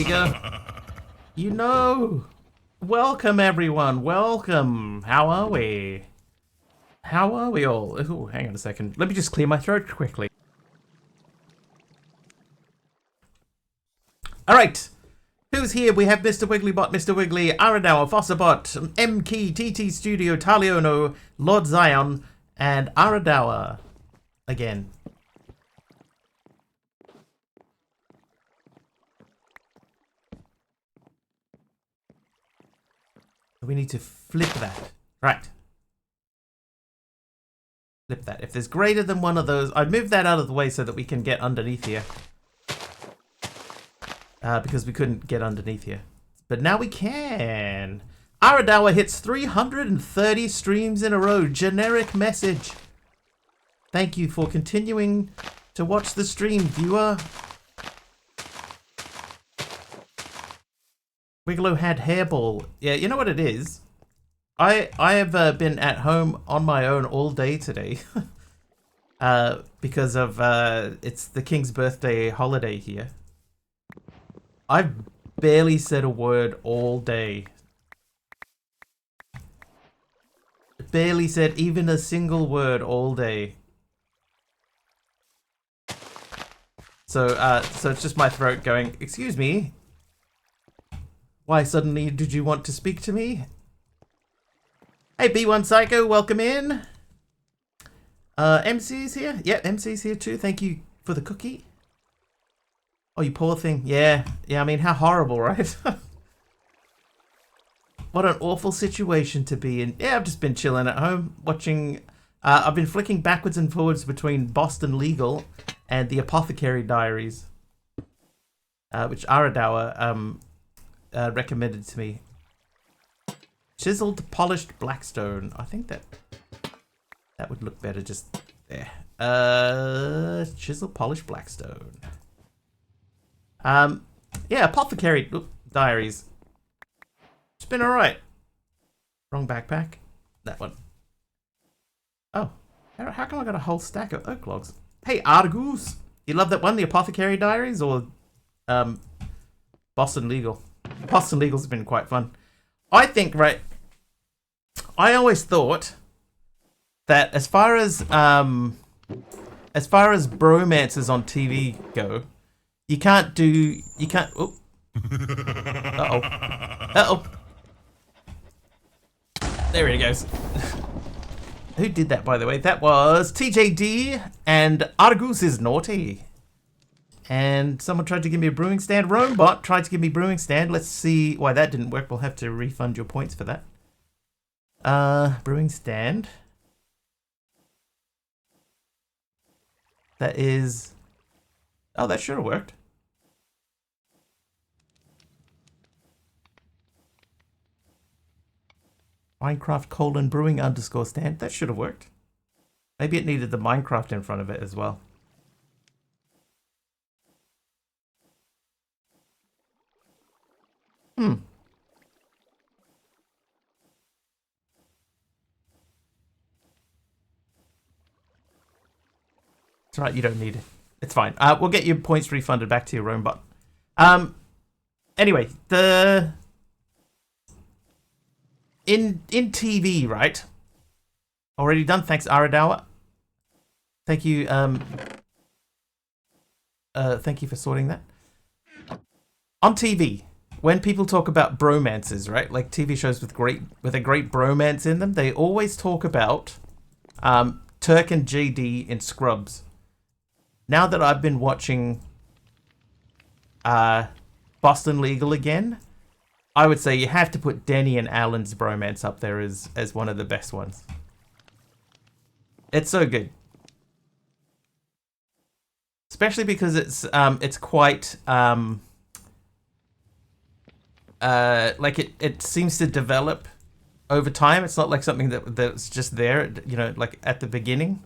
you go. You know. Welcome, everyone. Welcome. How are we? How are we all? Ooh, hang on a second. Let me just clear my throat quickly. All right. Who's here? We have Mr. Wigglybot, Mr. Wiggly, Aradawa, Fossabot, M-Key, TT Studio, Taliono, Lord Zion, and Aradawa again. We need to flip that. Right. Flip that. If there's greater than one of those, I'd move that out of the way so that we can get underneath here. Because we couldn't get underneath here. But now we can. Aradawa hits 330 streams in a row. Generic message. Thank you for continuing to watch the stream, viewer. Wigglo had hairball. Yeah, you know what it is? I have been at home on my own all day today. Because of it's the King's birthday holiday here. I've barely said a word all day. Barely said even a single word all day. So it's just my throat going, excuse me? Why suddenly did you want to speak to me? Hey B1 Psycho, welcome in. MC's here? Yeah, MC's here too. Thank you for the cookie. Oh, you poor thing. Yeah, I mean, how horrible, right? What an awful situation to be in. Yeah, I've just been chilling at home, watching... I've been flicking backwards and forwards between Boston Legal and the Apothecary Diaries. Which Aradawa recommended to me. Chiseled polished blackstone. I think that would look better just there. Chiseled polished blackstone. Yeah, Apothecary Diaries. It's been alright. Wrong backpack. That one. Oh. How come I got a whole stack of oak logs? Hey, Argus! You love that one, the Apothecary Diaries, or Boston Legal? Boston Legal's been quite fun. I think, right, I always thought that as far as bromances on TV go, you can't... Oh. Uh-oh. There he goes. Who did that, by the way? That was TJD, and Argus is naughty. And someone tried to give me a brewing stand. Romebot tried to give me a brewing stand. Let's see why that didn't work. We'll have to refund your points for that. Brewing stand. That is... Oh, that should have worked. Minecraft : brewing _ stand. That should have worked. Maybe it needed the Minecraft in front of it as well. It's right, you don't need it. It's fine. We'll get your points refunded back to your Romebot. Anyway, in TV, right? Already done. Thanks, Aradawa. Thank you. Thank you for sorting that. On TV, when people talk about bromances, right? Like TV shows with a great bromance in them, they always talk about Turk and JD in Scrubs. Now that I've been watching Boston Legal again, I would say you have to put Denny and Alan's bromance up there as one of the best ones. It's so good. Especially because it's quite like it seems to develop over time. It's not like something that's just there, you know, like at the beginning.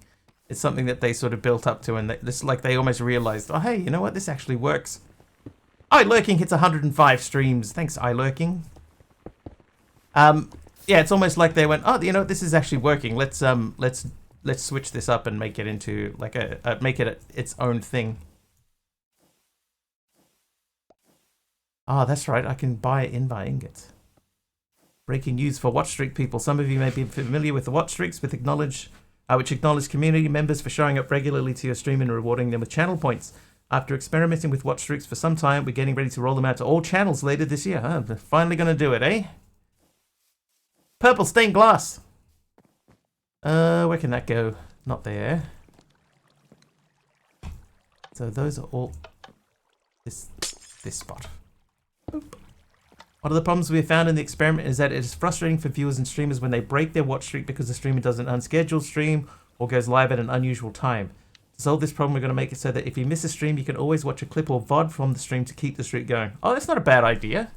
It's something that they sort of built up to, and they almost realized, oh hey, you know what, this actually works. iLurking hits 105 streams. Thanks, iLurking. Yeah, it's almost like they went, oh, you know, this is actually working. Let's switch this up and make it into like make it its own thing. Ah, that's right. I can buy in-buy ingots. Breaking news for Watch Streak people. Some of you may be familiar with the Watch Streaks, which acknowledge community members for showing up regularly to your stream and rewarding them with channel points. After experimenting with Watch Streaks for some time, we're getting ready to roll them out to all channels later this year. Huh? They're finally going to do it, eh? Purple stained glass. Where can that go? Not there. So those are all this spot. Boop. One of the problems we have found in the experiment is that it is frustrating for viewers and streamers when they break their watch streak because the streamer does an unscheduled stream or goes live at an unusual time. To solve this problem, we're going to make it so that if you miss a stream, you can always watch a clip or VOD from the stream to keep the streak going. Oh, that's not a bad idea.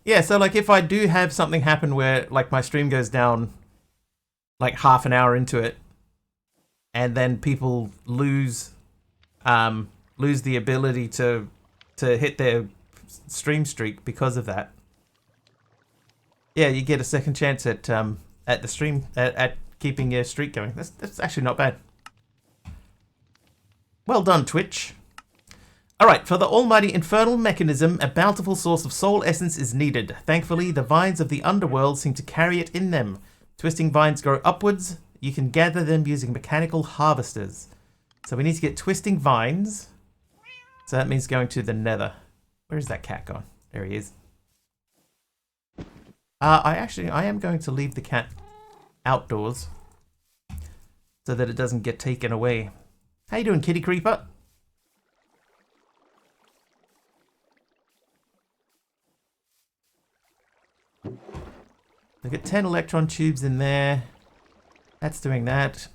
Yeah, so like if I do have something happen where like my stream goes down like half an hour into it, and then people lose the ability to hit their stream streak because of that. Yeah, you get a second chance at the stream at keeping your streak going. That's actually not bad. Well done, Twitch. Alright, for the almighty infernal mechanism, a bountiful source of soul essence is needed. Thankfully, the vines of the underworld seem to carry it in them. Twisting vines grow upwards. You can gather them using mechanical harvesters. So we need to get twisting vines. So that means going to the nether. Where is that cat gone? There he is. I am going to leave the cat outdoors so that it doesn't get taken away. How you doing, kitty creeper? Look at 10 electron tubes in there. That's doing that.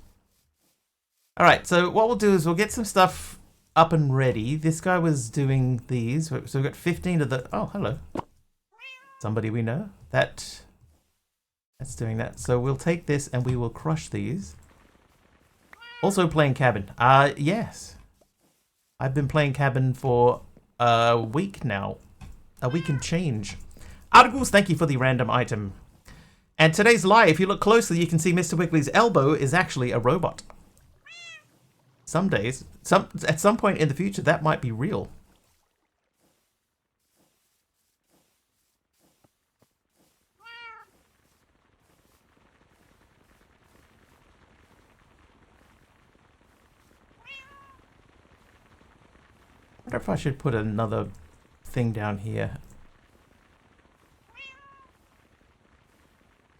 Alright, so what we'll do is we'll get some stuff up and ready. This guy was doing these. So we've got 15 of the... Oh, hello. Somebody we know. That's doing that. So we'll take this and we will crush these. Also playing Cabin. Yes. I've been playing Cabin for a week now. A week and change. Articles, thank you for the random item. And today's lie, if you look closely, you can see Mr. Wickley's elbow is actually a robot. Some days, at some point in the future, that might be real. I wonder if I should put another thing down here.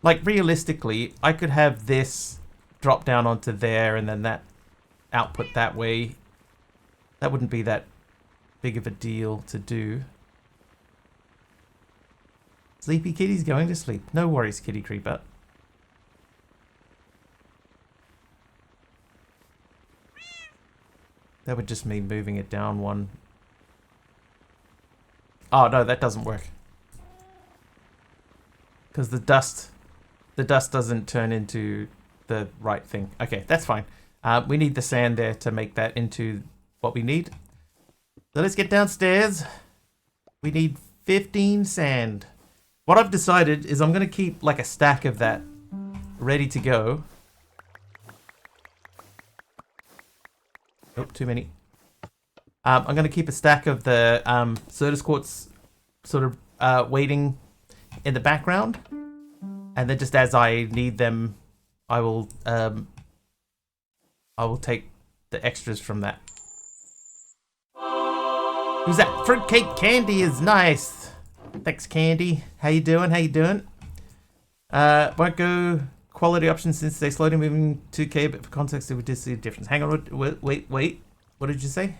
Like, realistically, I could have this drop down onto there and then that output that way. That wouldn't be that big of a deal to do. Sleepy kitty's going to sleep. No worries, kitty creeper. That would just mean moving it down one. Oh, no, that doesn't work. Because the dust doesn't turn into the right thing. Okay, that's fine. We need the sand there to make that into what we need. So let's get downstairs. We need 15 sand. What I've decided is I'm going to keep like a stack of that ready to go. Oh, too many. I'm going to keep a stack of the Certus quartz sort of waiting in the background. And then just as I need them, I will take the extras from that. Who's that? Fruitcake Candy is nice. Thanks, Candy. How you doing? How you doing? Won't go quality options since they slowly moving 2K, but for context, we did see a difference. Hang on, wait. What did you say?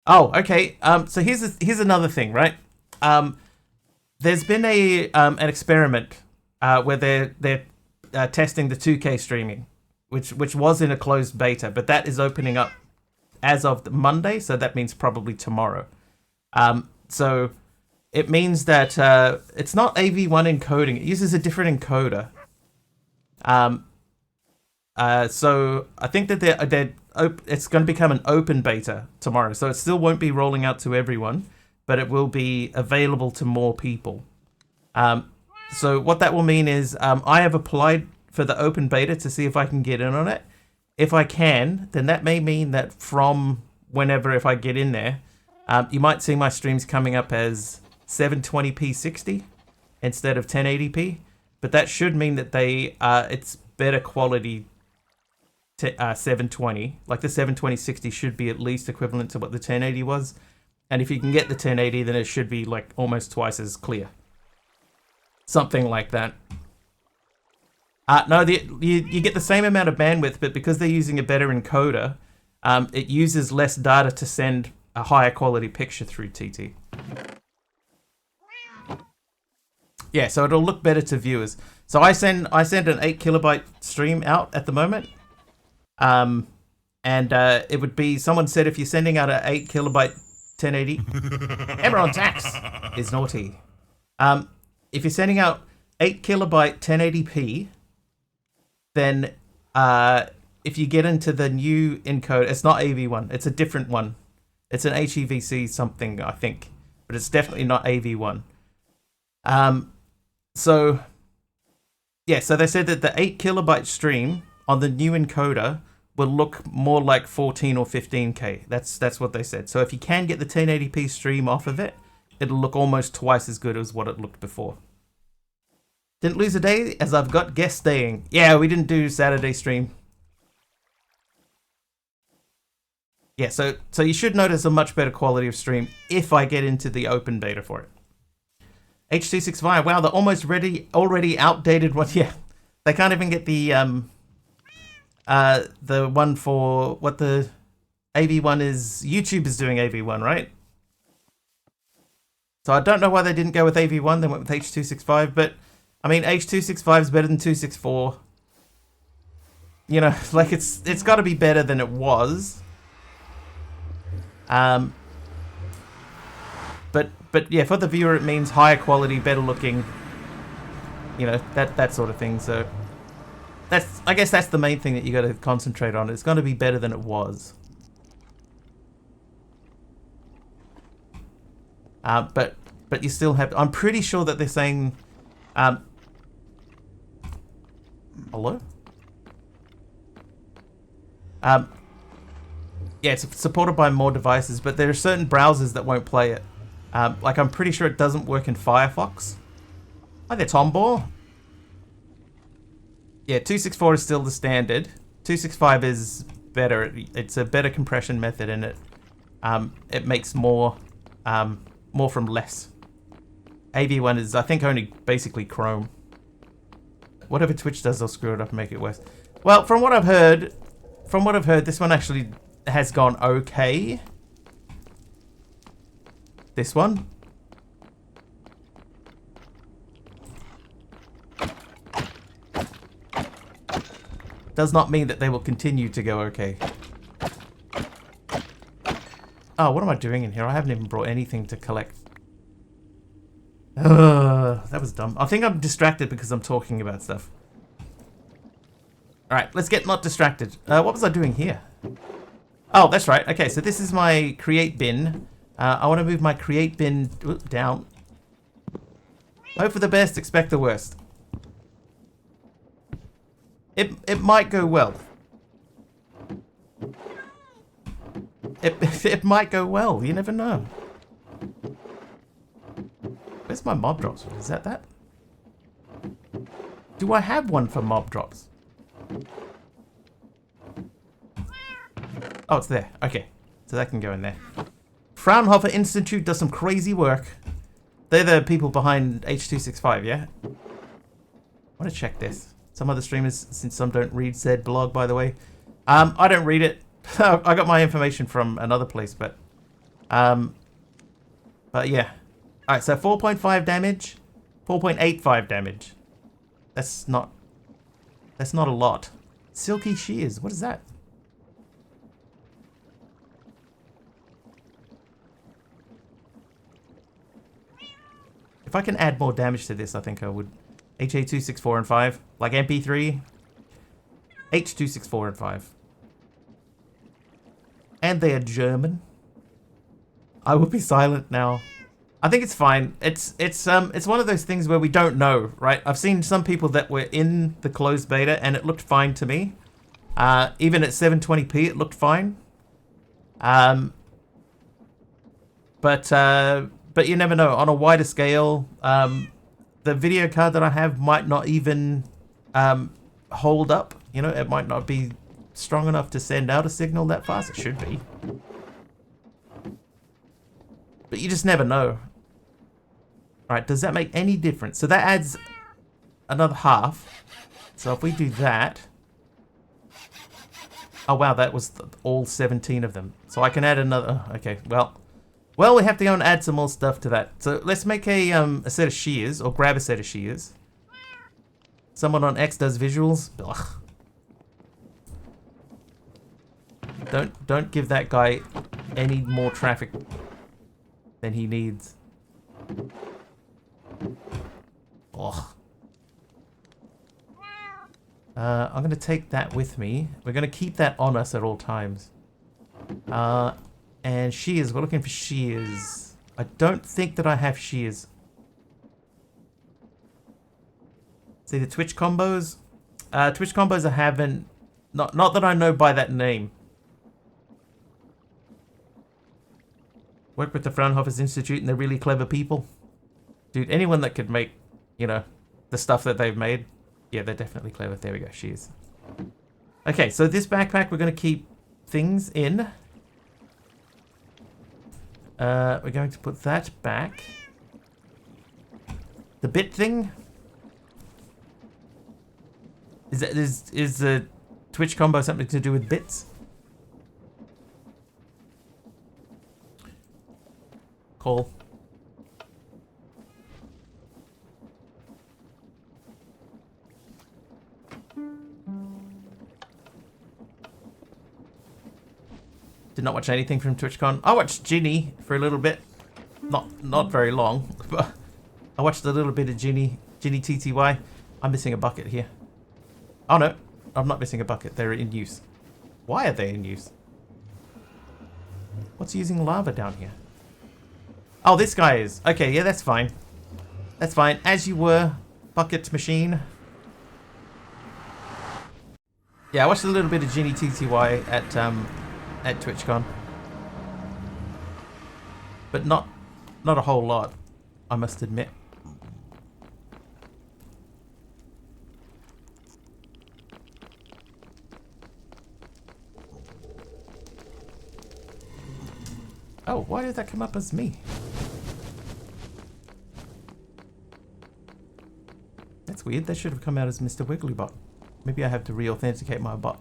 Oh, okay. So here's another thing, right? There's been an experiment where they're testing the 2K streaming, which was in a closed beta, but that is opening up as of Monday, so that means probably tomorrow. So it means that it's not AV1 encoding; it uses a different encoder. So I think that it's going to become an open beta tomorrow, so it still won't be rolling out to everyone, but it will be available to more people. So what that will mean is I have applied for the open beta to see if I can get in on it. If I can, then that may mean that from whenever if I get in there, you might see my streams coming up as 720p 60 instead of 1080p, but that should mean that it's better quality 720. Like the 720 60 should be at least equivalent to what the 1080 was, and if you can get the 1080, then it should be like almost twice as clear. Something like that. No, you get the same amount of bandwidth, but because they're using a better encoder, it uses less data to send a higher quality picture through TT. Yeah, so it'll look better to viewers. So I send an 8 kilobyte stream out at the moment, and it would be, someone said if you're sending out an 8 kilobyte 1080, everyone tax is naughty. If you're sending out 8 kilobyte 1080p, then if you get into the new encode, it's not AV1, it's a different one. It's an HEVC something, I think, but it's definitely not AV1. So they said that the 8 kilobyte stream on the new encoder will look more like 14 or 15K. That's what they said. So if you can get the 1080p stream off of it, it'll look almost twice as good as what it looked before. Didn't lose a day as I've got guests staying. Yeah, we didn't do Saturday stream. Yeah, so you should notice a much better quality of stream if I get into the open beta for it. H.265, wow, the almost already outdated one. Yeah, they can't even get the one for what the AV1 is. YouTube is doing AV1, right? So I don't know why they didn't go with AV1. They went with H.265, but I mean, H.265 is better than 264. You know, like it's got to be better than it was. But yeah, for the viewer, it means higher quality, better looking. You know, that sort of thing. So I guess that's the main thing that you got to concentrate on. It's going to be better than it was. But you still have. I'm pretty sure that they're saying. Hello? Yeah, it's supported by more devices, but there are certain browsers that won't play it. Like, I'm pretty sure it doesn't work in Firefox. Hi there, Tomball. Yeah, 264 is still the standard. 265 is better. It's a better compression method, and it makes more from less. AV1 is, I think, only basically Chrome. Whatever Twitch does, they'll screw it up and make it worse. Well, from what I've heard, this one actually has gone okay. This one. Does not mean that they will continue to go okay. Oh, what am I doing in here? I haven't even brought anything to collect. That was dumb. I think I'm distracted because I'm talking about stuff. Alright, let's get not distracted. What was I doing here? Oh, that's right. Okay, so this is my create bin. I want to move my create bin down. Hope for the best, expect the worst. It might go well. It might go well. You never know. Where's my mob drops? Is that? Do I have one for mob drops? Oh, it's there. Okay. So that can go in there. Fraunhofer Institute does some crazy work. They're the people behind H.265, yeah? I want to check this. Some other streamers, since some don't read said blog, by the way. I don't read it. I got my information from another place, but yeah. Alright, so 4.5 damage, 4.85 damage. That's not a lot. Silky shears, what is that? If I can add more damage to this, I think I would. HA264 and 5, like MP3. H264 and 5. And they are German. I will be silent now. I think it's fine. It's one of those things where we don't know, right? I've seen some people that were in the closed beta and it looked fine to me. Even at 720p, it looked fine. But you never know. On a wider scale, the video card that I have might not even hold up. You know, it might not be strong enough to send out a signal that fast. It should be. But you just never know. Alright, does that make any difference? So that adds another half. So if we do that... Oh wow, that was all 17 of them. So I can add another... Okay, well, we have to go and add some more stuff to that. So let's make a set of shears, or grab a set of shears. Someone on X does visuals. Ugh. Don't give that guy any more traffic than he needs. Ugh. I'm going to take that with me. We're going to keep that on us at all times. And shears. We're looking for shears. I don't think that I have shears. See the Twitch combos? Twitch combos I haven't... Not that I know by that name. Work with the Fraunhofer Institute and they're really clever people. Dude, anyone that could make, you know, the stuff that they've made... Yeah, they're definitely clever. There we go. Shears. Okay, so this backpack we're going to keep things in. We're going to put that back. The bit thing. Is the Twitch combo something to do with bits? Cool. Did not watch anything from TwitchCon. I watched Ginny for a little bit. Not very long, but I watched a little bit of Ginny TTY. I'm missing a bucket here. Oh no, I'm not missing a bucket. They're in use. Why are they in use? What's using lava down here? Oh, this guy is. Okay, yeah, that's fine. That's fine. As you were, bucket machine. Yeah, I watched a little bit of Ginny TTY at TwitchCon, but not a whole lot, I must admit. Oh, why did that come up as me? That's weird. That should have come out as Mr. Wigglybot. Maybe I have to re-authenticate my bot.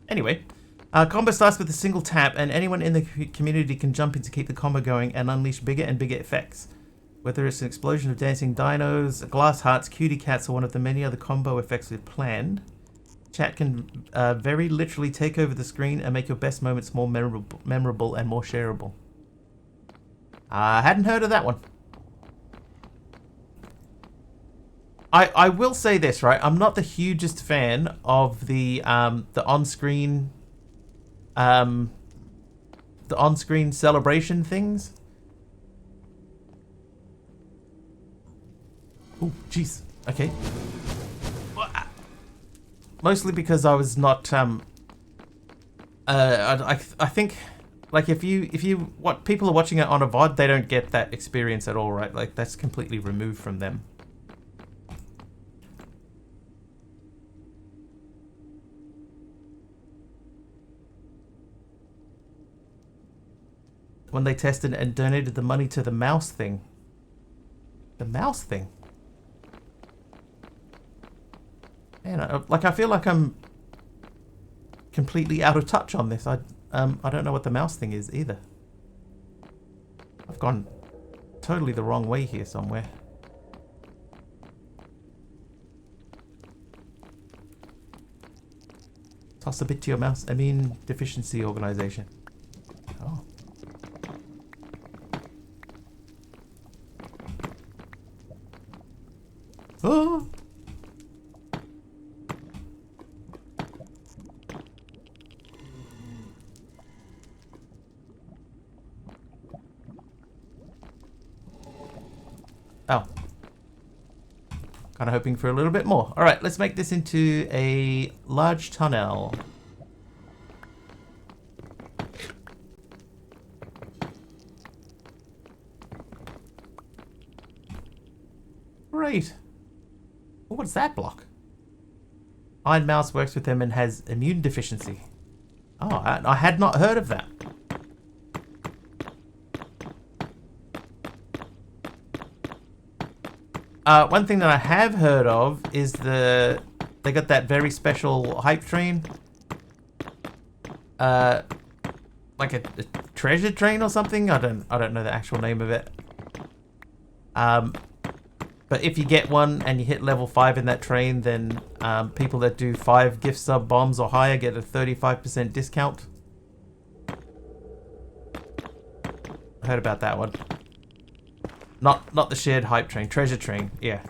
Anyway. Combo starts with a single tap, and anyone in the community can jump in to keep the combo going and unleash bigger and bigger effects. Whether it's an explosion of dancing dinos, glass hearts, cutie cats, or one of the many other combo effects we've planned, chat can very literally take over the screen and make your best moments more memorable and more shareable. I hadn't heard of that one. I will say this, right? I'm not the hugest fan of the on-screen celebration things. Oh, jeez. Okay. Mostly because I was not. I think, like, if what people are watching it on a VOD, they don't get that experience at all, right? Like, that's completely removed from them. When they tested and donated the money to the mouse thing. The mouse thing? Man, I feel like I'm completely out of touch on this. I don't know what the mouse thing is either. I've gone totally the wrong way here somewhere. Toss a bit to your mouse. Immune deficiency organization. Oh. Oh. Oh. Kind of hoping for a little bit more. All right, let's make this into a large tunnel. Great. Oh, what's that block? Iron Mouse works with them and has immune deficiency. Oh, I had not heard of that. One thing that I have heard of is they got that very special hype train. Like a treasure train or something. I don't know the actual name of it. But if you get one and you hit level 5 in that train, then people that do 5 gift sub bombs or higher get a 35% discount. I heard about that one. Not the shared hype train, treasure train, yeah.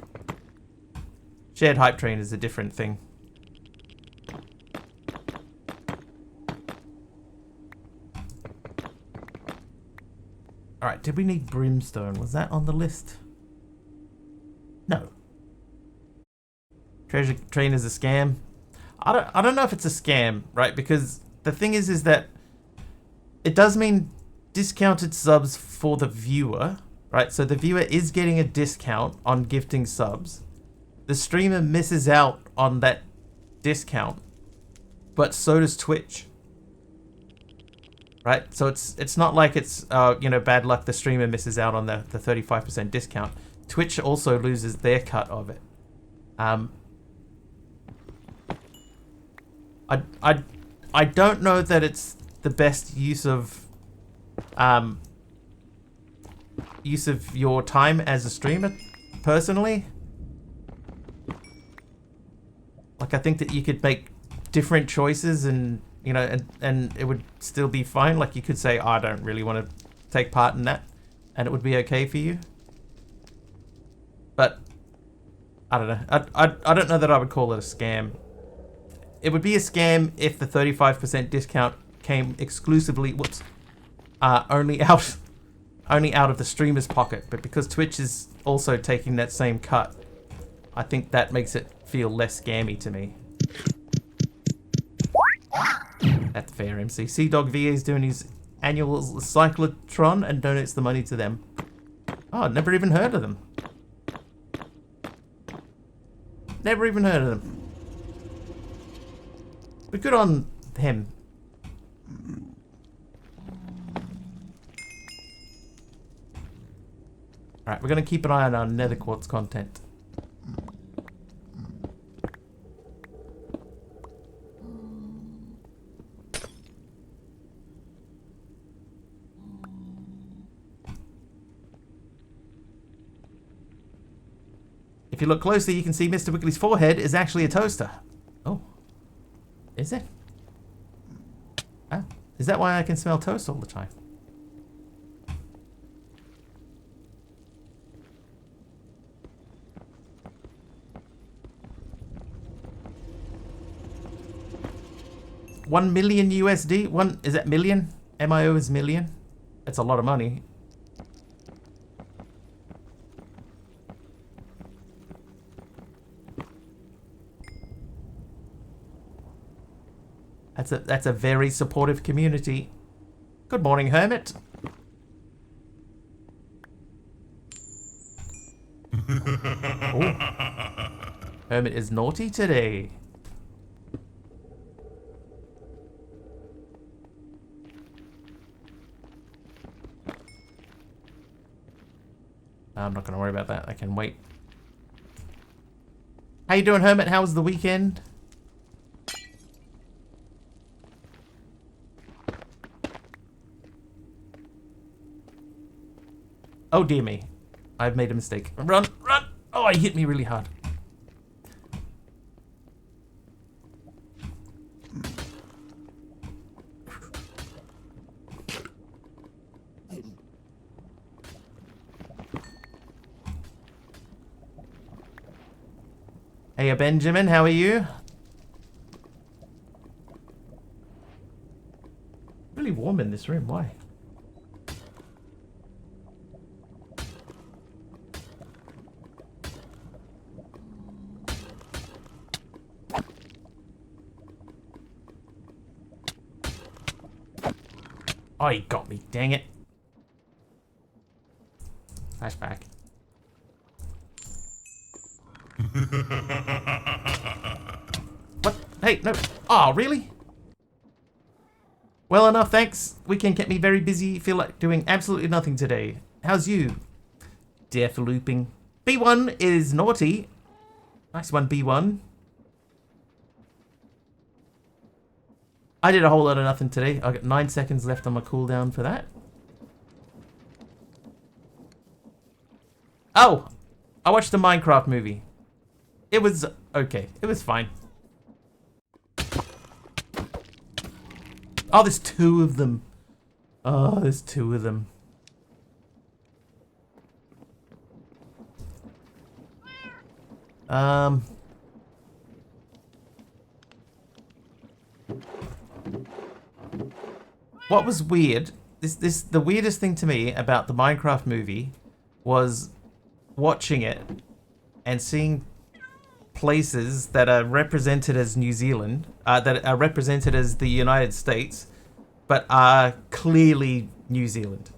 Shared hype train is a different thing. Alright, did we need brimstone? Was that on the list? No. Treasure train is a scam. I don't know if it's a scam, right? Because the thing is that it does mean discounted subs for the viewer, right? So the viewer is getting a discount on gifting subs. The streamer misses out on that discount, but so does Twitch. Right? So it's not like it's bad luck the streamer misses out on the 35% discount. Twitch also loses their cut of it. I don't know that it's the best use of your time as a streamer, personally. Like, I think that you could make different choices and and it would still be fine. Like, you could say, oh, I don't really want to take part in that, and it would be okay for you. But I don't know. I don't know that I would call it a scam. It would be a scam if the 35% discount came exclusively, only out of the streamer's pocket. But because Twitch is also taking that same cut, I think that makes it feel less scammy to me. That's fair, MC. Sea-Dog VA is doing his annual cyclotron and donates the money to them. Oh, never even heard of them. Never even heard of them. But good on him. Alright, we're going to keep an eye on our nether quartz content. If you look closely, you can see Mr. Wickley's forehead is actually a toaster. Oh. Is it? Oh. Is that why I can smell toast all the time? $1 million USD? Is that million? MIO is million? That's a lot of money. That's a very supportive community. Good morning, Hermit. Oh. Hermit is naughty today. I'm not going to worry about that. I can wait. How you doing, Hermit? How was the weekend? Oh dear me. I've made a mistake. Run! Run! Oh, he hit me really hard. Hey, Benjamin, how are you? Really warm in this room, why? Oh, he got me, dang it. Flashback. What? Hey, no. Oh, really? Well enough, thanks. Weekend kept me very busy. Feel like doing absolutely nothing today. How's you? Death looping. B1 is naughty. Nice one, B1. I did a whole lot of nothing today. I got 9 seconds left on my cooldown for that. Oh! I watched the Minecraft movie. It was okay. It was fine. Oh, there's 2 of them. Oh, there's 2 of them. What was weird, the weirdest thing to me about the Minecraft movie was watching it and seeing places that are represented as New Zealand, that are represented as the United States, but are clearly New Zealand.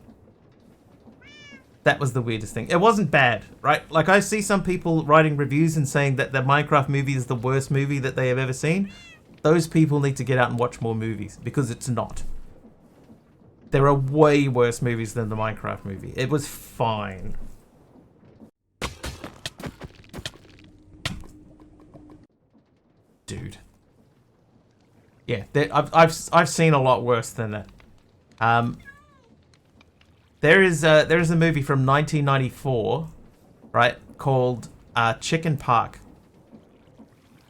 That was the weirdest thing. It wasn't bad, right? Like, I see some people writing reviews and saying that the Minecraft movie is the worst movie that they have ever seen. Those people need to get out and watch more movies, because it's not. There are way worse movies than the Minecraft movie. It was fine. Dude. Yeah, I've seen a lot worse than that. There is a movie from 1994, right, called Chicken Park.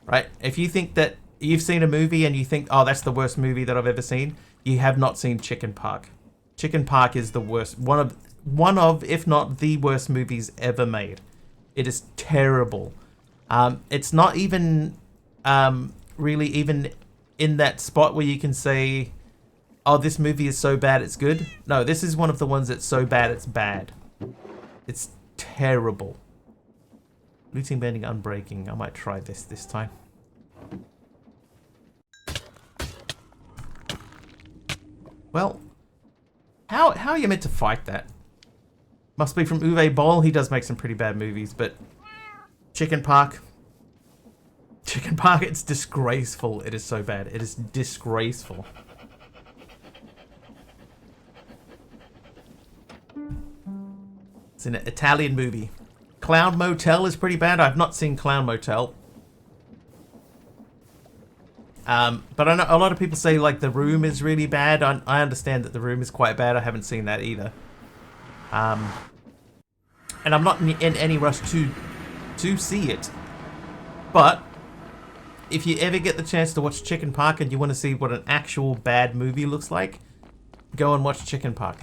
Right? If you think that you've seen a movie and you think, oh, that's the worst movie that I've ever seen, you have not seen Chicken Park. Chicken Park is the worst, one of, if not the worst movies ever made. It is terrible. It's not even really even in that spot where you can say, oh, this movie is so bad it's good. No, this is one of the ones that's so bad it's bad. It's terrible. Looting, bending, unbreaking. I might try this time. Well, how are you meant to fight that? Must be from Uwe Boll. He does make some pretty bad movies, but Chicken Park. Chicken Park, it's disgraceful. It is so bad. It is disgraceful. It's an Italian movie. Clown Motel is pretty bad. I've not seen Clown Motel. But I know a lot of people say, like, The Room is really bad. I understand that The Room is quite bad. I haven't seen that either. And I'm not in any rush to see it. But if you ever get the chance to watch Chicken Park and you want to see what an actual bad movie looks like, go and watch Chicken Park.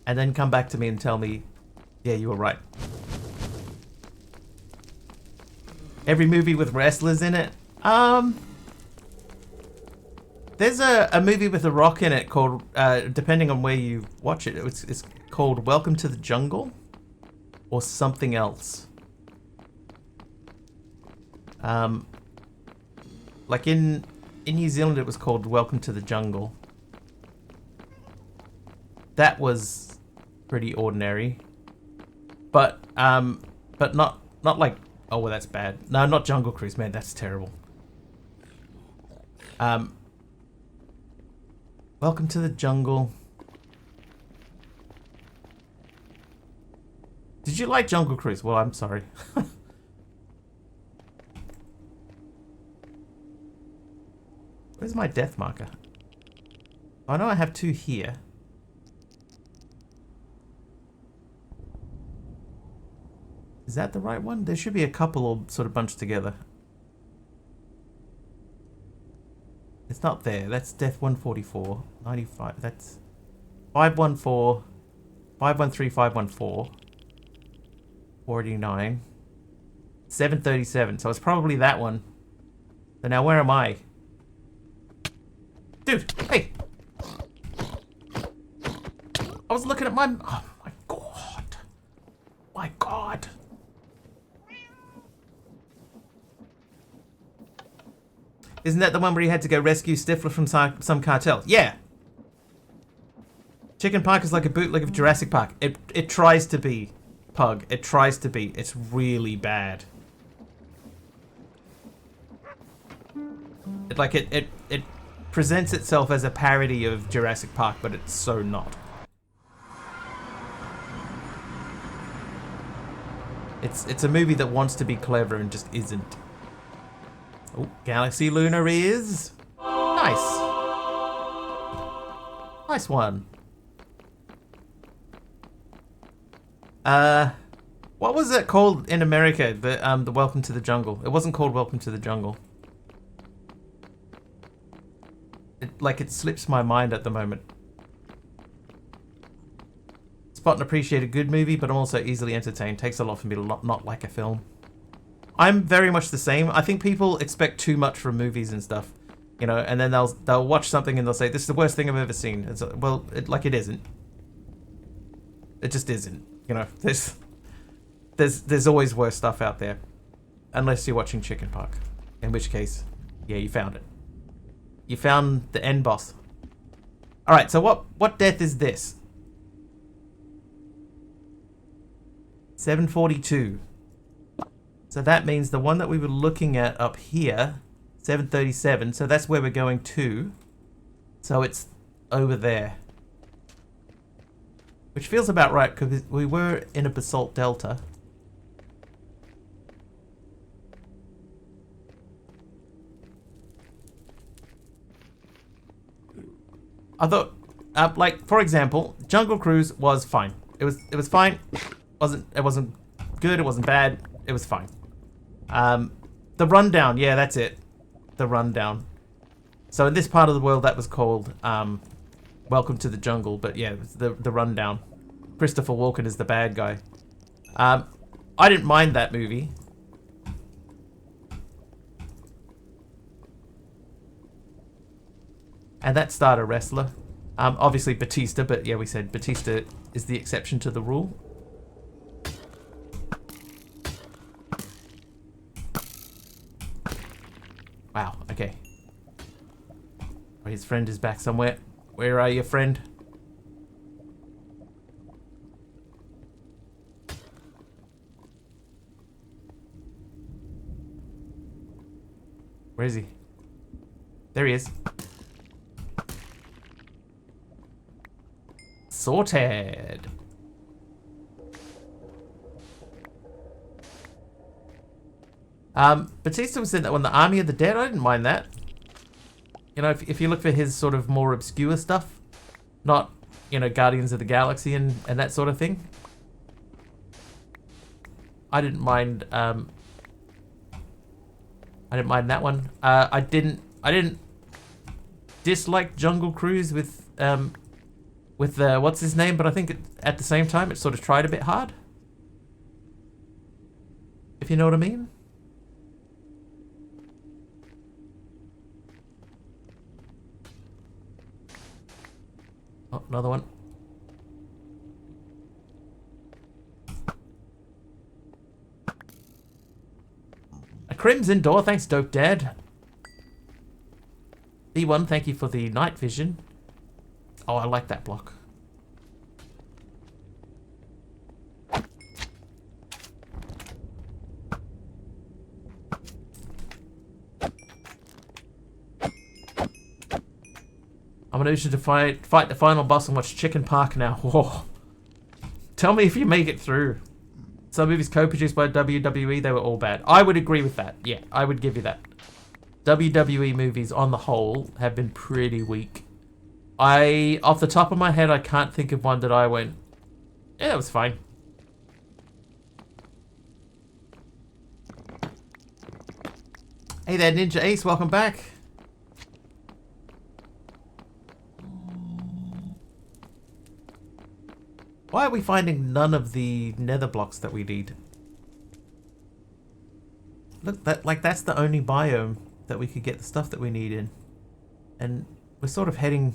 And then come back to me and tell me, yeah, you were right. Every movie with wrestlers in it? There's a movie with a rock in it called, depending on where you watch it, it's called Welcome to the Jungle or something else. Like in New Zealand it was called Welcome to the Jungle. That was pretty ordinary. But not like, oh, well, that's bad. No, not Jungle Cruise, man, that's terrible. Welcome to the Jungle. Did you like Jungle Cruise? Well, I'm sorry. Where's my death marker? I know I have 2 here. Is that the right one? There should be a couple all sort of bunched together. It's not there. That's Death 144. 95. That's 514. 513, 514. 49. 737. So it's probably that one. So now where am I? Dude, hey! I was looking at my... Oh my god. My god. Isn't that the one where he had to go rescue Stifler from some cartel? Yeah. Chicken Park is like a bootleg of Jurassic Park. It tries to be. Pug. It tries to be. It's really bad. It presents itself as a parody of Jurassic Park, but it's so not. It's a movie that wants to be clever and just isn't. Oh, Galaxy Lunar is nice. Nice one. What was it called in America? The Welcome to the Jungle. It wasn't called Welcome to the Jungle. It slips my mind at the moment. Spot and appreciate a good movie, but I'm also easily entertained. Takes a lot for me to not like a film. I'm very much the same. I think people expect too much from movies and stuff, you know, and then they'll watch something and they'll say, "This is the worst thing I've ever seen." It's well, it isn't. It just isn't. You know, there's always worse stuff out there, unless you're watching Chicken Park, in which case, yeah, you found it. You found the end boss. All right, so what death is this? 742. So that means the one that we were looking at up here, 737. So that's where we're going to. So it's over there. Which feels about right because we were in a basalt delta. I thought, like for example, Jungle Cruise was fine. It was fine. It wasn't good. It wasn't bad. It was fine. The Rundown, yeah, that's it. The Rundown. So in this part of the world, that was called Welcome to the Jungle. But yeah, the Rundown. Christopher Walken is the bad guy. I didn't mind that movie. And that starred a wrestler. Obviously Batista, but yeah, we said Batista is the exception to the rule. Wow, okay. His friend is back somewhere. Where are you, friend? Where is he? There he is. Sorted. Batista was in that one, The Army of the Dead. I didn't mind that. You know, if you look for his sort of more obscure stuff, not, you know, Guardians of the Galaxy and that sort of thing. I didn't mind that one. I didn't dislike Jungle Cruise with what's his name, but I think at the same time it sort of tried a bit hard. If you know what I mean. Oh, another one. A Crimson Door, thanks Dope Dad. B1, thank you for the night vision. Oh, I like that block. I'm an urgent to fight the final boss and watch Chicken Park now. Whoa. Tell me if you make it through. Some movies co-produced by WWE, they were all bad. I would agree with that. Yeah, I would give you that. WWE movies on the whole have been pretty weak. Off the top of my head, I can't think of one that I went, yeah, that was fine. Hey there, Ninja Ace, welcome back. Why are we finding none of the nether blocks that we need? Look, that's the only biome that we could get the stuff that we need in. And we're sort of heading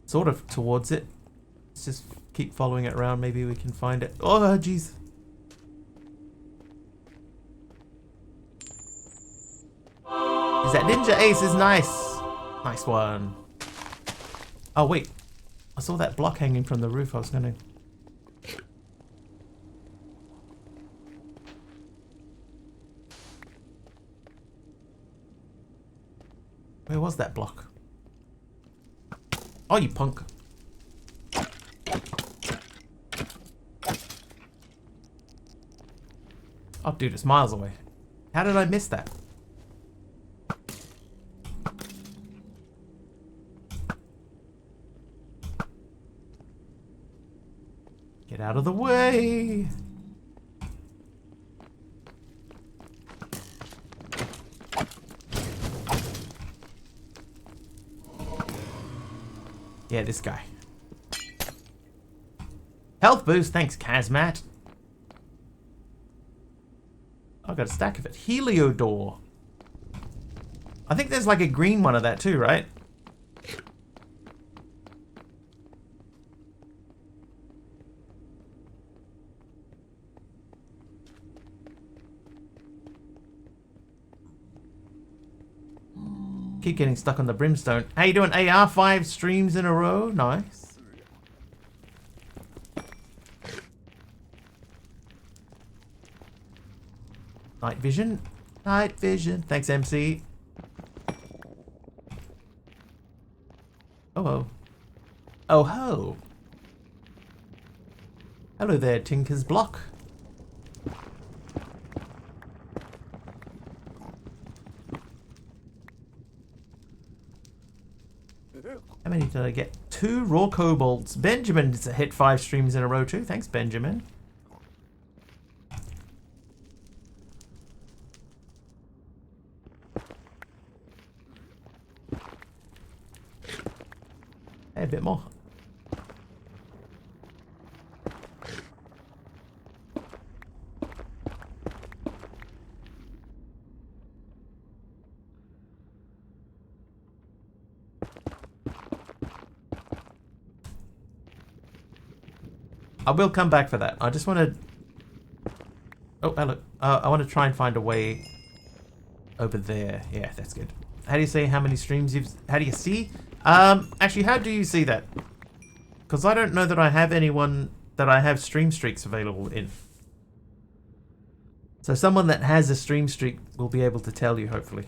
towards it. Let's just keep following it around. Maybe we can find it. Oh, jeez. Is that Ninja Ace is nice. Nice one. Oh, wait. I saw that block hanging from the roof. I was going to Where was that block? Oh, you punk. Oh, dude, it's miles away. How did I miss that? Get out of the way. Yeah, this guy. Health boost, thanks, Kazmat. I've got a stack of it. Heliodor. I think there's like a green one of that too, right? Keep getting stuck on the brimstone. How you doing, AR? 5 streams in a row. Nice. Night vision. Night vision. Thanks, MC. Oh ho. Oh ho. Hello there, Tinker's Block. How many did I get? 2 raw kobolds. Benjamin's hit 5 streams in a row too. Thanks, Benjamin. Hey, a bit more. I will come back for that. I just want to... Oh, hello. I want to try and find a way over there. Yeah, that's good. How do you say how many streams you've... How do you see? Actually, how do you see that? Because I don't know that I have anyone that I have stream streaks available in. So someone that has a stream streak will be able to tell you, hopefully.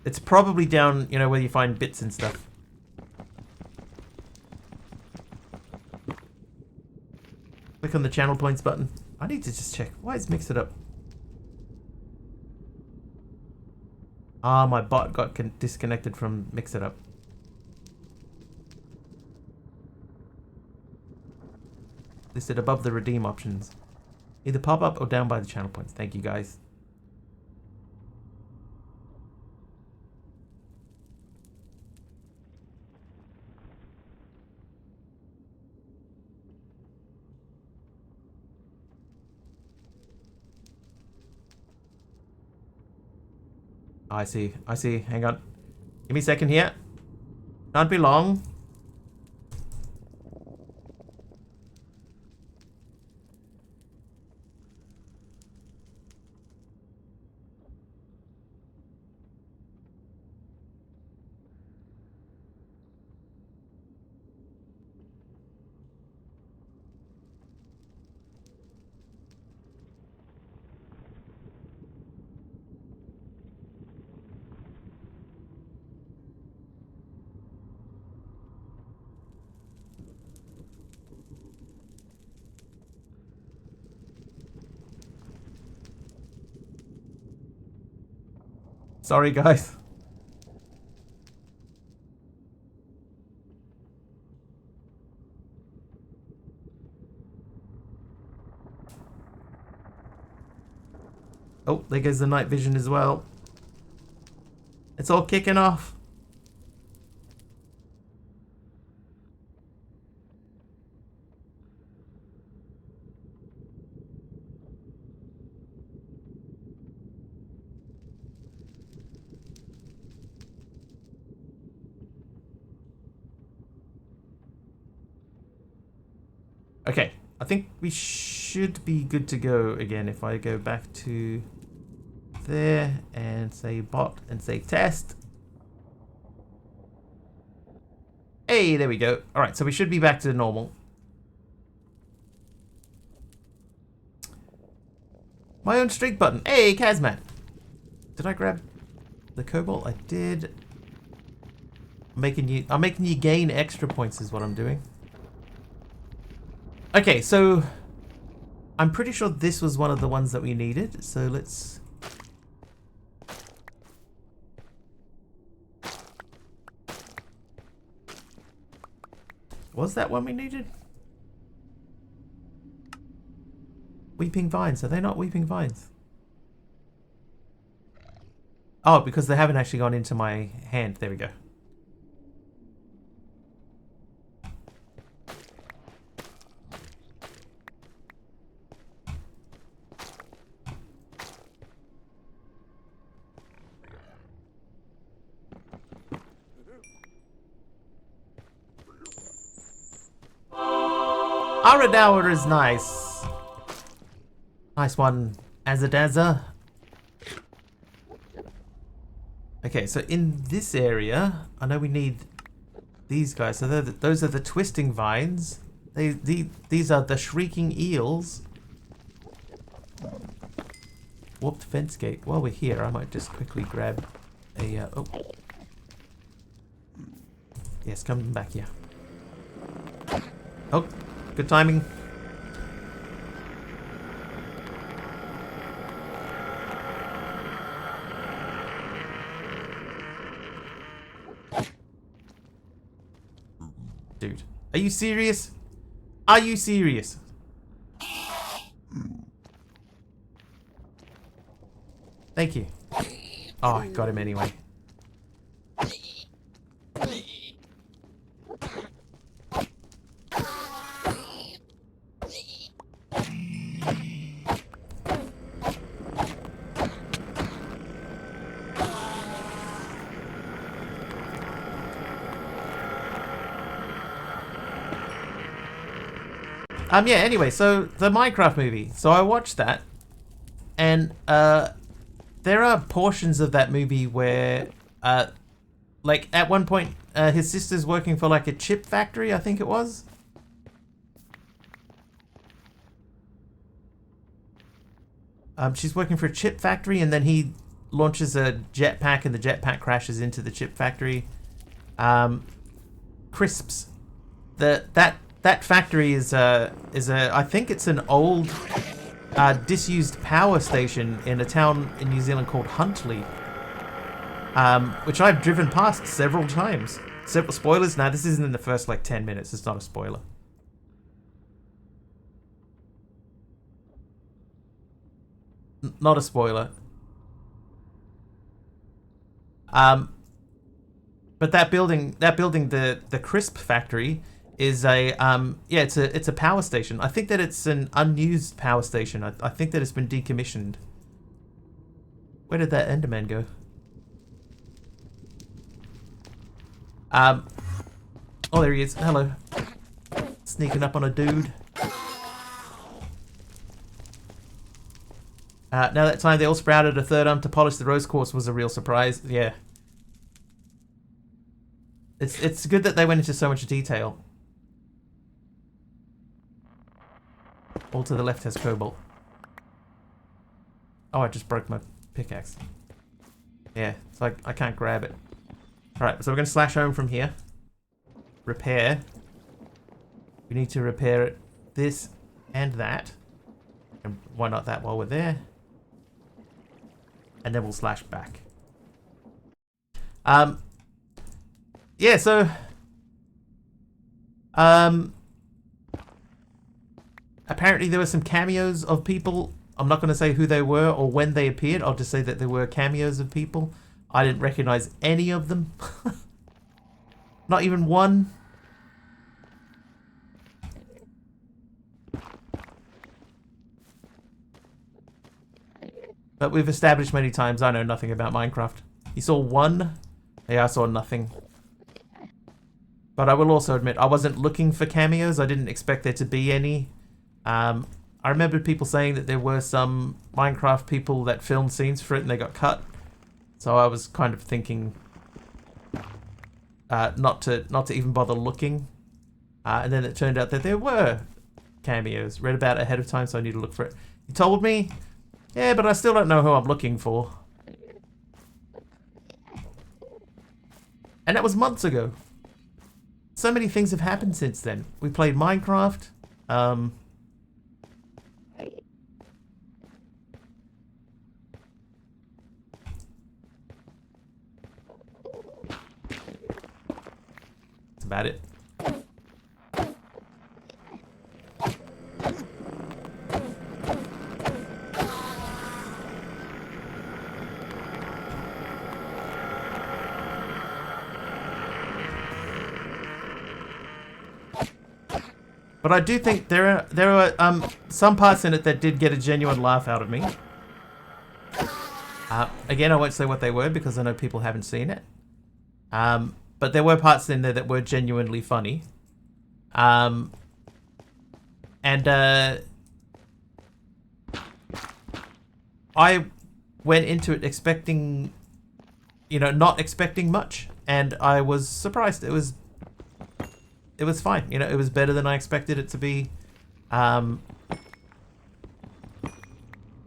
It's probably down, you know, where you find bits and stuff. Click on the channel points button. I need to just check. Why is Mix It Up? Ah, my bot got disconnected from Mix It Up. Listed above the redeem options. Either pop up or down by the channel points. Thank you, guys. I see. I see. Hang on. Give me a second here. Not be long. Sorry, guys. Oh, there goes the night vision as well. It's all kicking off. Okay, I think we should be good to go again if I go back to there and say bot and say test. Hey, there we go. All right, so we should be back to normal. My own streak button. Hey, Kazmat. Did I grab the cobalt? I did. I'm making you gain extra points is what I'm doing. Okay, so I'm pretty sure this was one of the ones that we needed. So let's. Was that one we needed? Weeping vines. Are they not weeping vines? Oh, because they haven't actually gone into my hand. There we go. Aradour is nice. Nice one, Azadaza. Okay, so in this area, I know we need these guys. So those are the twisting vines. These are the shrieking eels. Warped fence gate. While we're here, I might just quickly grab a. Oh, yes, come back here. Oh, good timing. Dude, are you serious? Are you serious? Thank you. Oh, I got him anyway. Yeah, anyway, so the Minecraft movie. So I watched that, and there are portions of that movie where, like, at one point, his sister's working for, like, a chip factory, I think it was. She's working for a chip factory, and then he launches a jetpack, and the jetpack crashes into the chip factory. Crisps. That factory is a I think it's an old disused power station in a town in New Zealand called Huntly, which I've driven past several times. Several spoilers. Now this isn't in the first like 10 minutes. It's not a spoiler. Not a spoiler. But that building, the crisp factory, is a yeah, it's a power station. I think that it's an unused power station. I think that it's been decommissioned. Where did that Enderman go? Oh, there he is. Hello. Sneaking up on a dude. Now that time they all sprouted a third arm to polish the rose quartz was a real surprise. Yeah. It's good that they went into so much detail. All to the left has cobalt. Oh, I just broke my pickaxe. Yeah, it's like I can't grab it. Alright, so we're going to slash home from here. Repair. We need to repair it. This and that. And why not that while we're there? And then we'll slash back. Yeah, so apparently there were some cameos of people. I'm not going to say who they were or when they appeared. I'll just say that there were cameos of people. I didn't recognize any of them. Not even one. But we've established many times I know nothing about Minecraft. You saw one? Yeah, I saw nothing. But I will also admit, I wasn't looking for cameos. I didn't expect there to be any. I remember people saying that there were some Minecraft people that filmed scenes for it and they got cut. So I was kind of thinking not to even bother looking. And then it turned out that there were cameos. Read about it ahead of time, so I need to look for it. You told me? Yeah, but I still don't know who I'm looking for. And that was months ago. So many things have happened since then. We played Minecraft. That's about it. But I do think there are some parts in it that did get a genuine laugh out of me. Again, I won't say what they were because I know people haven't seen it. But there were parts in there that were genuinely funny. And I went into it expecting, not expecting much, and I was surprised. It was fine. It was better than I expected it to be.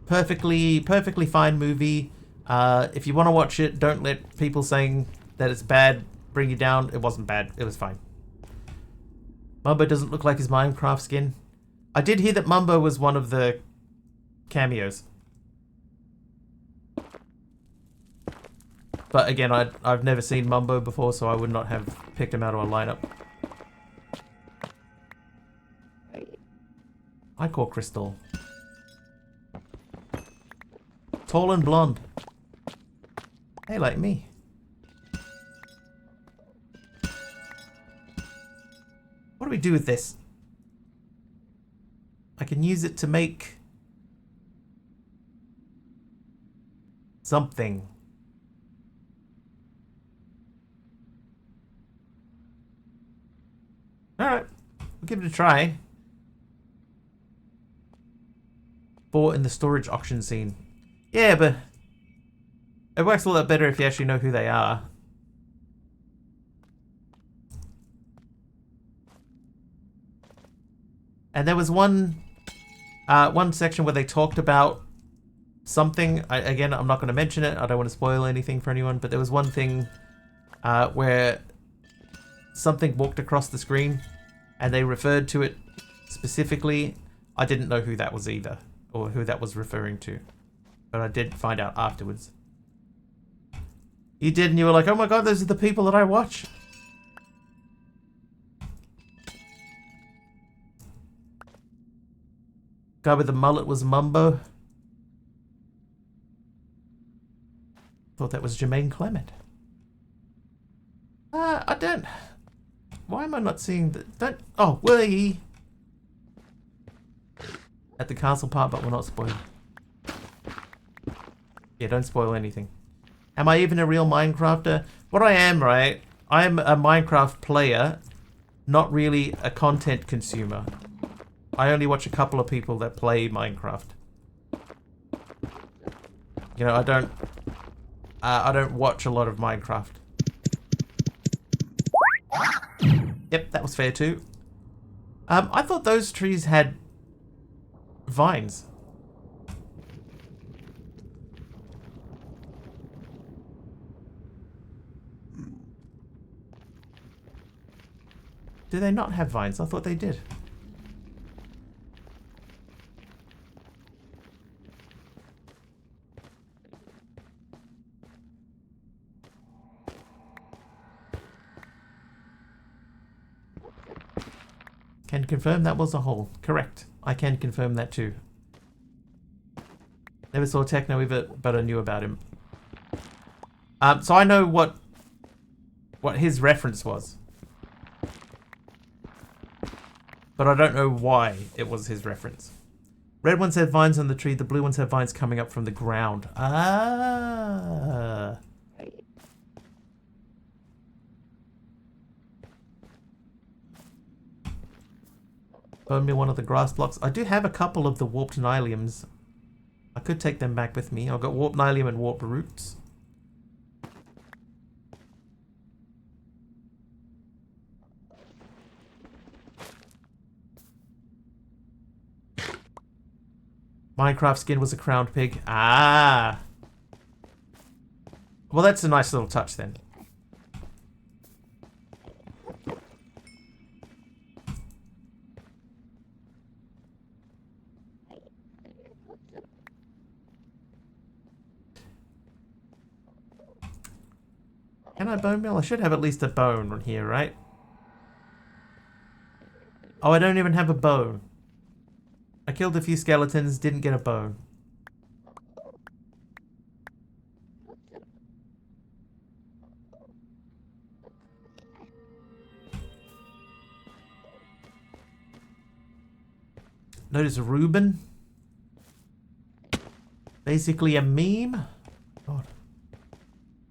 Perfectly fine movie. If you want to watch it, don't let people saying that it's bad bring you down. It wasn't bad. It was fine. Mumbo doesn't look like his Minecraft skin. I did hear that Mumbo was one of the cameos. But again, I've never seen Mumbo before, so I would not have picked him out of a lineup. I call Crystal. Tall and blonde. Hey, like me. What do we do with this? I can use it to make something. Alright, we'll give it a try. 4 in the storage auction scene. Yeah, but it works a lot better if you actually know who they are. And there was one section where they talked about something. Again, I'm not going to mention it. I don't want to spoil anything for anyone. But there was one thing where something walked across the screen, and they referred to it specifically. I didn't know who that was either, or who that was referring to. But I did find out afterwards. You did, and you were like, oh my god, those are the people that I watch. Guy with the mullet was Mumbo. Thought that was Jermaine Clement. I don't... Why am I not seeing the... Don't... Oh, we... At the castle part, but we're not spoiling. Yeah, don't spoil anything. Am I even a real Minecrafter? What I am, right? I'm a Minecraft player, not really a content consumer. I only watch a couple of people that play Minecraft. I don't watch a lot of Minecraft. Yep, that was fair too. I thought those trees had vines. Do they not have vines? I thought they did. Can confirm that was a hole. Correct. I can confirm that too. Never saw Techno but I knew about him. So I know what his reference was. But I don't know why it was his reference. Red ones have vines on the tree, the blue ones have vines coming up from the ground. Ah. Bone me one of the grass blocks. I do have a couple of the warped nyliums. I could take them back with me. I've got warped nylium and warped roots. Minecraft skin was a crowned pig. Ah. Well, that's a nice little touch then. Can I bone meal? I should have at least a bone on here, right? Oh, I don't even have a bone. I killed a few skeletons, didn't get a bone. Notice Reuben. Basically a meme. God.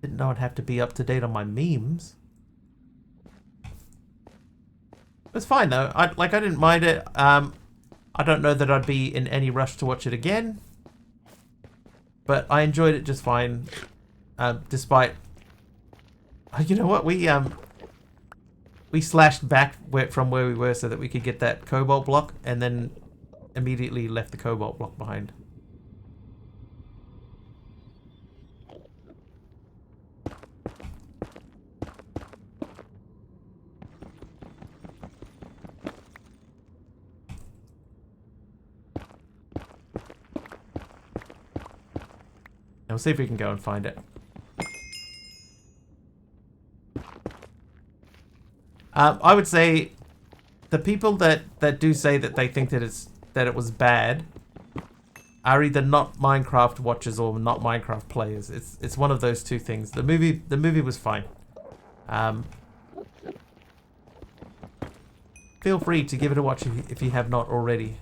Didn't know I'd have to be up to date on my memes. It's fine though. I didn't mind it. I don't know that I'd be in any rush to watch it again. But I enjoyed it just fine. Despite, you know what, we slashed back from where we were so that we could get that cobalt block, and then immediately left the cobalt block behind. We'll see if we can go and find it. I would say the people that do say that they think that it was bad are either not Minecraft watchers or not Minecraft players. It's one of those two things. The movie was fine. Feel free to give it a watch if you have not already.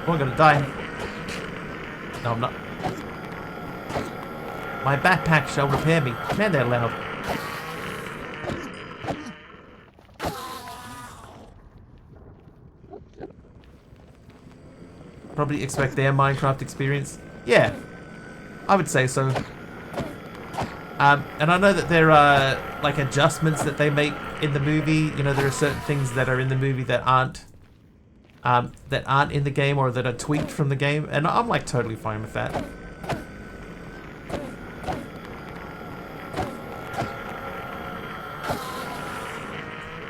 I'm gonna die. No, I'm not. My backpack shall repair me. Man, they're loud. Probably expect their Minecraft experience. Yeah, I would say so. And I know that there are like adjustments that they make in the movie. You know, there are certain things that are in the movie that aren't in the game, or that are tweaked from the game, and I'm like totally fine with that.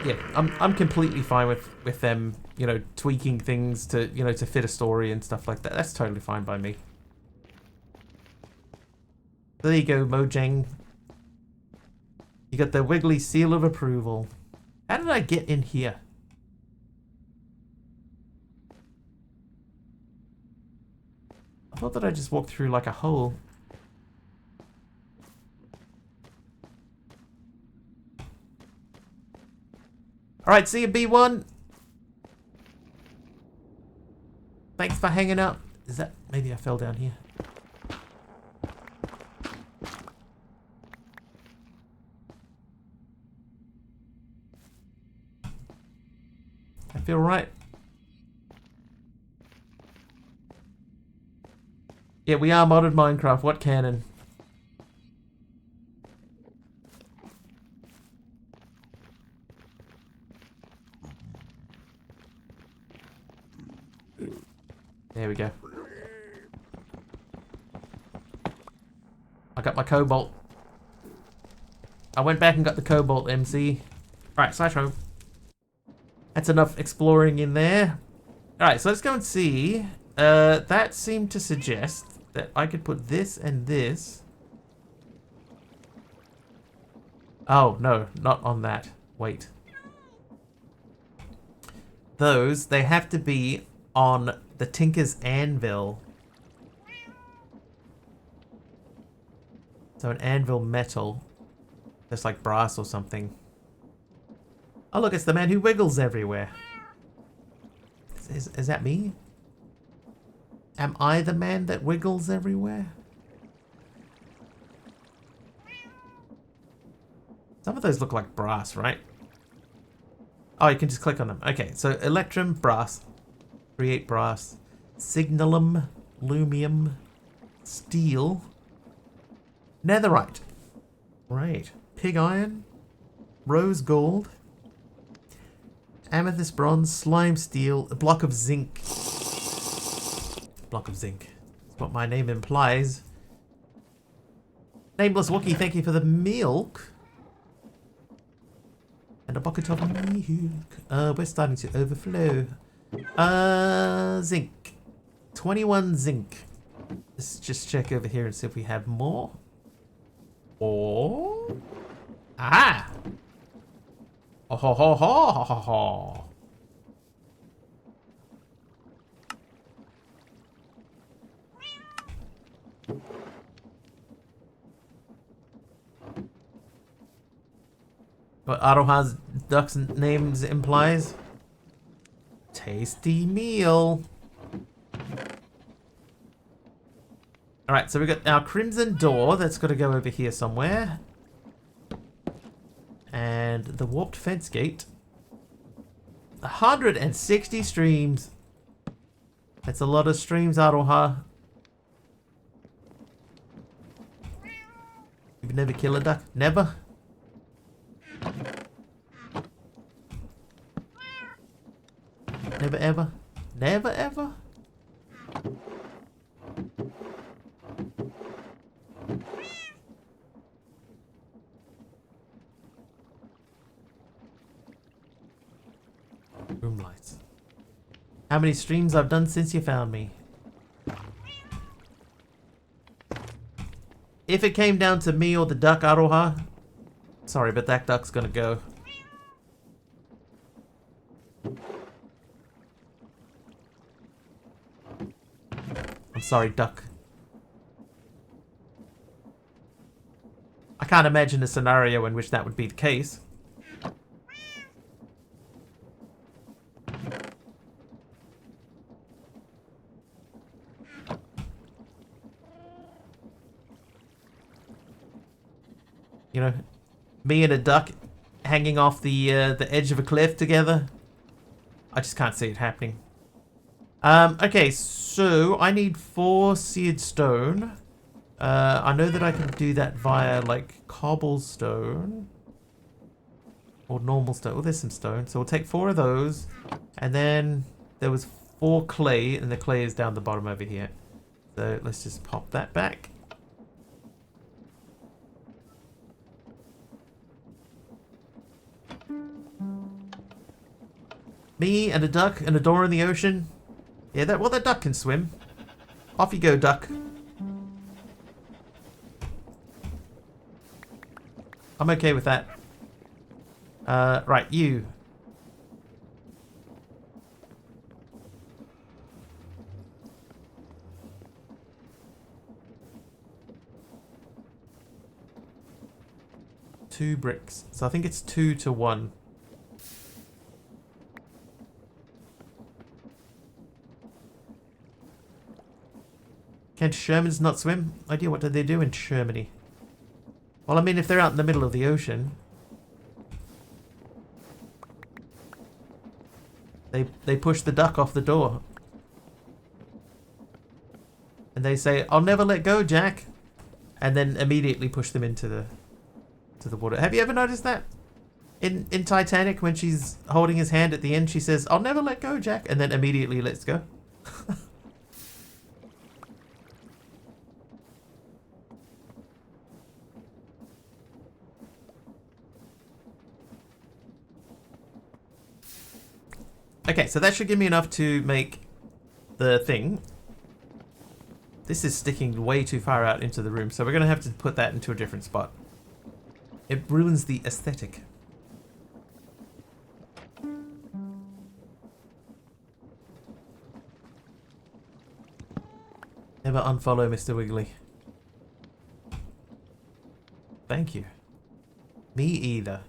Yeah, I'm completely fine with them, you know, tweaking things to, you know, to fit a story and stuff like that. That's totally fine by me. There you go, Mojang. You got the wiggly seal of approval. How did I get in here? I thought that I just walked through like a hole. Alright, see you, B1. Thanks for hanging out. Is that... maybe I fell down here. I feel right. Yeah, we are modded Minecraft. What canon? There we go. I got my cobalt. I went back and got the cobalt, MC. Alright, Sideshow. That's enough exploring in there. Alright, so let's go and see. That seemed to suggest that I could put this and this. Oh, no, not on that. Wait. Those, they have to be on the Tinker's Anvil. So an anvil metal. Just like brass or something. Oh look, it's the man who wiggles everywhere. Is that me? Am I the man that wiggles everywhere? Some of those look like brass, right? Oh, you can just click on them. Okay, so electrum, brass. Create brass. Signalum, lumium, steel, netherite. Right. Pig iron, rose gold, amethyst bronze, slime steel, a block of zinc. Block of zinc. That's what my name implies. Nameless Wookie, thank you for the milk. And a bucket of milk. We're starting to overflow. Zinc. 21 zinc. Let's just check over here and see if we have more. Oh. Ah! Oh ho ho ho ho ho ho. What Aroha's duck's names implies? Tasty meal. Alright, so we got our crimson door that's got to go over here somewhere. And the warped fence gate. 160 streams. That's a lot of streams, Aroha. You've never killed a duck? Never? Never ever? Never ever? Room lights. How many streams I've done since you found me? If it came down to me or the duck, Aroha, sorry, but that duck's gonna go. I'm sorry, duck. I can't imagine a scenario in which that would be the case. You know, me and a duck hanging off the edge of a cliff together. I just can't see it happening. Okay, so I need 4 seared stone. I know that I can do that via like cobblestone or normal stone. Oh, there's some stone. So we'll take 4 of those, and then there was 4 clay, and the clay is down the bottom over here. So let's just pop that back. Me and a duck and a door in the ocean. Yeah, that duck can swim. Off you go, duck. I'm okay with that. Right, you. Two bricks. So I think it's 2 to 1. Can Shermans not swim? Idea, what do they do in Germany? Well, I mean, if they're out in the middle of the ocean, they push the duck off the door. And they say, "I'll never let go, Jack." And then immediately push them into the water. Have you ever noticed that? In Titanic, when she's holding his hand at the end, she says, "I'll never let go, Jack," and then immediately lets go. Okay, so that should give me enough to make the thing. This is sticking way too far out into the room, so we're going to have to put that into a different spot. It ruins the aesthetic. Never unfollow Mr. Wiggly. Thank you. Me either.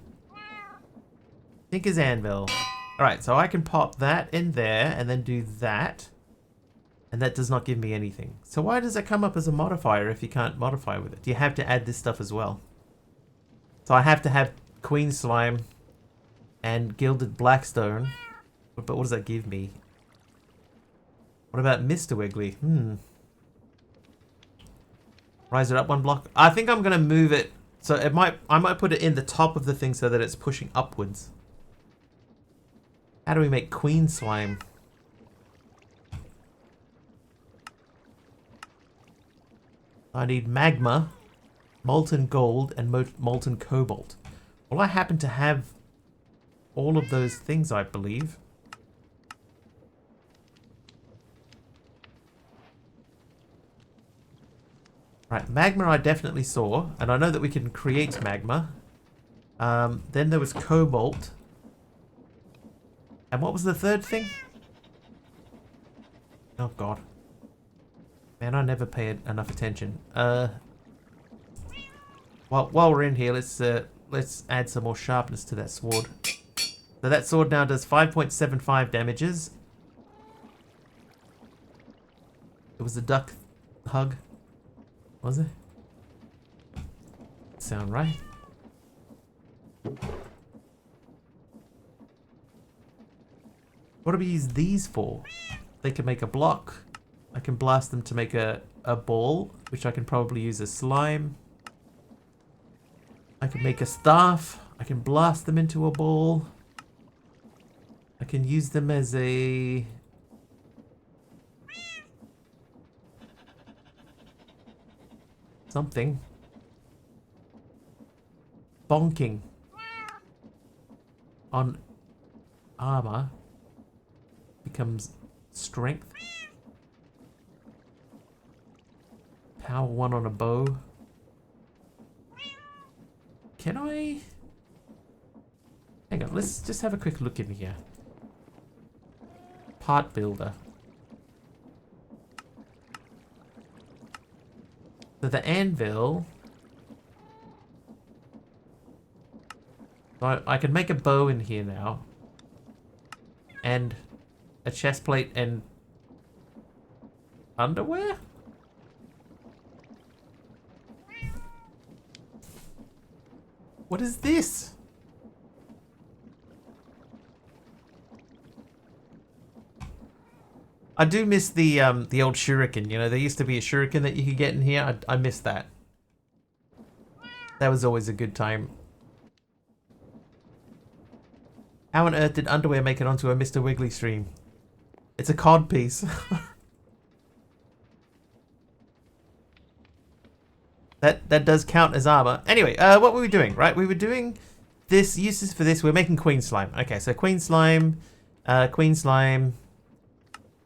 Tinker's Anvil. Alright, so I can pop that in there and then do that. And that does not give me anything. So why does that come up as a modifier if you can't modify with it? Do you have to add this stuff as well? So I have to have Queen Slime and Gilded Blackstone. But what does that give me? What about Mr. Wiggly? Rise it up 1 block. I think I'm going to move it. So I might put it in the top of the thing so that it's pushing upwards. How do we make Queen Slime? I need magma. molten gold, and molten cobalt. Well, I happen to have all of those things, I believe. Right, magma I definitely saw, and I know that we can create magma. Then there was cobalt. And what was the third thing? Oh god. Man, I never pay enough attention. While we're in here, let's add some more sharpness to that sword. So that sword now does 5.75 damages. It was a duck hug. Was it? Sound right? What do we use these for? They can make a block. I can blast them to make a ball, which I can probably use as slime. I can make a staff. I can blast them into a ball. I can use them as a... something. Bonking. On armor. Becomes strength. Power 1 on a bow. Can I... Hang on, let's just have a quick look in here. Part builder. So the anvil... So I can make a bow in here now. And a chest plate and underwear? What is this? I do miss the old shuriken. You know, there used to be a shuriken that you could get in here. I miss that. That was always a good time. How on earth did underwear make it onto a Mr. Wiggly stream? It's a cod piece. That does count as armor. Anyway, what were we doing? Right, we were doing this. Uses for this. We're making queen slime. Okay, so queen slime. Queen slime.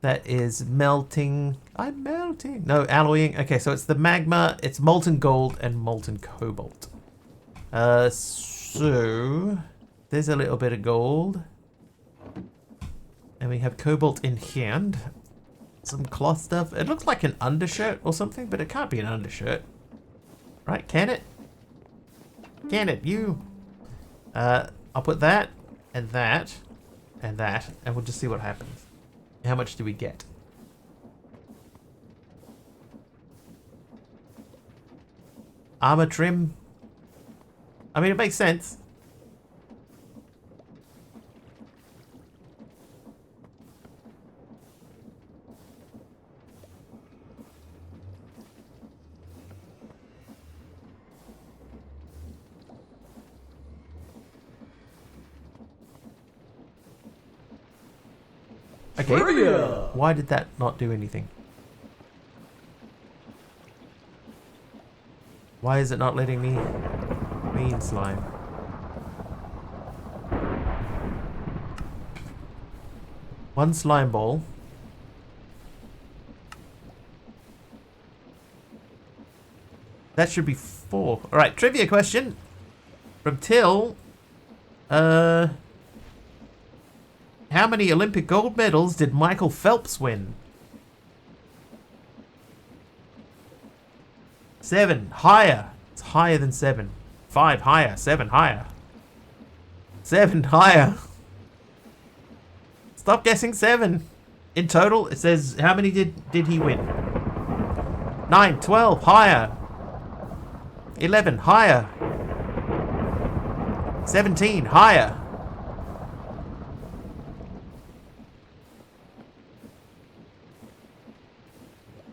That is melting. I'm melting. No, alloying. Okay, so it's the magma. It's molten gold and molten cobalt. So there's a little bit of gold. And we have cobalt in hand. Some cloth stuff. It looks like an undershirt or something, but it can't be an undershirt. Right, can it? Can it? You. I'll put that, and that, and that, and we'll just see what happens. How much do we get? Armor trim. I mean, it makes sense. Okay. Trivia. Why did that not do anything? Why is it not letting me mean slime? One slime ball. That should be 4. Alright, trivia question. From Till. How many Olympic gold medals did Michael Phelps win? 7. Higher. It's higher than 7. 5. Higher. 7. Higher. 7. Higher. Stop guessing 7. In total, it says, how many did he win? 9. 12. Higher. 11. Higher. 17. Higher.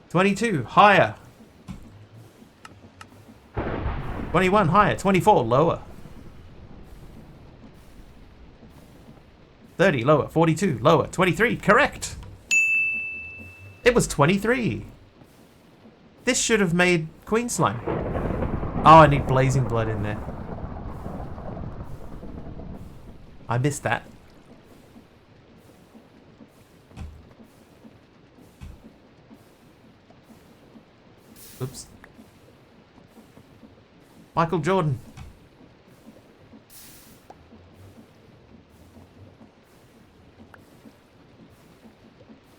22, higher. 21, higher. 24, lower. 30, lower. 42, lower. 23, correct. It was 23. This should have made queen slime. Oh, I need blazing blood in there. I missed that. Oops. Michael Jordan.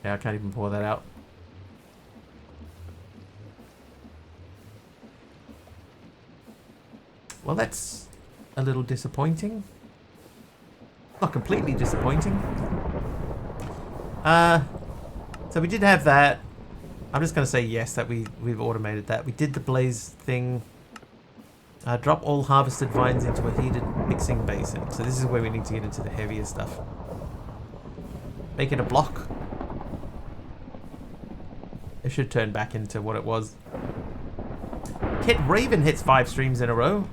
Yeah, I can't even pour that out. Well, that's a little disappointing. Not completely disappointing. So we did have that. I'm just going to say yes that we've automated that. We did the blaze thing. Drop all harvested vines into a heated mixing basin. So this is where we need to get into the heavier stuff. Make it a block. It should turn back into what it was. Kit Raven hits 5 streams in a row.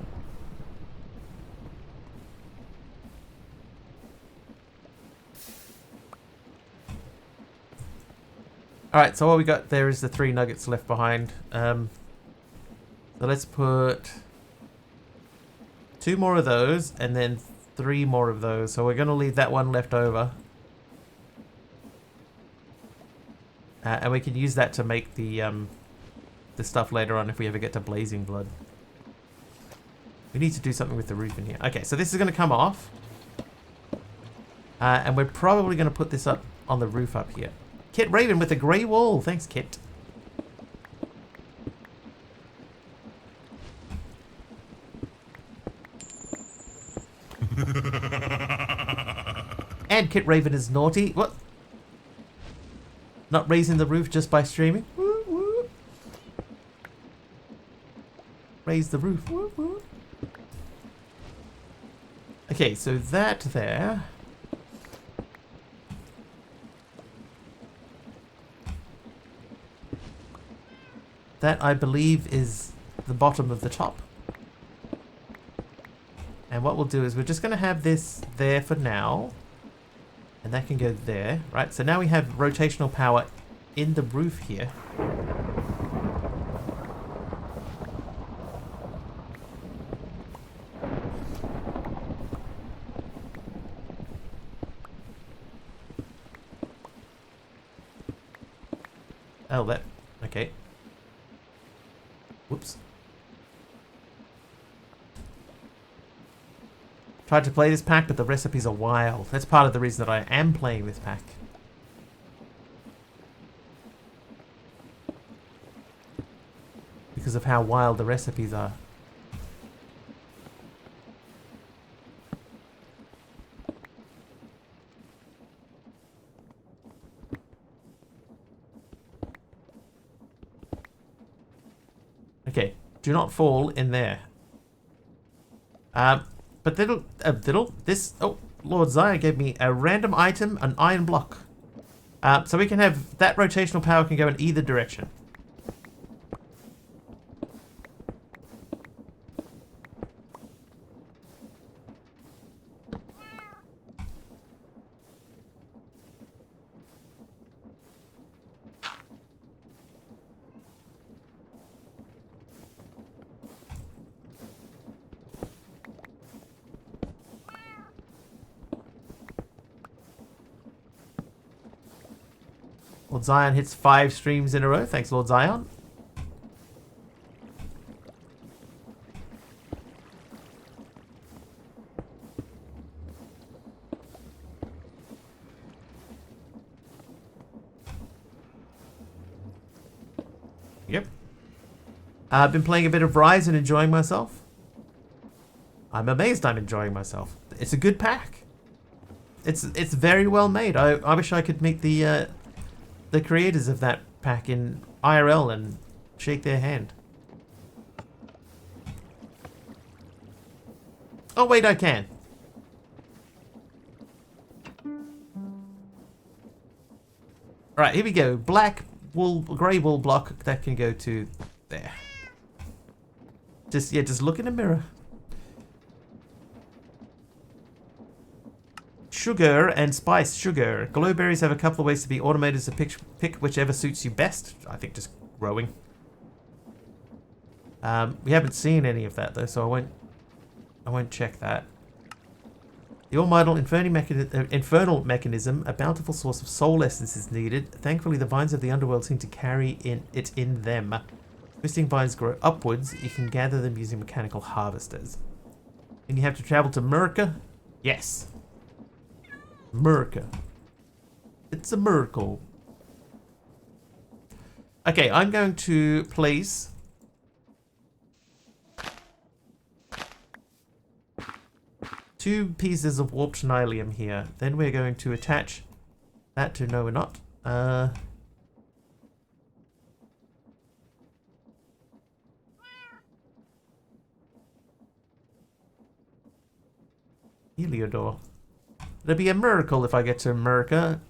Alright, so what we got there is the 3 nuggets left behind. So let's put 2 more of those and then 3 more of those. So we're going to leave that one left over. And we can use that to make the stuff later on if we ever get to blazing blood. We need to do something with the roof in here. Okay, so this is going to come off. And we're probably going to put this up on the roof up here. Kit Raven with a grey wall. Thanks, Kit. And Kit Raven is naughty. What? Not raising the roof just by streaming? Woo, woo. Raise the roof. Woo, woo. Okay, so that there. That, I believe, is the bottom of the top. And what we'll do is we're just going to have this there for now. And that can go there, right? So now we have rotational power in the roof here. Oh, that... okay. Whoops. Tried to play this pack, but the recipes are wild. That's part of the reason that I am playing this pack. Because of how wild the recipes are. Okay, do not fall in there. But this, oh, Lord Zaya gave me a random item, an iron block. So we can have, that rotational power can go in either direction. Lord Zion hits 5 streams in a row. Thanks, Lord Zion. Yep. I've been playing a bit of Rise and enjoying myself. I'm amazed I'm enjoying myself. It's a good pack. It's very well made. I wish I could meet the creators of that pack in IRL and shake their hand. Oh wait, I can. Alright, here we go. Black wool, grey wool block, that can go to there. Just look in a mirror. Sugar and spice sugar. Glowberries have a couple of ways to be automated to pick whichever suits you best. I think just growing. We haven't seen any of that though, so I won't check that. The all-model infernal mechanism, a bountiful source of soul essence is needed. Thankfully, the vines of the underworld seem to carry it in them. Twisting vines grow upwards. You can gather them using mechanical harvesters. And you have to travel to Murka? Yes. Murka. It's a miracle. Okay, I'm going to place... two pieces of warped nylium here. Then we're going to attach that to... No, we're not. Heliodor. It'll be a miracle if I get to America.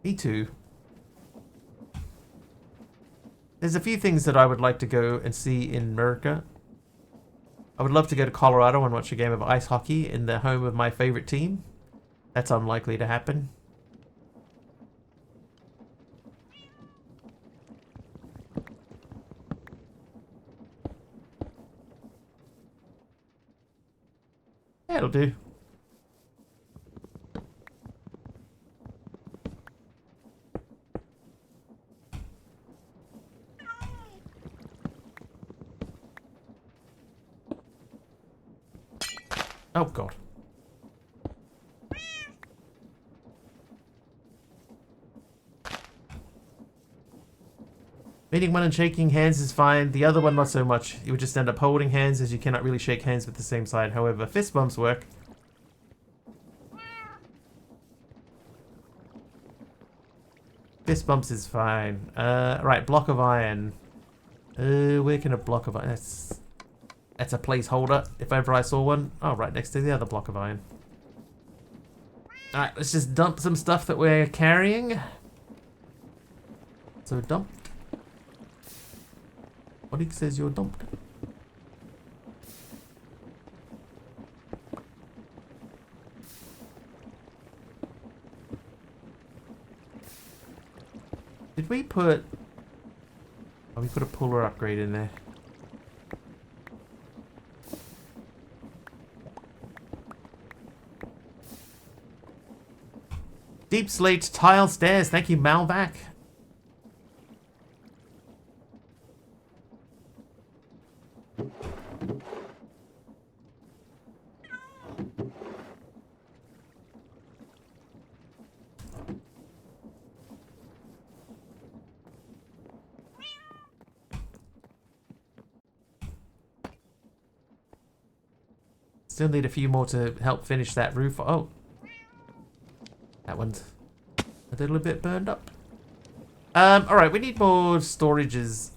Me too. There's a few things that I would like to go and see in America. I would love to go to Colorado and watch a game of ice hockey in the home of my favorite team. That's unlikely to happen. That'll do. Oh god. Meeting one and shaking hands is fine. The other one not so much. You would just end up holding hands as you cannot really shake hands with the same side. However, fist bumps work. Fist bumps is fine. Right, block of iron. Where can a block of iron... That's a placeholder, if ever I saw one. Oh, right next to the other block of iron. Alright, let's just dump some stuff that we're carrying. So dump. What says you're dumped. Did we put... Oh, we put a puller upgrade in there. Deep slate tile stairs. Thank you, Malvac. Still need a few more to help finish that roof. Oh. That one's a little bit burned up. Alright, we need more storages.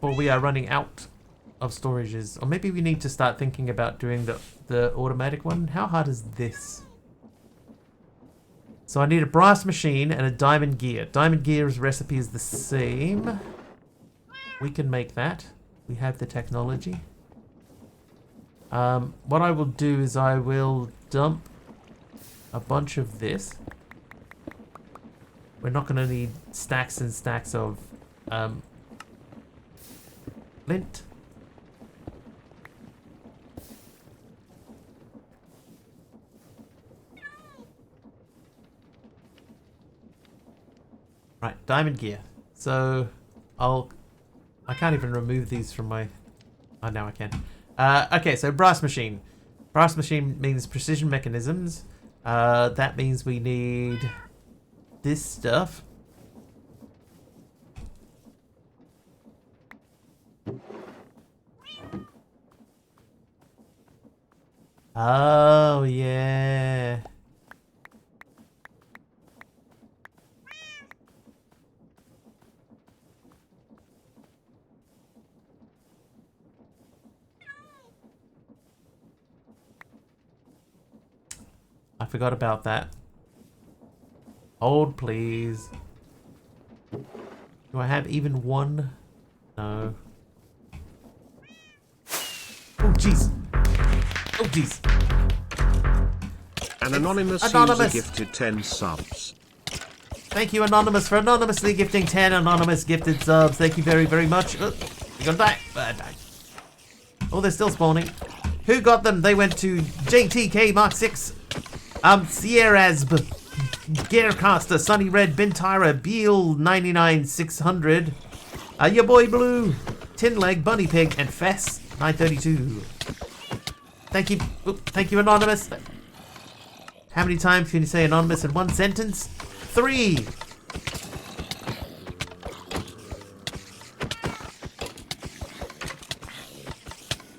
Or we are running out of storages. Or maybe we need to start thinking about doing the automatic one. How hard is this? So I need a brass machine and a diamond gear. Diamond gear's recipe is the same. We can make that. We have the technology. What I will do is I will dump a bunch of this. We're not going to need stacks and stacks of flint. Right, diamond gear. So I can't even remove these from my... Oh, now I can. Okay, so brass machine. Brass machine means precision mechanisms. That means we need this stuff. Oh, yeah. I forgot about that. Hold, please. Do I have even one? No. Oh, jeez. Oh, jeez. An anonymous user gifted 10 subs. Thank you, Anonymous, for anonymously gifting 10 anonymous gifted subs. Thank you very, very much. You're gonna die. Die. Oh, they're still spawning. Who got them? They went to JTK Mark 6. Sierrazb, Gearcaster, Sunny Red, Bentira, Beal 99600. Your boy Blue, Tin Leg, Bunny Pig, and Fess 932. Thank you. Thank you, Anonymous. How many times can you say anonymous in one sentence? 3.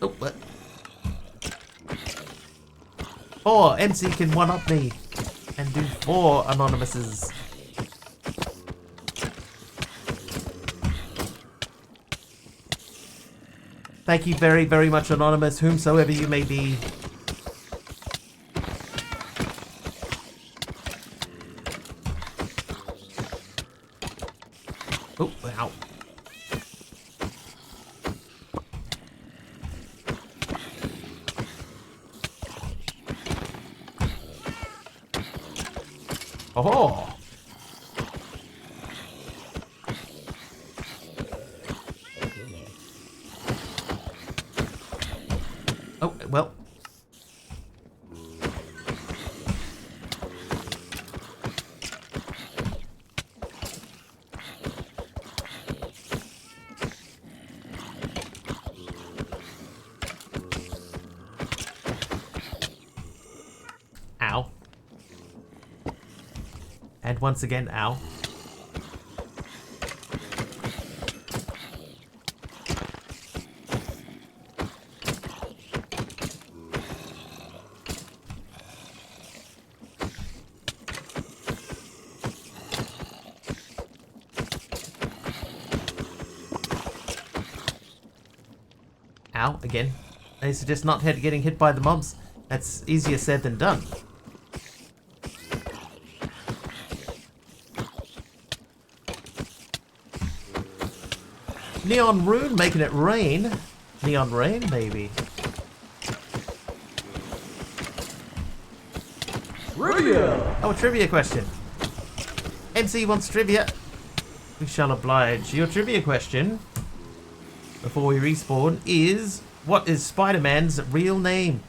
Oh, what? 4. MC can one-up me and do 4 anonymouses. Thank you very, very much, Anonymous, whomsoever you may be. Oh, wow. Oh. Oh, well. Ow. And once again, ow. Ow, again. I suggest not getting hit by the mobs. That's easier said than done. Neon Rune making it rain. Neon Rain, maybe. Trivia! Oh, a trivia question. MC wants trivia. We shall oblige. Your trivia question, before we respawn, is... What is Spider-Man's real name?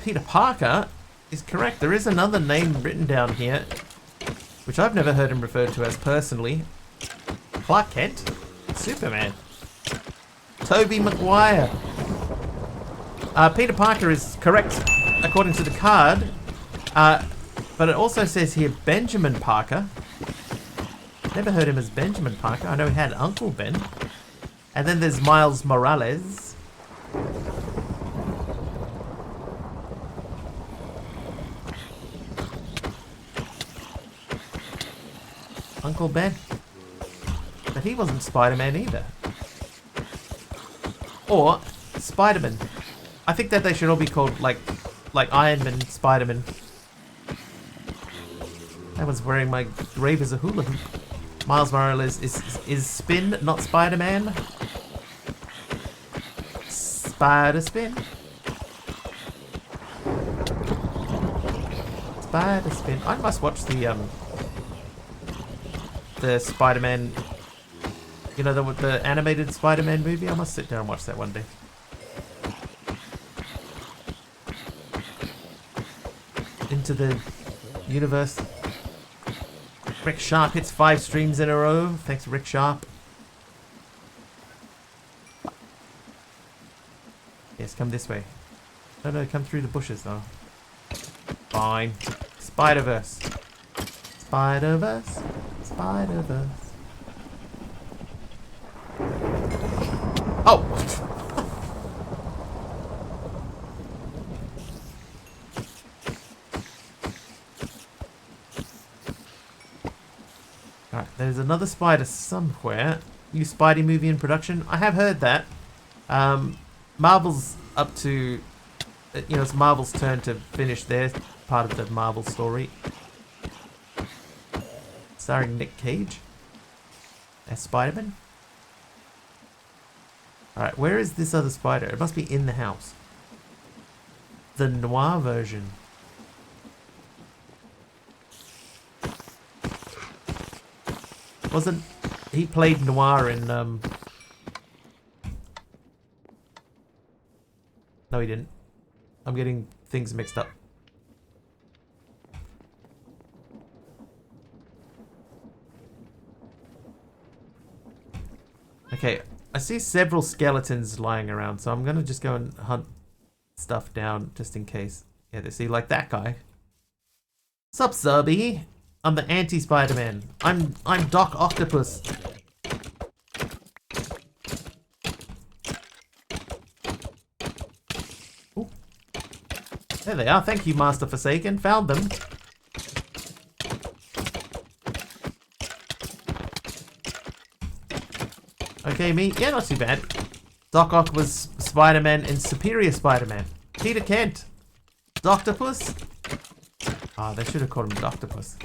Peter Parker is correct. There is another name written down here, which I've never heard him referred to as personally. Clark Kent? Superman. Tobey Maguire. Peter Parker is correct according to the card, but it also says here Benjamin Parker. Never heard him as Benjamin Parker. I know he had Uncle Ben. And then there's Miles Morales. Uncle Ben. But he wasn't Spider-Man either. Or Spider-Man. I think that they should all be called like Iron Man, Spider-Man. I was wearing my grave as a hula hoop. Miles Morales is Spin, not Spider-Man. Spider-Spin. Spider-Spin. I must watch the Spider-Man, you know, the animated Spider-Man movie. I must sit down and watch that one day. Into the universe. Rick Sharp hits 5 streams in a row. Thanks, Rick Sharp. Yes, come this way. No, come through the bushes though. Fine. Spider-Verse. Spider-Verse. Spider-Verse. Oh! Alright, there's another spider somewhere. New Spidey movie in production. I have heard that. Marvel's up to... You know, it's Marvel's turn to finish their part of the Marvel story. Starring Nick Cage as Spider-Man. Alright, where is this other spider? It must be in the house. The noir version. Wasn't he played Noir in No, he didn't. I'm getting things mixed up. Okay, I see several skeletons lying around, so I'm gonna just go and hunt stuff down just in case. Yeah, they see like that guy. Sup, Zerby? I'm the anti-Spider-Man. I'm Doc Octopus. Ooh. There they are. Thank you, Master Forsaken. Found them. Okay, me. Yeah, not too bad. Doc Ock was Spider-Man in Superior Spider-Man. Peter Kent. Doctopus? Ah, they should have called him Doctopus.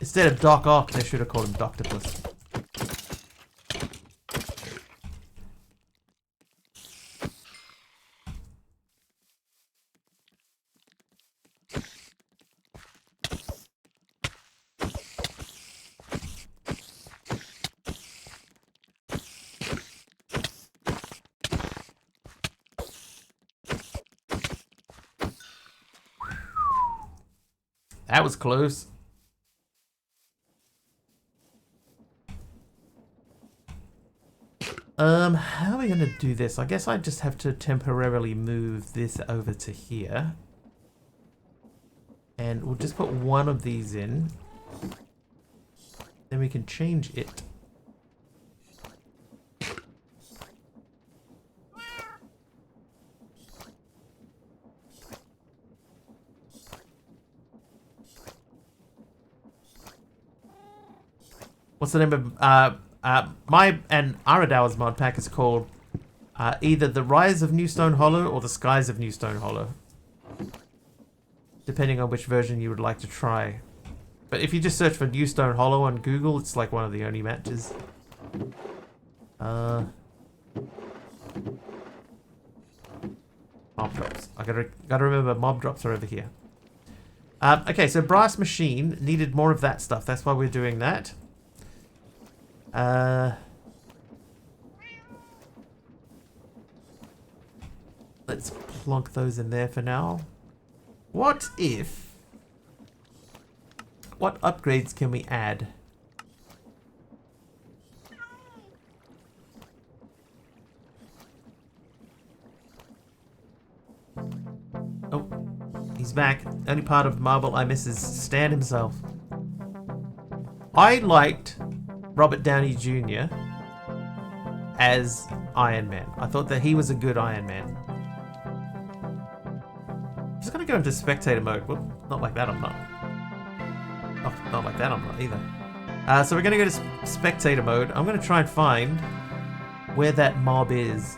Instead of Doc Ock, they should have called him Doctopus. That was close. How are we gonna do this? I guess I just have to temporarily move this over to here. And we'll just put one of these in. Then we can change it. What's the name of my and Aradawa's mod pack is called either The Rise of New Stone Hollow or The Skies of New Stone Hollow, depending on which version you would like to try. But if you just search for New Stone Hollow on Google, it's like one of the only matches. Mob drops. I gotta remember mob drops are over here. Okay, so Brass Machine needed more of that stuff. That's why we're doing that. Let's plonk those in there for now. What upgrades can we add? Oh, he's back. Only part of Marvel I miss is Stan himself. I liked Robert Downey Jr. as Iron Man. I thought that he was a good Iron Man. I'm just gonna go into spectator mode. Well, not like that I'm not. Oh, not like that I'm not either. So we're gonna go to spectator mode. I'm gonna try and find where that mob is.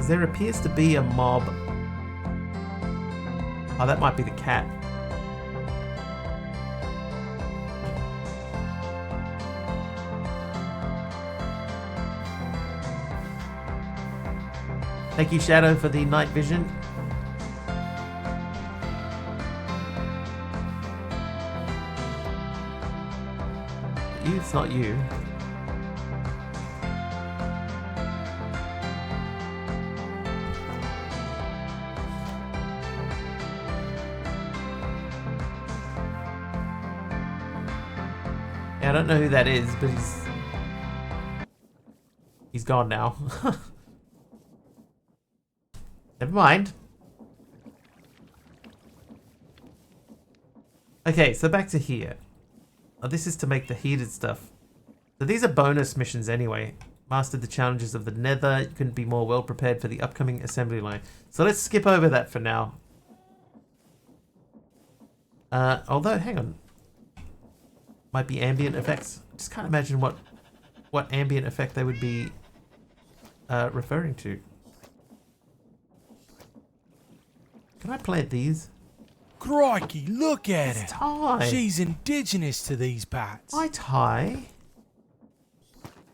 There appears to be a mob. Oh, that might be the cat. Thank you, Shadow, for the night vision. It's not you. I don't know who that is, but he's gone now. Never mind. Okay, so back to here. Oh, this is to make the heated stuff. So these are bonus missions anyway. Mastered the challenges of the Nether. You couldn't be more well prepared for the upcoming assembly line. So let's skip over that for now. Although, hang on. Might be ambient effects. Just can't imagine what ambient effect they would be referring to. Can I plant these? Crikey, look at it. Ty. She's indigenous to these parts. Hi, Ty.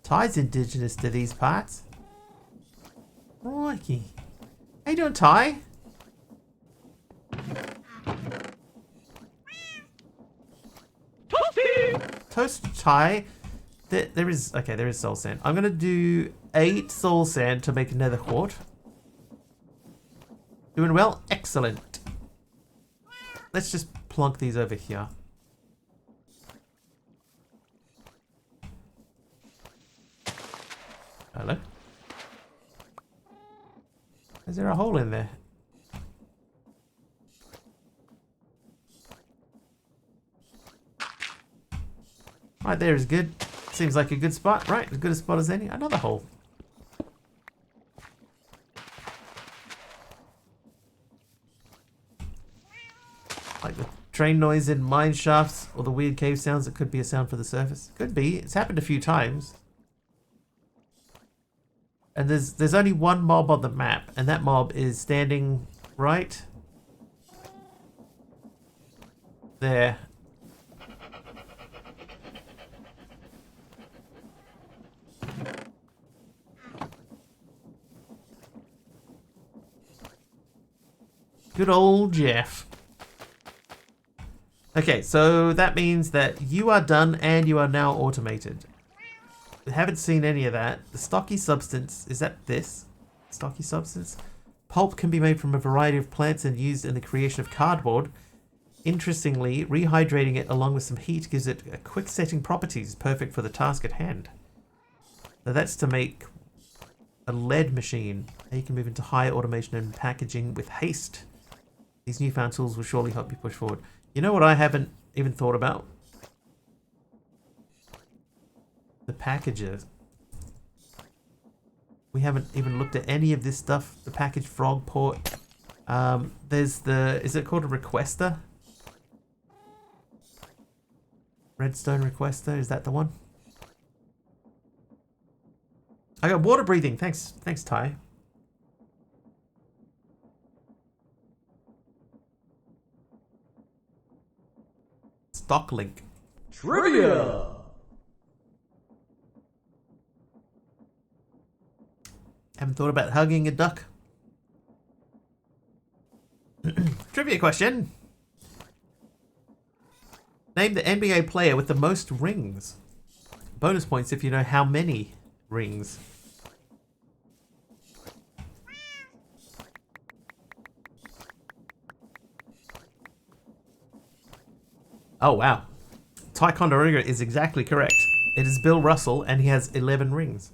Ty's indigenous to these parts. Crikey. How you doing, Ty? Toast Ty. There is soul sand. I'm gonna do 8 soul sand to make another quart. Doing well? Excellent. Let's just plonk these over here. Hello? Is there a hole in there? Right there is good. Seems like a good spot, right? As good a spot as any. Another hole. Like the train noise in mine shafts or the weird cave sounds that could be a sound for the surface. Could be. It's happened a few times. And there's only one mob on the map, and that mob is standing right there. Good old Jeff. Okay, so that means that you are done and you are now automated. I haven't seen any of that. The stocky substance, is that this? Stocky substance? Pulp can be made from a variety of plants and used in the creation of cardboard. Interestingly, rehydrating it along with some heat gives it a quick setting properties perfect for the task at hand. Now that's to make a lead machine. Now you can move into higher automation and packaging with haste. These newfound tools will surely help you push forward. You know what I haven't even thought about? The packages. We haven't even looked at any of this stuff. The package frog port. There's the... Is it called a requester? Redstone requester. Is that the one? I got water breathing. Thanks, Ty. Stock link. Trivia! Haven't thought about hugging a duck. Trivia question. Name the NBA player with the most rings. Bonus points if you know how many rings. Oh, wow. Ticonderoga is exactly correct. It is Bill Russell, and he has 11 rings.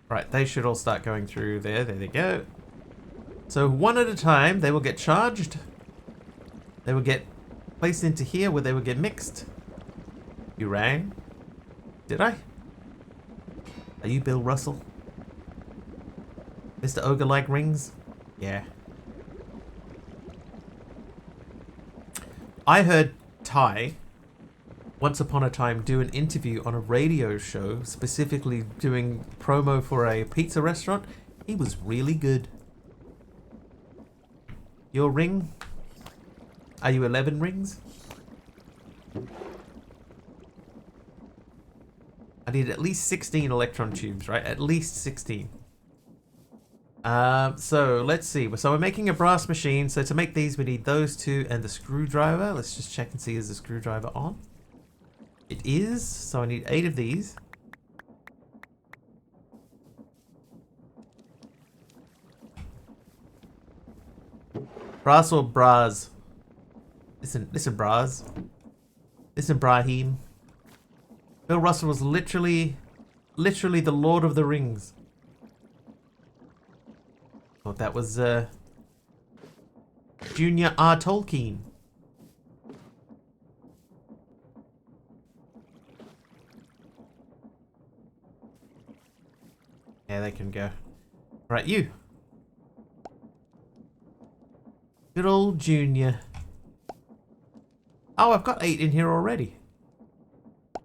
Right, they should all start going through there. There they go. So one at a time, they will get charged. They will get placed into here where they will get mixed. You rang? Did I? Are you Bill Russell? Mr. Ogre-like rings? Yeah. I heard Ty, once upon a time, do an interview on a radio show, specifically doing promo for a pizza restaurant. He was really good. Your ring? Are you 11 rings? I need at least 16 electron tubes, right? At least 16. So let's see. So we're making a brass machine. So to make these, we need those two and the screwdriver. Let's just check and see, is the screwdriver on? It is. So I need 8 of these. Brass or bras? Listen, bras. Listen, Brahim. Bill Russell was literally the Lord of the Rings. Thought that was Junior R. Tolkien. Yeah, they can go. Right, you. Good old Junior. Oh, I've got 8 in here already.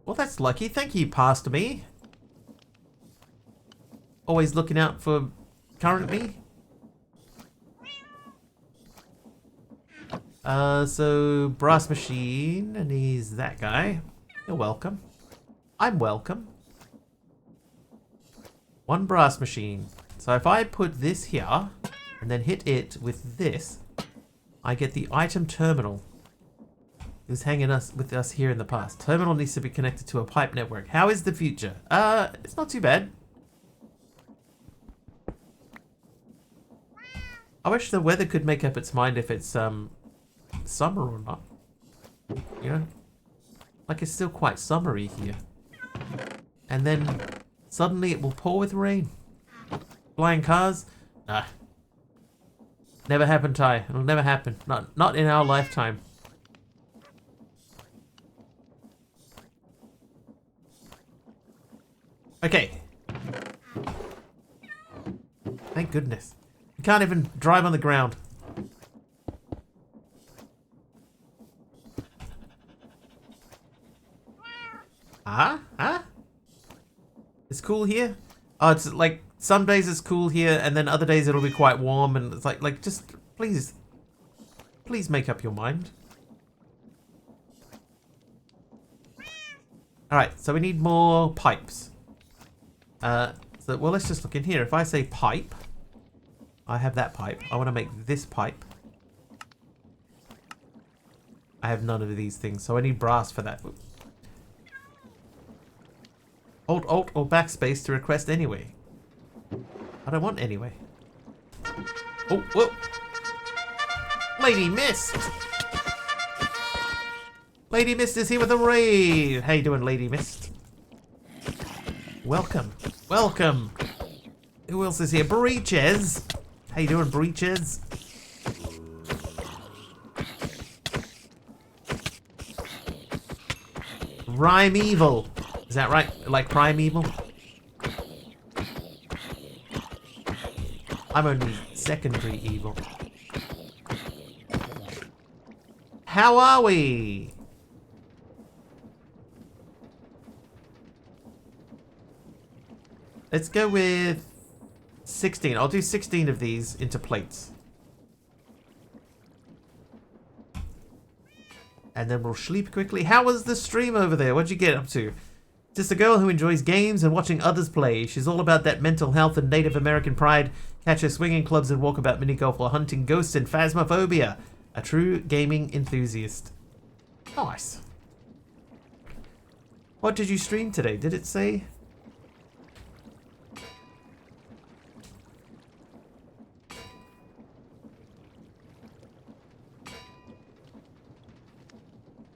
Well, that's lucky. Thank you, Pastor Me. Always looking out for current me. So brass machine, and he's that guy. You're welcome. I'm welcome. One brass machine. So if I put this here, and then hit it with this, I get the item terminal. It was hanging with us here in the past. Terminal needs to be connected to a pipe network. How is the future? It's not too bad. I wish the weather could make up its mind if it's summer or not. You know? Like it's still quite summery here. And then suddenly it will pour with rain. Flying cars? Nah. Never happen, Ty. It'll never happen. Not in our lifetime. Okay. Thank goodness. You can't even drive on the ground. Huh? It's cool here? Oh, it's like some days it's cool here and then other days it'll be quite warm and it's like just please make up your mind. Alright, so we need more pipes. Well, let's just look in here. If I say pipe, I have that pipe. I want to make this pipe. I have none of these things, so I need brass for that. Hold Alt or backspace to request anyway. I don't want anyway. Oh, whoa! Lady Mist! Lady Mist is here with a raid! How you doing, Lady Mist? Welcome. Welcome! Who else is here? Breeches! How you doing, Breeches? Rhyme Evil! Is that right? Like Primeval? I'm only secondary evil. How are we? Let's go with 16. I'll do 16 of these into plates. And then we'll sleep quickly. How was the stream over there? What'd you get up to? Just a girl who enjoys games and watching others play. She's all about that mental health and Native American pride. Catch her swinging clubs and walkabout mini golf while hunting ghosts and phasmophobia. A true gaming enthusiast. Nice. What did you stream today? Did it say?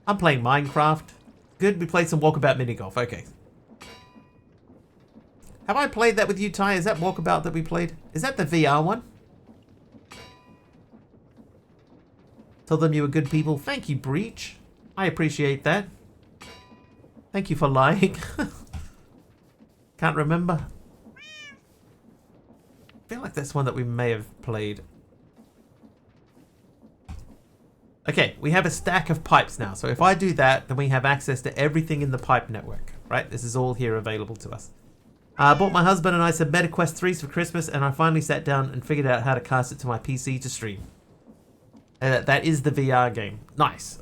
I'm playing Minecraft. Good, we played some Walkabout mini golf. Okay. Have I played that with you, Ty? Is that Walkabout that we played? Is that the VR one? Told them you were good people. Thank you, Breach. I appreciate that. Thank you for lying. Can't remember. I feel like that's one that we may have played. Okay, we have a stack of pipes now. So if I do that, then we have access to everything in the pipe network, right? This is all here available to us. I bought my husband and I some MetaQuest 3s for Christmas, and I finally sat down and figured out how to cast it to my PC to stream. That is the VR game. Nice.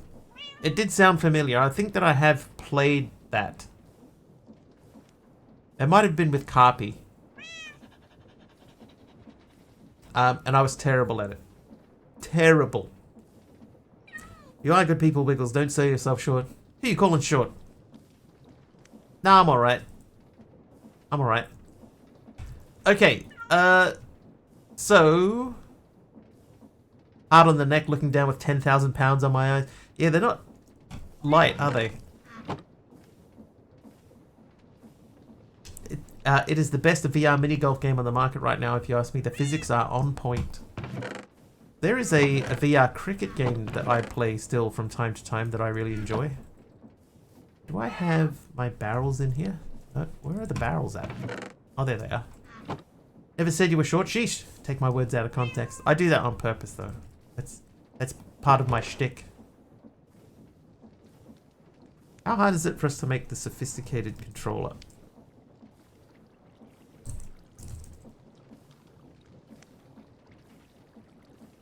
It did sound familiar. I think that I have played that. It might have been with Carpy. And I was terrible at it. Terrible. You are good people, Wiggles. Don't sell yourself short. Who are you calling short? Nah, I'm alright. I'm alright. Okay, so... Hard on the neck, looking down with 10,000 pounds on my eyes. Yeah, they're not light, are they? It is the best VR mini golf game on the market right now, if you ask me. The physics are on point. There is a VR cricket game that I play still from time to time that I really enjoy. Do I have my barrels in here? Where are the barrels at? Oh, there they are. Never said you were short. Sheesh. Take my words out of context. I do that on purpose, though. That's part of my shtick. How hard is it for us to make the sophisticated controller?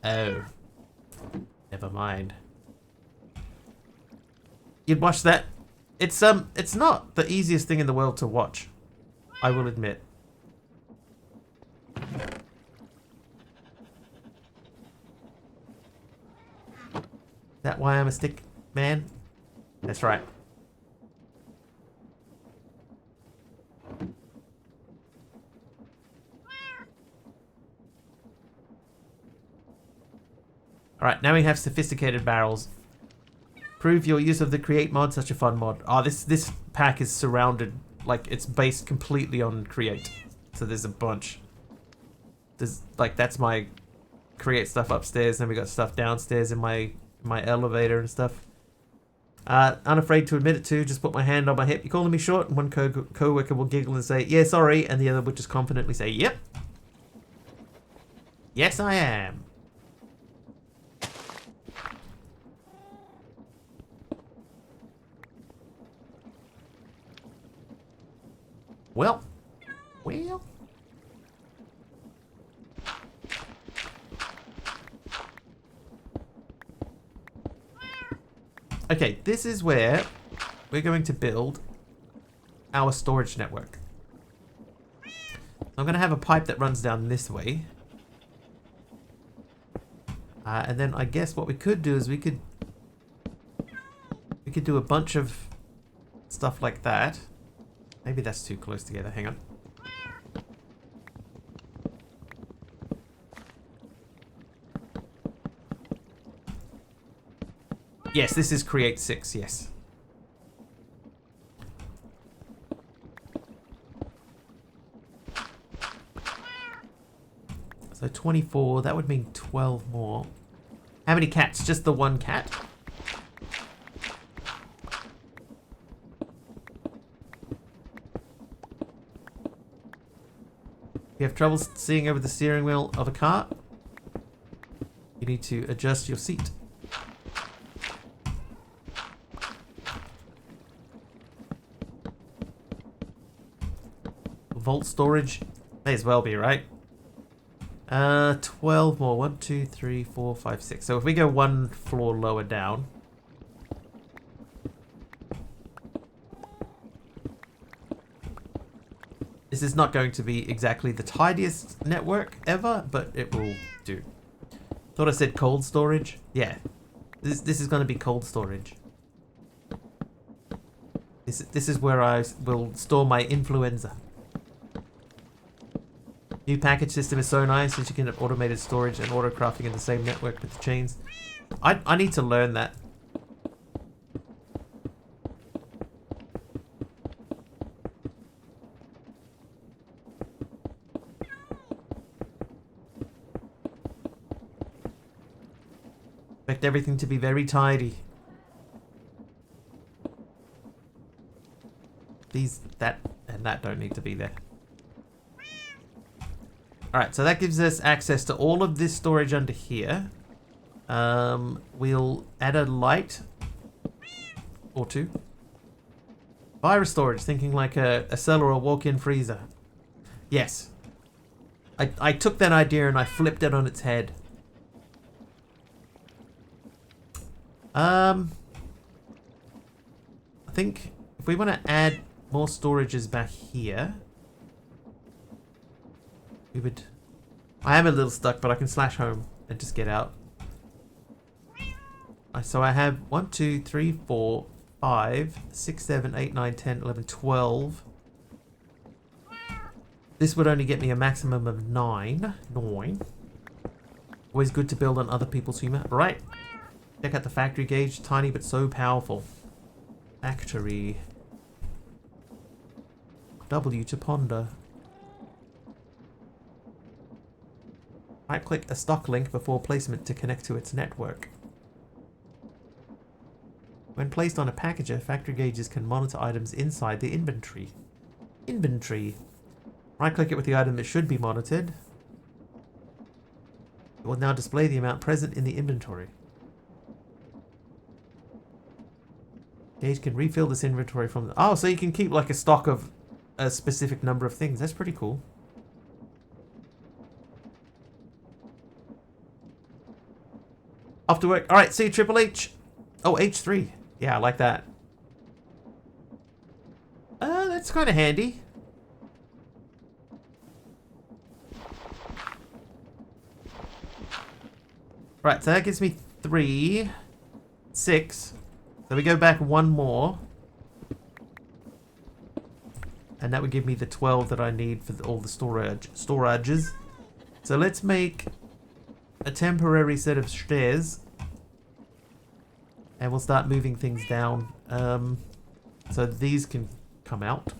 Oh. Never mind. You'd watch that. It's not the easiest thing in the world to watch. I will admit. That why I'm a stick man? That's right. Alright, now we have sophisticated barrels. Prove your use of the create mod, such a fun mod. Oh, this pack is surrounded, like, it's based completely on create. So there's a bunch. There's, like, that's my create stuff upstairs, then we got stuff downstairs in my elevator and stuff. Unafraid to admit it too, just put my hand on my hip. You're calling me short? And one co-worker will giggle and say, yeah, sorry, and the other would just confidently say, yep. Yes, I am. Well. Okay, this is where we're going to build our storage network. I'm going to have a pipe that runs down this way. And then I guess what we could do is we could do a bunch of stuff like that. Maybe that's too close together. Hang on. Yes, this is create 6, yes. So 24, that would mean 12 more. How many cats? Just the one cat? You have trouble seeing over the steering wheel of a car? You need to adjust your seat. Vault storage? May as well be, right? 12 more. 1, 2, 3, 4, 5, 6. So if we go one floor lower down. This is not going to be exactly the tidiest network ever, but it will do. Thought I said cold storage? Yeah. This is going to be cold storage. This is where I will store my influenza. New package system is so nice since you can have automated storage and auto crafting in the same network with the chains. I need to learn that. Expect everything to be very tidy. That and that don't need to be there. Alright, so that gives us access to all of this storage under here. We'll add a light or two. Virus storage, thinking like a cellar or a walk-in freezer. Yes. I took that idea and I flipped it on its head. I think if we want to add more storages back here, we would... I am a little stuck, but I can slash home and just get out. So I have 1, 2, 3, 4, 5, 6, 7, 8, 9, 10, 11, 12. This would only get me a maximum of 9. Always good to build on other people's humor. Right. Check out the factory gauge. Tiny but so powerful. Factory. W to ponder. Right-click a stock link before placement to connect to its network. When placed on a packager, factory gauges can monitor items inside the inventory. Inventory. Right-click it with the item that should be monitored. It will now display the amount present in the inventory. Gauge can refill this inventory from the... Oh, so you can keep like a stock of a specific number of things. That's pretty cool. Off to work. All right, see you, Triple H. Oh, H3. Yeah, I like that. That's kind of handy. Right, so that gives me 3, 6. So we go back one more. And that would give me the 12 that I need for all the storages. So let's make a temporary set of stairs. And we'll start moving things down. So these can come out.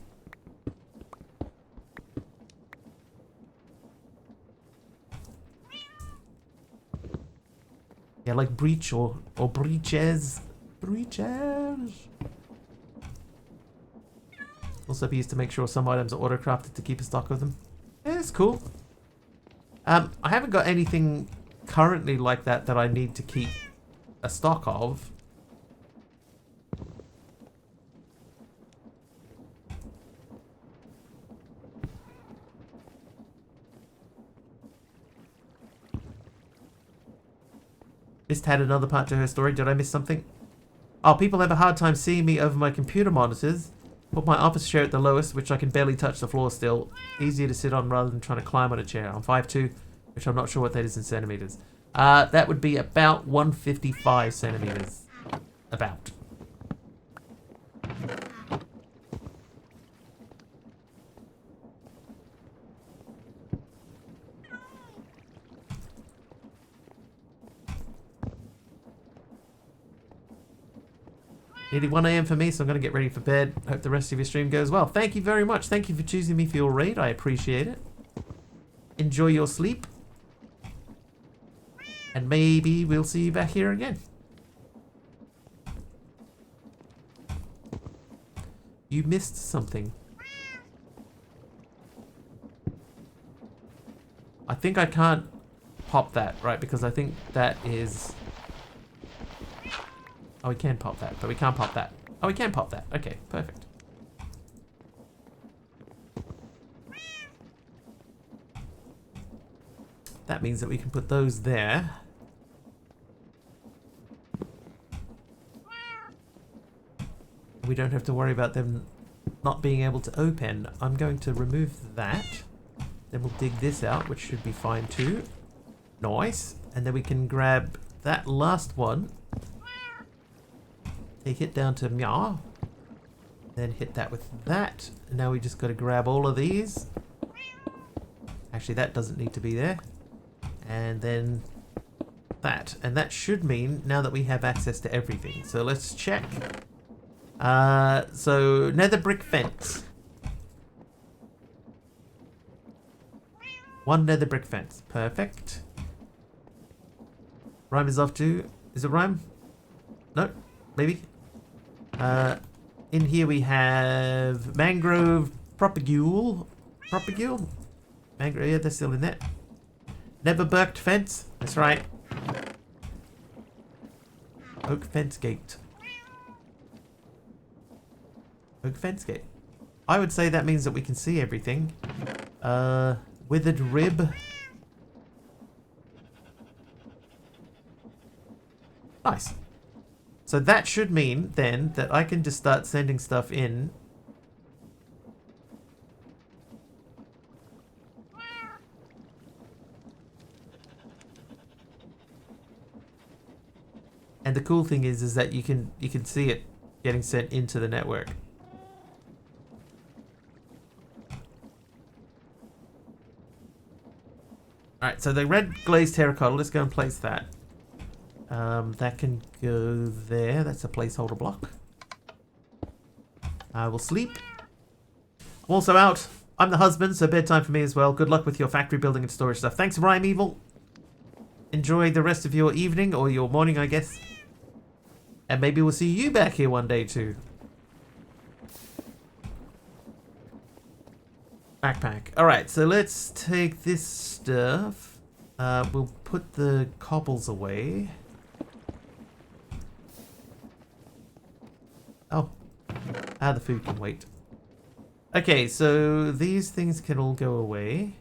Yeah, like breach or breaches. Breaches. Also be used to make sure some items are auto-crafted to keep a stock of them. Yeah, it's cool. I haven't got anything currently like that I need to keep a stock of. Just had another part to her story. Did I miss something? Oh, people have a hard time seeing me over my computer monitors. Put my office chair at the lowest, which I can barely touch the floor still. Easier to sit on rather than trying to climb on a chair. I'm 5'2", which I'm not sure what that is in centimeters. That would be about 155 centimeters. About. Nearly 1 a.m. for me, so I'm going to get ready for bed. Hope the rest of your stream goes well. Thank you very much. Thank you for choosing me for your raid. I appreciate it. Enjoy your sleep. And maybe we'll see you back here again. You missed something. I think I can't pop that, right? Because I think that is... Oh, we can pop that, but we can't pop that. Oh, we can pop that. Okay, perfect. That means that we can put those there. We don't have to worry about them not being able to open. I'm going to remove that. Then we'll dig this out, which should be fine too. Nice. And then we can grab that last one. Take it down to meow. Then hit that with that. And now we just got to grab all of these. Actually, that doesn't need to be there. And then that. And that should mean now that we have access to everything. So let's check. So nether brick fence. 1 nether brick fence. Perfect. Rhyme is off too. Is it Rhyme? No? Maybe? In here we have mangrove propagule. Propagule? Mangrove, yeah, they're still in there. Never burked fence. That's right. Oak fence gate. Oak fence gate. I would say that means that we can see everything. Withered rib. Nice. So that should mean then that I can just start sending stuff in. And the cool thing is that you can see it getting sent into the network. Alright, so the red glazed terracotta, let's go and place that. That can go there. That's a placeholder block. I will sleep. I'm also out. I'm the husband, so bedtime for me as well. Good luck with your factory building and storage stuff. Thanks, Rhyme Evil. Enjoy the rest of your evening, or your morning, I guess. And maybe we'll see you back here one day, too. Backpack. Alright, so let's take this stuff. We'll put the cobbles away. Oh. The food can wait. Okay, so these things can all go away.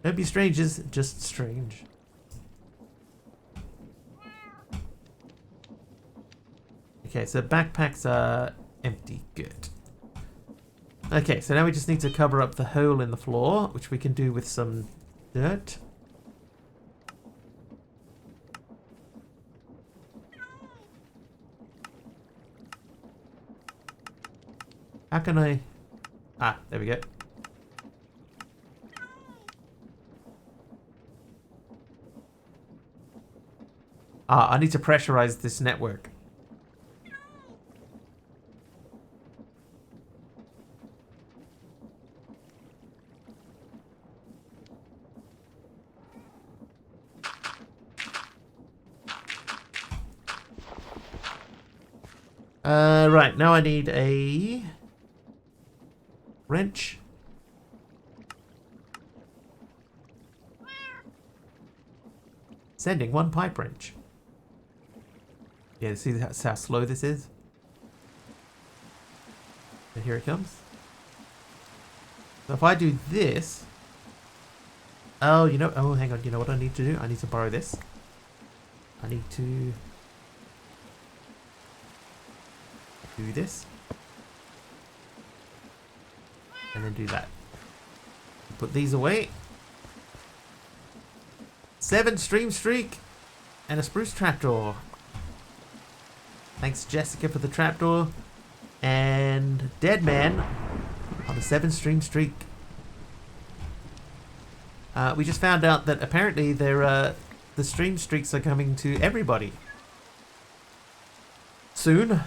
Don't be strangers, just strange. Okay, so backpacks are empty. Good. Okay, so now we just need to cover up the hole in the floor, which we can do with some dirt. How can I... Ah, there we go. Ah, I need to pressurize this network. Right, now I need a wrench. Sending one pipe wrench. Yeah, see how slow this is? And here it comes. So if I do this... Oh, you know... Oh, hang on. You know what I need to do? I need to borrow this. I need to... do this. And then do that. Put these away. 7 stream streak. And a spruce trapdoor. Thanks Jessica for the trapdoor. And Dead Man on a 7 stream streak. We just found out that apparently the stream streaks are coming to everybody. Soon.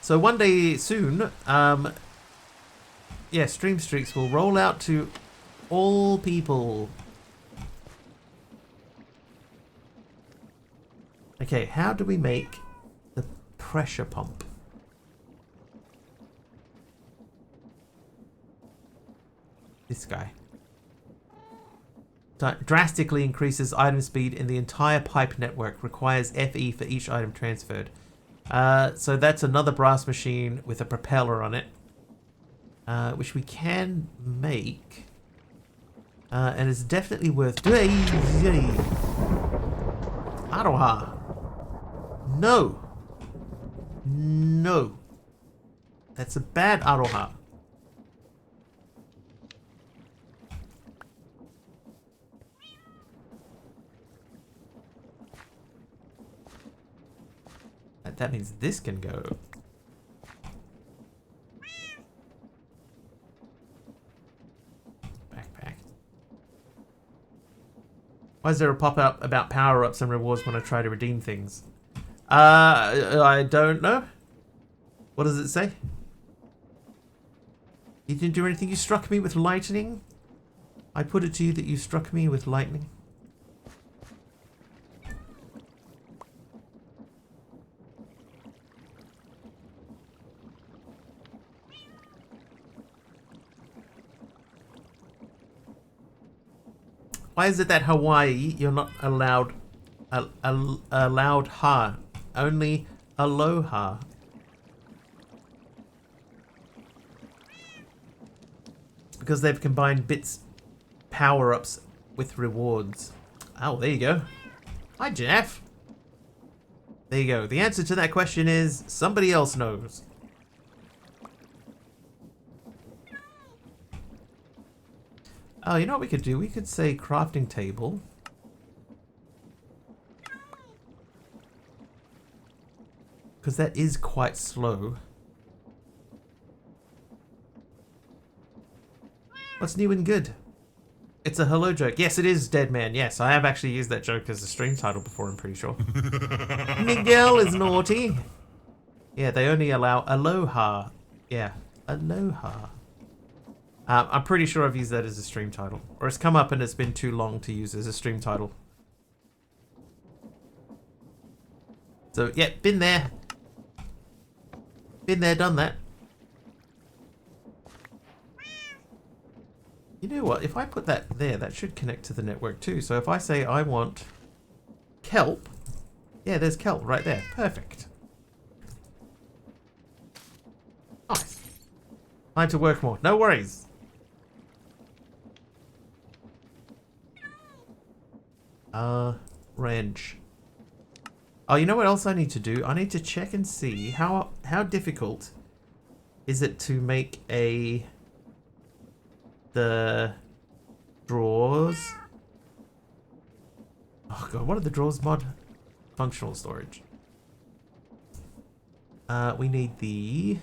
So one day soon, yeah, stream streaks will roll out to all people. Okay, how do we make the pressure pump? This guy. Drastically increases item speed in the entire pipe network. Requires FE for each item transferred. So that's another brass machine with a propeller on it. Which we can make. And it's definitely worth doing. Aroha. No. No. That's a bad Aroha. That means this can go. Backpack. Why is there a pop-up about power-ups and rewards when I try to redeem things? I don't know. What does it say? You didn't do anything. You struck me with lightning. I put it to you that you struck me with lightning. Why is it that Hawaii, you're not allowed allowed ha, only aloha? It's because they've combined bits power-ups with rewards. Oh, there you go. Hi, Jeff. There you go. The answer to that question is somebody else knows. Oh, you know what we could do? We could say crafting table. Because that is quite slow. What's new and good? It's a hello joke. Yes, it is, Dead Man. Yes, I have actually used that joke as a stream title before, I'm pretty sure. Miguel is naughty. Yeah, they only allow aloha. Yeah, aloha. I'm pretty sure I've used that as a stream title. Or it's come up and it's been too long to use as a stream title. So, yeah, been there. Been there, done that. You know what? If I put that there, that should connect to the network too. So if I say I want kelp. Yeah, there's kelp right there. Perfect. Nice. Time to work more. No worries. Range. Oh, you know what else I need to do? I need to check and see how difficult is it to make the drawers. Oh god, what are the drawers mod? Functional storage. We need the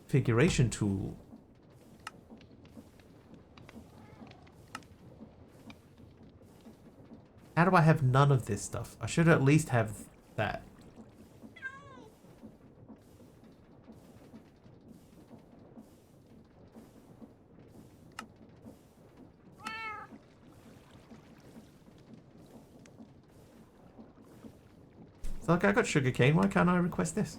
configuration tool. How do I have none of this stuff? I should at least have that. So like I got sugarcane, why can't I request this?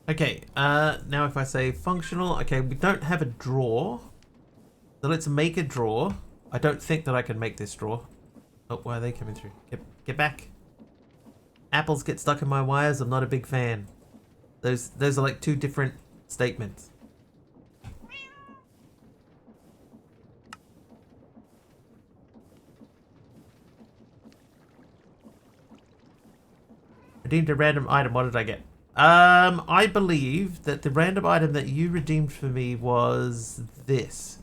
Okay, now if I say functional, okay, we don't have a drawer. So let's make a drawer. I don't think that I can make this drawer. Oh, why are they coming through? Get back. Apples get stuck in my wires, I'm not a big fan. Those are like two different statements. Redeemed a random item, what did I get? I believe that the random item that you redeemed for me was this.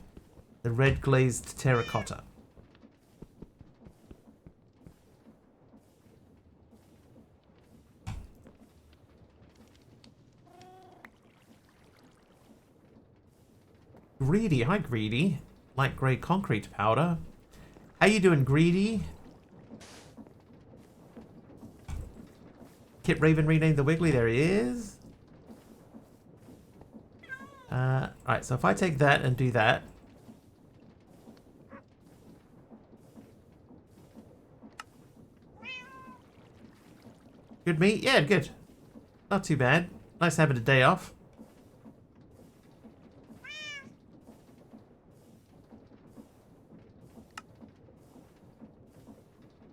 The red glazed terracotta. Greedy, hi Greedy. Light grey concrete powder. How you doing, Greedy? Kit Raven renamed the Wiggly, there he is. Right, so if I take that and do that. Good meat? Yeah, good. Not too bad. Nice having a day off.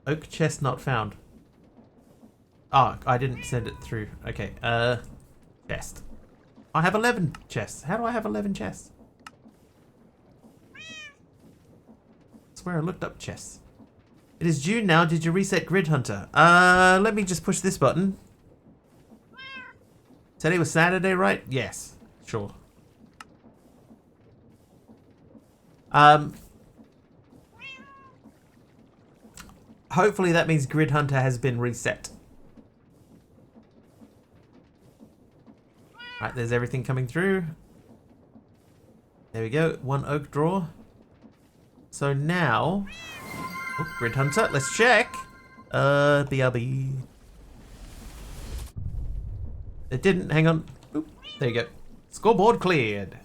Oak chest not found. Oh, I didn't send it through. Okay, chest. I have 11 chests. How do I have 11 chests? I swear I looked up chests. It is June now. Did you reset Grid Hunter? Let me just push this button. Today was Saturday, right? Yes. Sure. Hopefully that means Grid Hunter has been reset. Right, there's everything coming through. There we go. One oak drawer. So now... Oh, Grid Hunter. Let's check. BRB. It didn't. Hang on. Oop, there you go. Scoreboard cleared.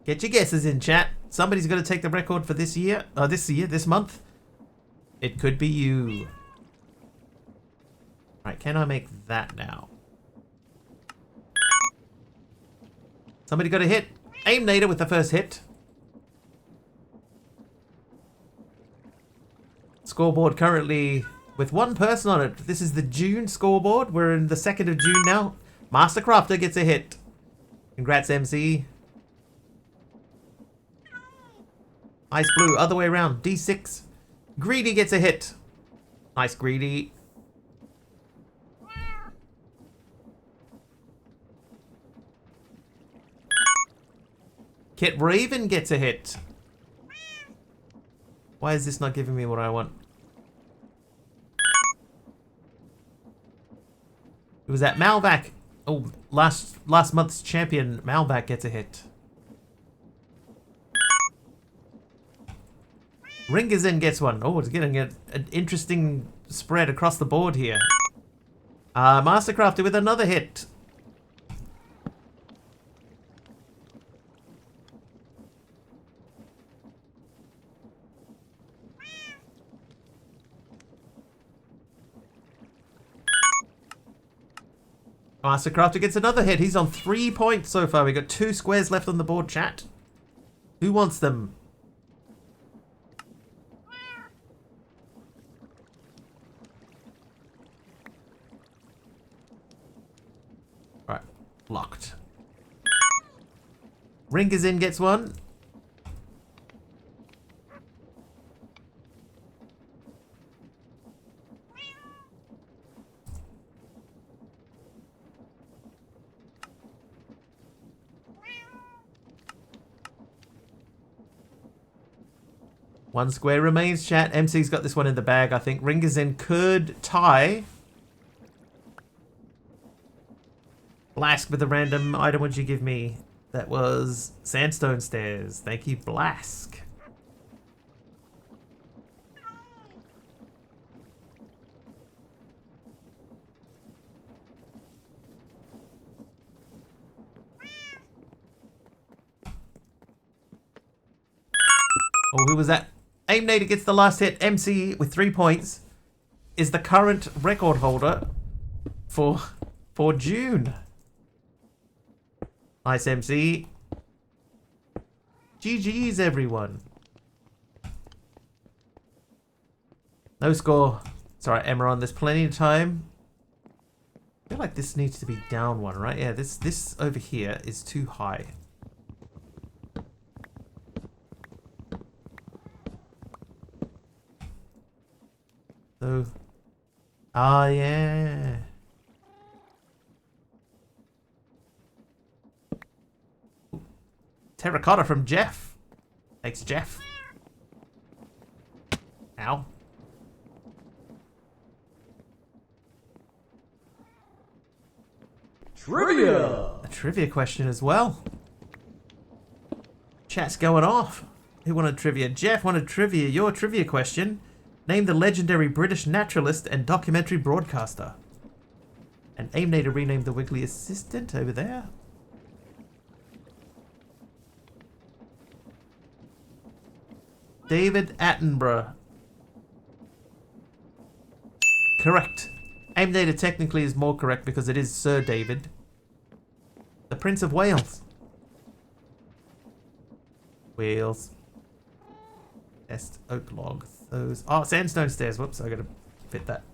Get your guesses in, chat. Somebody's going to take the record for this year. This month. It could be you. Right, can I make that now? Somebody got a hit. Aim Nader with the first hit. Scoreboard currently with one person on it. This is the June scoreboard. We're in the 2nd of June now. Master Crafter gets a hit. Congrats, MC. Ice Blue, other way around. D6. Greedy gets a hit. Nice, Greedy. Kit Raven gets a hit. Why is this not giving me what I want? It was that Malvac. Oh, last month's champion Malvac gets a hit. Ringazin gets one. Oh, it's getting an interesting spread across the board here. Mastercrafter with another hit. Mastercrafter gets another hit. He's on 3 points so far. We got 2 squares left on the board, chat. Who wants them? Right, locked. Ringazin gets one. One square remains, chat. MC's got this one in the bag, I think. Ringazin could tie. Blask with a random item. What'd you give me? That was sandstone stairs. Thank you, Blask. Oh, who was that? Aimnator gets the last hit. MC with 3 points is the current record holder for June. Nice, MC. GG's, everyone. No score. It's alright, Emeron. There's plenty of time. I feel like this needs to be down one, right? Yeah, this over here is too high. So, yeah. Terracotta from Jeff. Thanks, Jeff. Ow. Trivia! A trivia question as well. Chat's going off. Who wanted trivia? Jeff wanted trivia. Your trivia question. Name the legendary British naturalist and documentary broadcaster. And Aimnator renamed the Wiggly assistant over there. David Attenborough. Correct. Aimnator technically is more correct because it is Sir David. The Prince of Wales. Wales. Best oak log. Those. Oh, sandstone stairs. Whoops, I gotta fit that.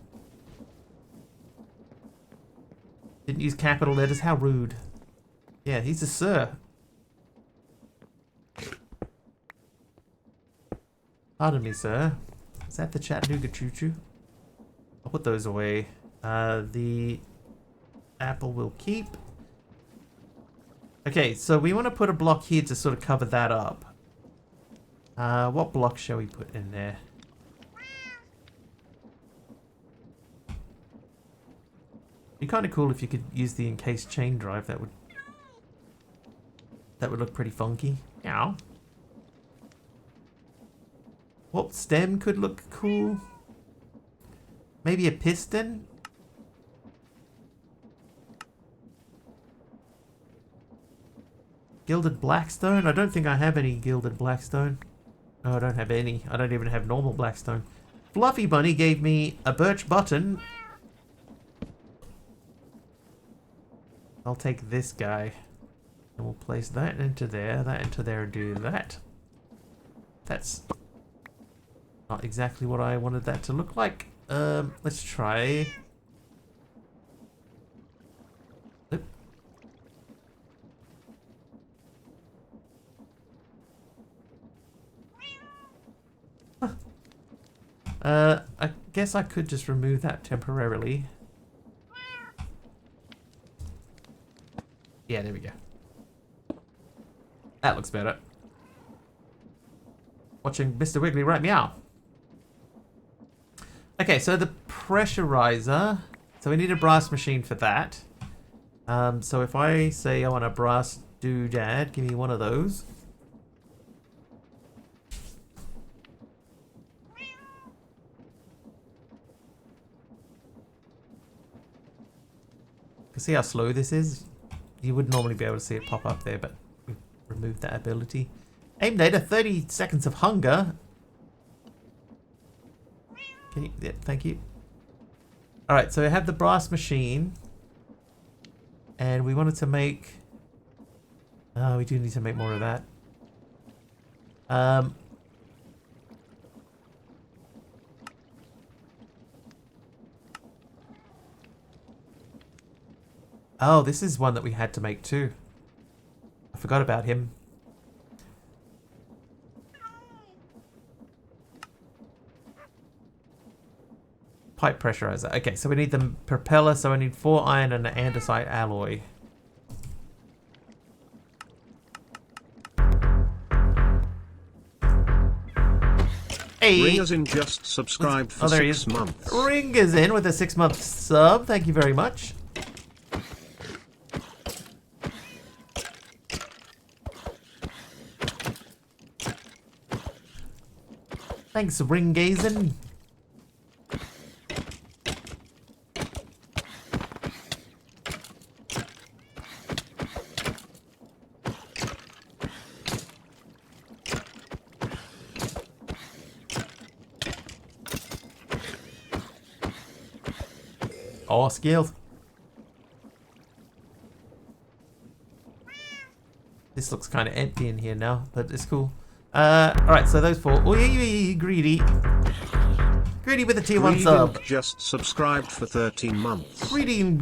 Didn't use capital letters. How rude. Yeah, he's a sir. Pardon me, sir. Is that the Chattanooga Choo-Choo? I'll put those away. The apple will keep. Okay, so we want to put a block here to sort of cover that up. What block shall we put in there? It'd be kind of cool if you could use the encased chain drive. That would look pretty funky. Ow. What stem could look cool? Maybe a piston? Gilded blackstone? I don't think I have any gilded blackstone. No, I don't have any. I don't even have normal blackstone. Fluffy Bunny gave me a birch button. I'll take this guy. And we'll place that into there, and do that. That's not exactly what I wanted that to look like. Let's try. Oop. Huh. I guess I could just remove that temporarily. Yeah, there we go. That looks better. Watching Mr. Wiggly right meow. Okay, so the pressurizer. So we need a brass machine for that. So if I say I want a brass doodad, give me one of those. You see how slow this is? You would normally be able to see it pop up there, but we removed that ability. Aimnator, 30 seconds of hunger. Can you, yeah, thank you. Alright, so I have the brass machine. And we wanted to make... we do need to make more of that. Oh, this is one that we had to make too. I forgot about him. Pipe pressurizer. Okay, so we need the propeller, so I need 4 iron and an andesite alloy. Hey. Ringer's in just subscribed for 6 months. Ringer's in with a 6-month sub. Thank you very much. Thanks, Ringazen. Oh, skills. This looks kind of empty in here now, but it's cool. Alright, so those 4. Oh, yeah, Greedy. Greedy with a tier 1 sub. Just subscribed for 13 months. Greedy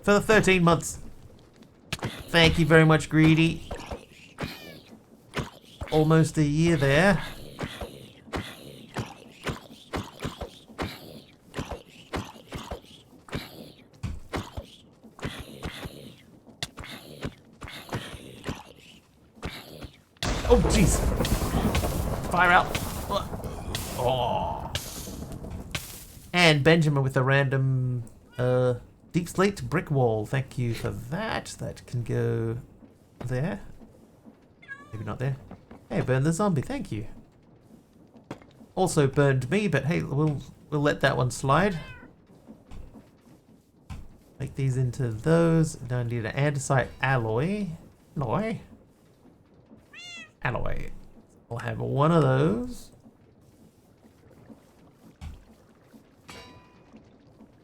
for the 13 months. Thank you very much, Greedy. Almost a year there. Oh, jeez. Fire out. Oh. And Benjamin with a random deep slate brick wall. Thank you for that. That can go there. Maybe not there. Hey, burn the zombie. Thank you. Also burned me, but hey, we'll let that one slide. Make these into those. Now I need an andesite alloy. Alloy. I'll have one of those.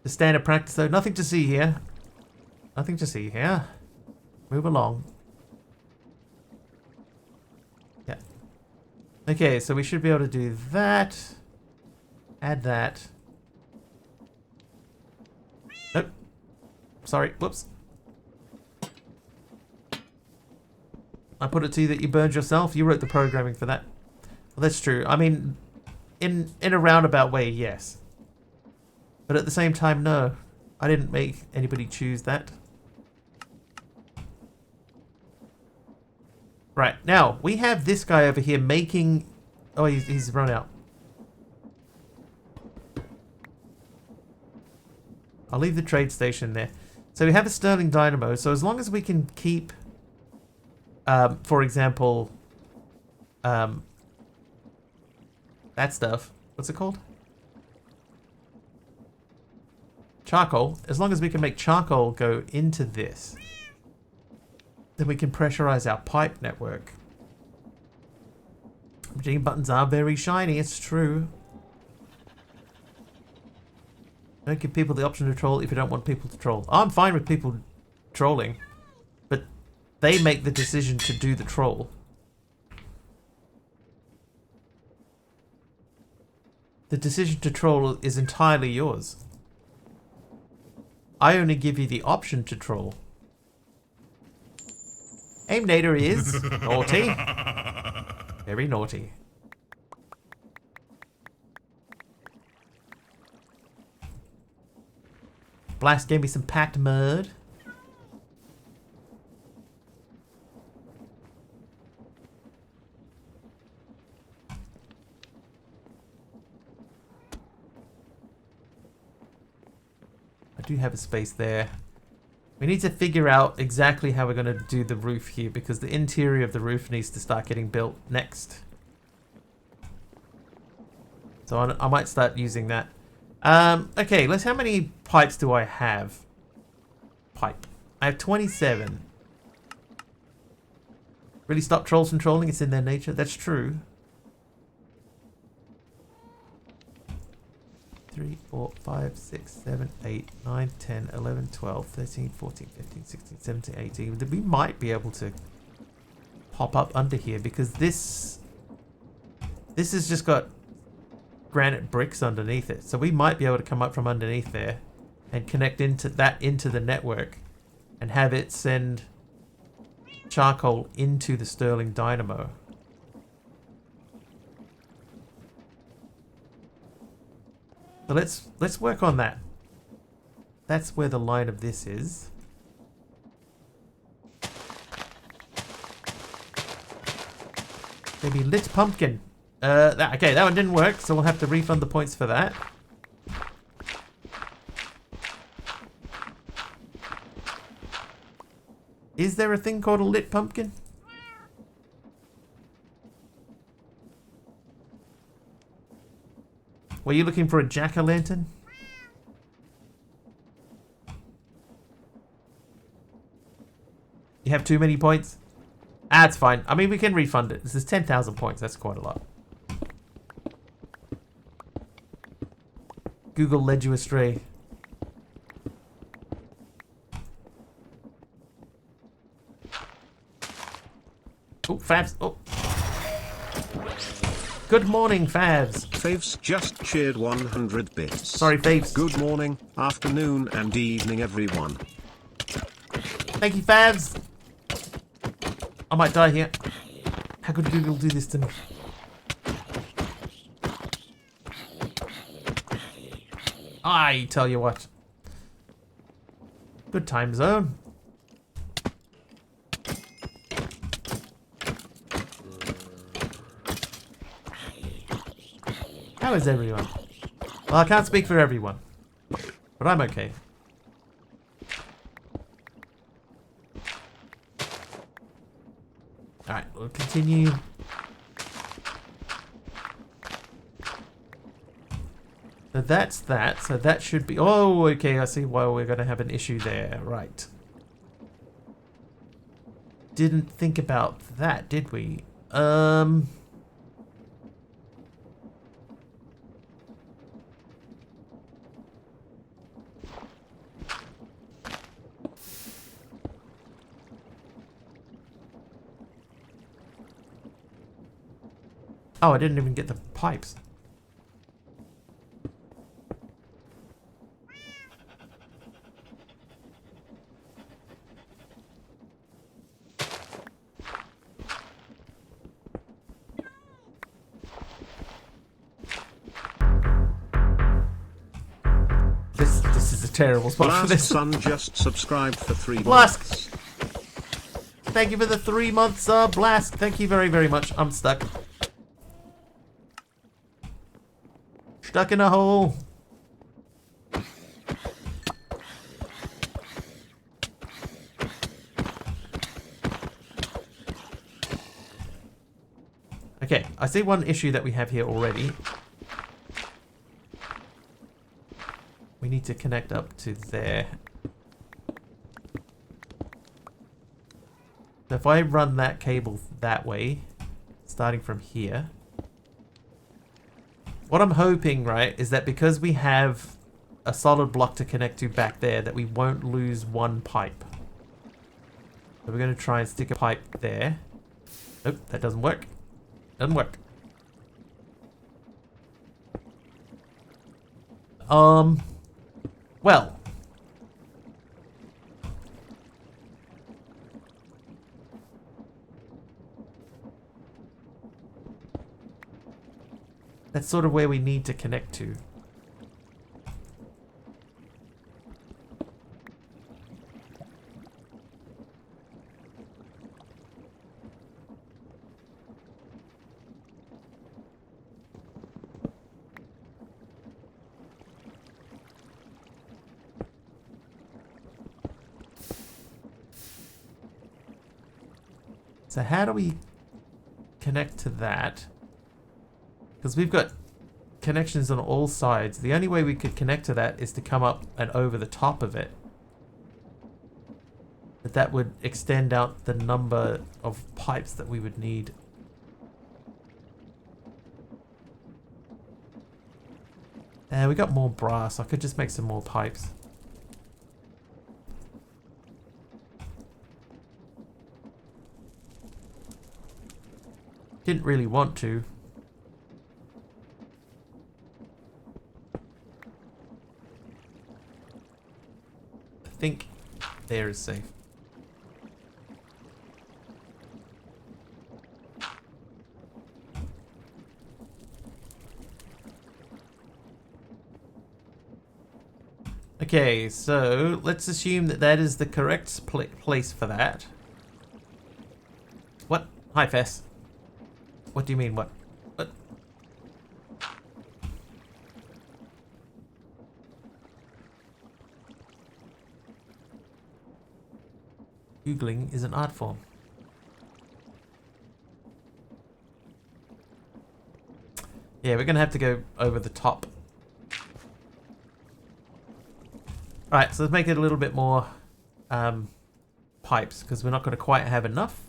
The standard practice though, nothing to see here. Nothing to see here. Move along. Yeah. Okay, so we should be able to do that. Add that. Nope. Sorry, whoops. I put it to you that you burned yourself. You wrote the programming for that. Well, that's true. I mean, in a roundabout way, yes. But at the same time, no. I didn't make anybody choose that. Right, now, we have this guy over here making... Oh, he's run out. I'll leave the trade station there. So we have a Stirling Dynamo, so as long as we can keep... for example, that stuff. What's it called? Charcoal. As long as we can make charcoal go into this, then we can pressurize our pipe network. Machine buttons are very shiny, it's true. Don't give people the option to troll if you don't want people to troll. I'm fine with people trolling, but they make the decision to do the troll. The decision to troll is entirely yours. I only give you the option to troll. Aimnator is naughty. Very naughty. Blast gave me some packed mud. I do have a space there. We need to figure out exactly how we're going to do the roof here, because the interior of the roof needs to start getting built next. So I might start using that. Okay, how many pipes do I have? Pipe. I have 27. Really stop trolls from trolling, it's in their nature. That's true. 3 3, 4, 5, 6, 7, 8, 9, 10, 11, 12, 13, 14, 15, 16, 17, 18. We might be able to pop up under here because this has just got granite bricks underneath it. So we might be able to come up from underneath there and connect into the network and have it send charcoal into the Stirling dynamo. So let's work on that. That's where the line of this is. Maybe lit pumpkin. Okay, that one didn't work, so we'll have to refund the points for that. Is there a thing called a lit pumpkin? Were you looking for a jack-o'-lantern? You have too many points? Ah, it's fine. I mean, we can refund it. This is 10,000 points. That's quite a lot. Google led you astray. Oh, Favs. Oh. Good morning, Favs. Faves just cheered 100 bits. Sorry, Favs. Good morning, afternoon, and evening, everyone. Thank you, Favs. I might die here. How could Google do this to me? I tell you what. Good time zone. How is everyone? Well, I can't speak for everyone, but I'm okay. Alright, we'll continue. So that's that. So that should be... Oh, okay, I see why we're going to have an issue there. Right. Didn't think about that, did we? Oh, I didn't even get the pipes. This is a terrible spot for Last this. Son just subscribed for 3 Blask. months. Thank you for the 3 months, Blask. Thank you very, very much. I'm stuck. Stuck in a hole. Okay, I see one issue that we have here already. We need to connect up to there. So if I run that cable that way, starting from here, what I'm hoping, right, is that because we have a solid block to connect to back there, that we won't lose one pipe. So we're going to try and stick a pipe there. Nope, that doesn't work. Doesn't work. Well. That's sort of where we need to connect to. So how do we connect to that? Because we've got connections on all sides. The only way we could connect to that is to come up and over the top of it. But that would extend out the number of pipes that we would need. We got more brass. I could just make some more pipes. Didn't really want to. I think there is safe. Okay, so let's assume that that is the correct place for that. What? Hi, Fess. What do you mean, what? What? Googling is an art form. Yeah, we're gonna have to go over the top. Alright, so let's make it a little bit more pipes, because we're not going to quite have enough.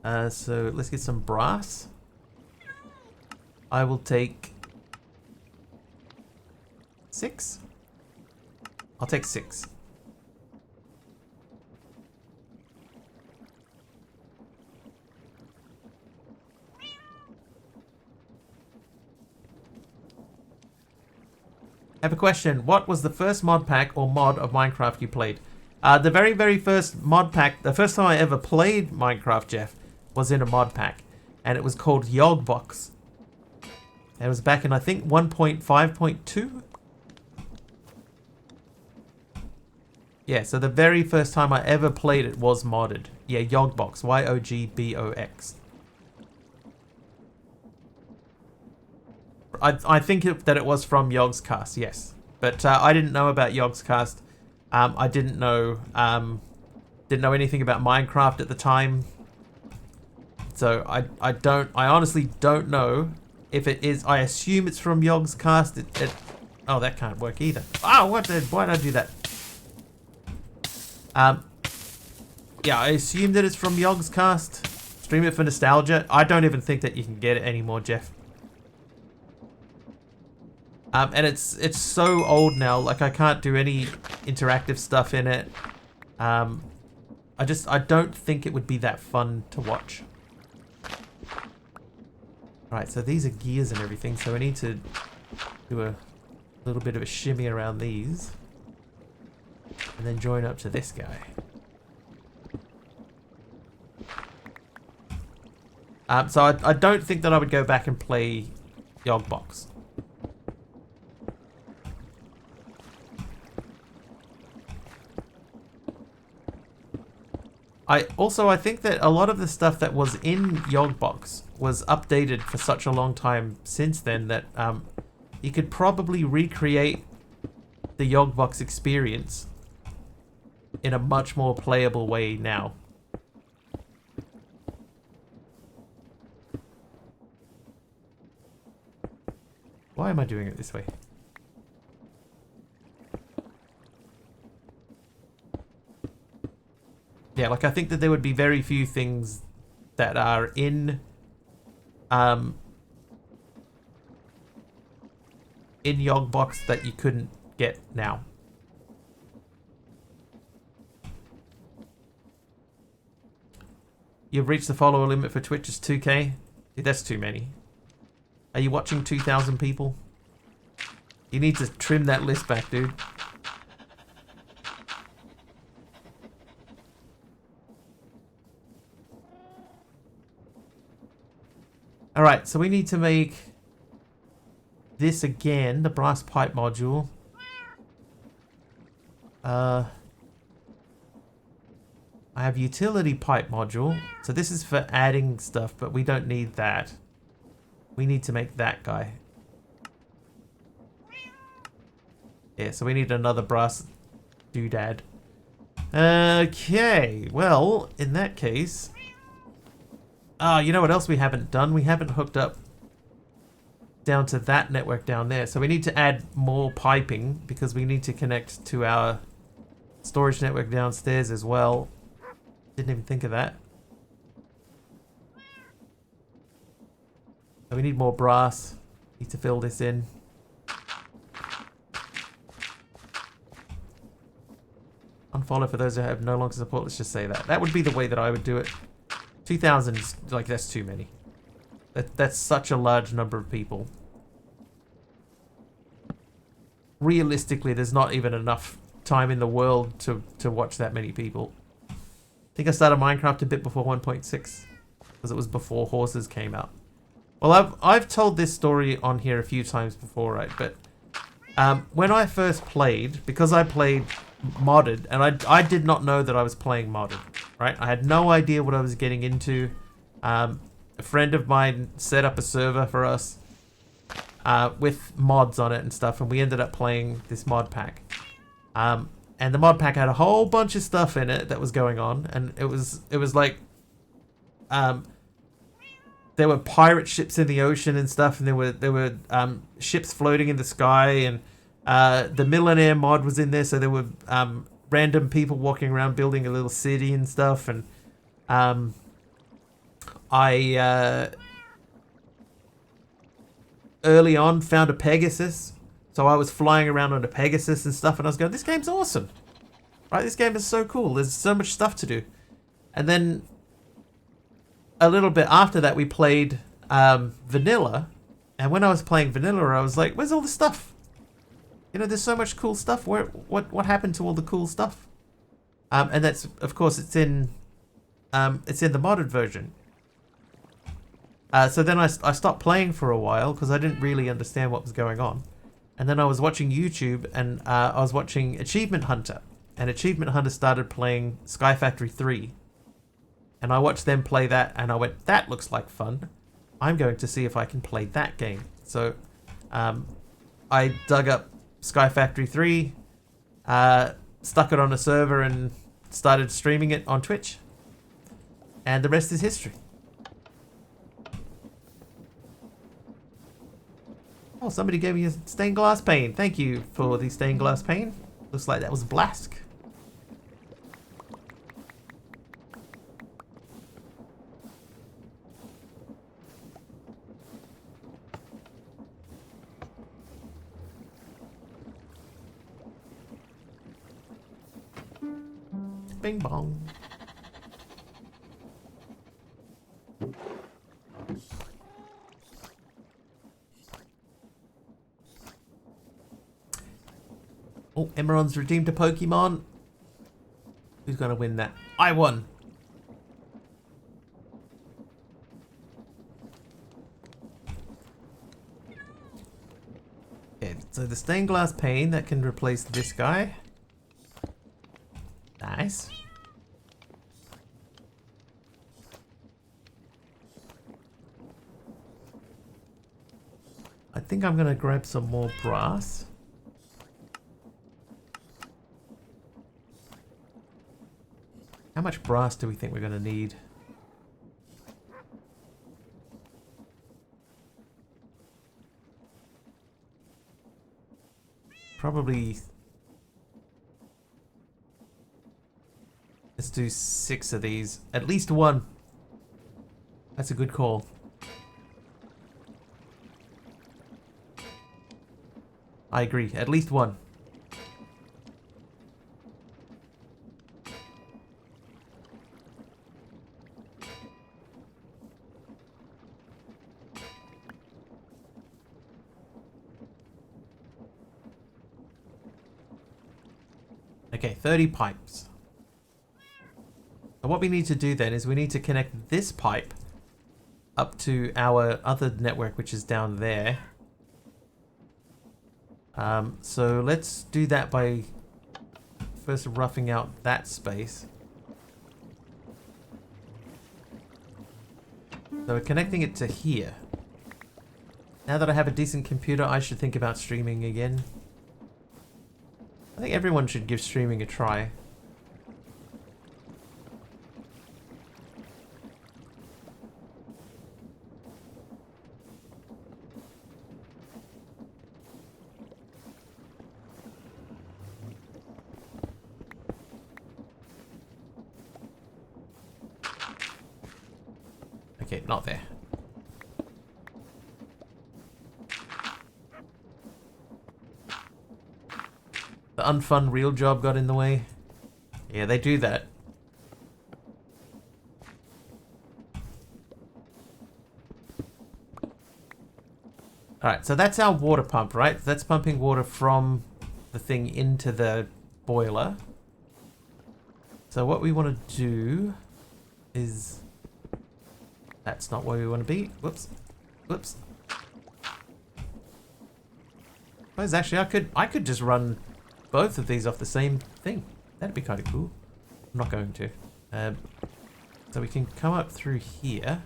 So let's get some brass. I will take 6. I'll take 6. I have a question. What was the first mod pack or mod of Minecraft you played? The very, very first mod pack, the first time I ever played Minecraft, Jeff, was in a mod pack. And it was called Yogbox. It was back in, I think, 1.5.2? Yeah, so the very first time I ever played it was modded. Yeah, Yogbox. Y-O-G-B-O-X. I think that it was from Yogscast, yes. But I didn't know about Yogscast. I didn't know anything about Minecraft at the time. So I honestly don't know if it is. I assume it's from Yogscast. Oh, that can't work either. Oh, why did I do that? Yeah, I assume that it's from Yogscast. Stream it for nostalgia. I don't even think that you can get it anymore, Jeff. And it's so old now, like I can't do any interactive stuff in it. I don't think it would be that fun to watch. Right, so these are gears and everything, so we need to do a little bit of a shimmy around these. And then join up to this guy. So I don't think that I would go back and play Yogbox. I think that a lot of the stuff that was in Yogbox was updated for such a long time since then that you could probably recreate the Yogbox experience in a much more playable way now. Why am I doing it this way? Yeah, like I think that there would be very few things that are in Yogbox that you couldn't get now. You've reached the follower limit for Twitch, is 2K. Dude, that's too many. Are you watching 2,000 people? You need to trim that list back, dude. Alright, so we need to make this again, the brass pipe module. I have utility pipe module. So this is for adding stuff, but we don't need that. We need to make that guy. Yeah, so we need another brass doodad. Okay, well, in that case... Oh, you know what else we haven't done? We haven't hooked up down to that network down there. So we need to add more piping because we need to connect to our storage network downstairs as well. Didn't even think of that. So we need more brass. Need to fill this in. Unfollow for those who have no longer support. Let's just say that. That would be the way that I would do it. 2,000 is, like, that's too many. That's such a large number of people. Realistically, there's not even enough time in the world to watch that many people. I think I started Minecraft a bit before 1.6 because it was before horses came out. Well, I've told this story on here a few times before, right? But when I first played, because I played modded, and I did not know that I was playing modded, right? I had no idea what I was getting into. A friend of mine set up a server for us with mods on it and stuff, and we ended up playing this mod pack. And the mod pack had a whole bunch of stuff in it that was going on, and it was like there were pirate ships in the ocean and stuff, and there were ships floating in the sky, and the millionaire mod was in there, so there were random people walking around building a little city and stuff, and I early on found a Pegasus, so I was flying around on a Pegasus and stuff, and I was going, this game's awesome, right? This game is so cool. There's so much stuff to do. And then a little bit after that, we played vanilla, and when I was playing vanilla, I was like, where's all the stuff? You know, there's so much cool stuff. What happened to all the cool stuff? And that's, of course, it's in the modded version. So then I stopped playing for a while because I didn't really understand what was going on. And then I was watching YouTube, and I was watching Achievement Hunter. And Achievement Hunter started playing Sky Factory 3. And I watched them play that, and I went, that looks like fun. I'm going to see if I can play that game. So I dug up Sky Factory 3, stuck it on a server, and started streaming it on Twitch. And the rest is history. Oh, somebody gave me a stained glass pane. Thank you for the stained glass pane. Looks like that was Blask. Bing bong. Oh, Emeron's redeemed a Pokemon. Who's gonna win that? I won. Okay, so the stained glass pane that can replace this guy. Nice. I think I'm gonna grab some more brass. How much brass do we think we're gonna need? Probably. Let's do 6 of these. At least one. That's a good call. I agree. At least one. Okay, 30 pipes. So what we need to do then is we need to connect this pipe up to our other network, which is down there. So let's do that by first roughing out that space. So we're connecting it to here. Now that I have a decent computer, I should think about streaming again. I think everyone should give streaming a try. Okay, not there. The unfun real job got in the way. Yeah, they do that. Alright, so that's our water pump, right? That's pumping water from the thing into the boiler. So what we want to do is... That's not where we want to be. Whoops. Whoops. Well, actually, I could just run both of these off the same thing. That'd be kind of cool. I'm not going to. So we can come up through here.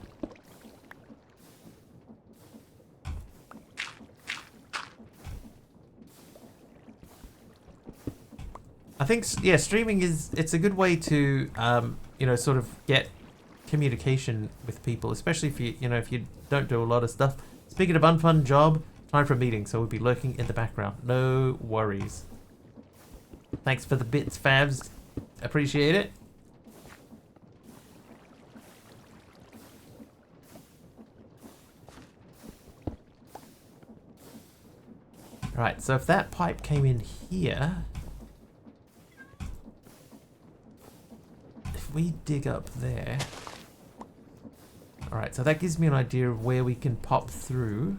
I think, yeah, streaming it's a good way to, you know, sort of get communication with people, especially if if you don't do a lot of stuff. Speaking of unfun job, time for a meeting, so we'll be lurking in the background. No worries. Thanks for the bits, Fabs. Appreciate it. Right, so if that pipe came in here... If we dig up there... Alright, so that gives me an idea of where we can pop through.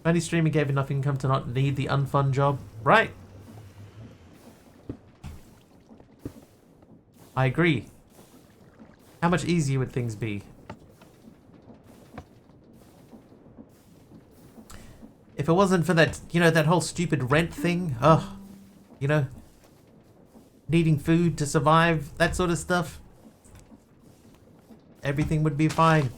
Only streaming gave enough income to not need the unfun job. Right. I agree. How much easier would things be? If it wasn't for that, that whole stupid rent thing. Ugh. Needing food to survive, that sort of stuff. Everything would be fine.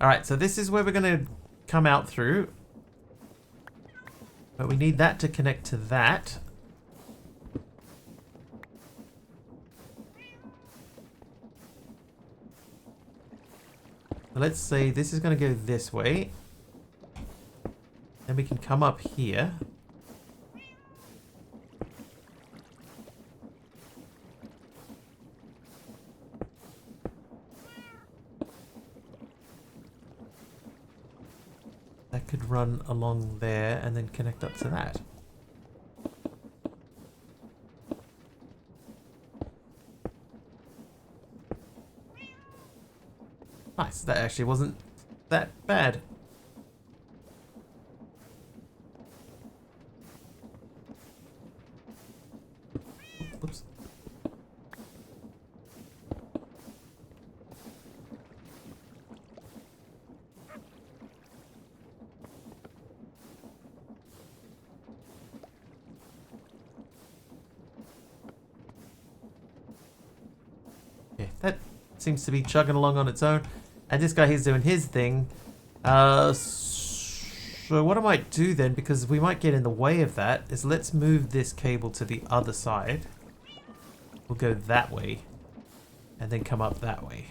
Alright, so this is where we're going to come out through. But we need that to connect to that. So let's say this is going to go this way. Then we can come up here. That could run along there and then connect up to that. Nice, that actually wasn't that bad. Whoops. That seems to be chugging along on its own. And this guy here's doing his thing. So what I might do then, because we might get in the way of that, is let's move this cable to the other side. We'll go that way. And then come up that way.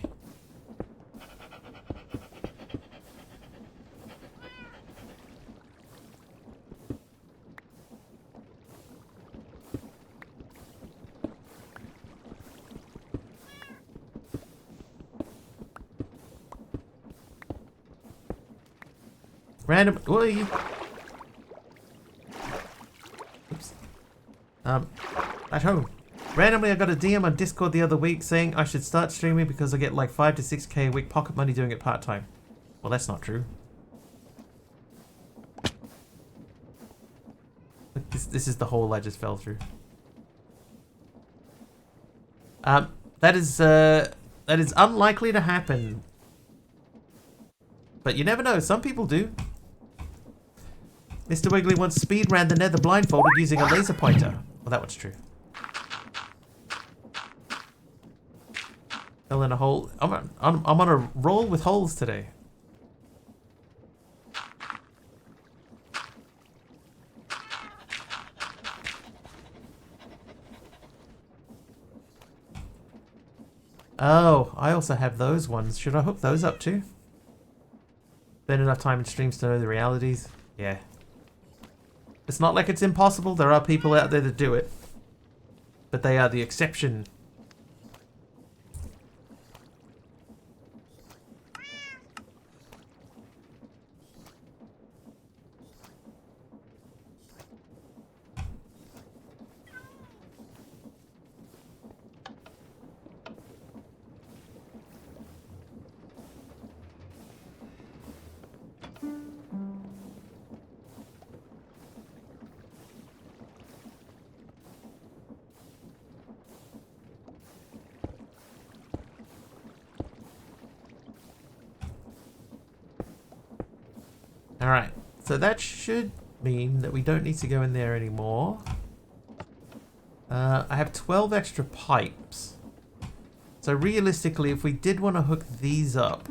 Random. Oops. At home. Randomly, I got a DM on Discord the other week saying I should start streaming because I get like 5 to 6k a week pocket money doing it part time. Well, that's not true. This is the hole I just fell through. That is unlikely to happen. But you never know. Some people do. Mr. Wiggly once speed ran the nether blindfolded using a laser pointer. Well, that one's true. Fell in a hole. I'm on a roll with holes today. Oh, I also have those ones. Should I hook those up too? Spend enough time in streams to know the realities? Yeah. It's not like it's impossible. There are people out there that do it. But they are the exception. Alright, so that should mean that we don't need to go in there anymore. I have 12 extra pipes. So realistically, if we did want to hook these up,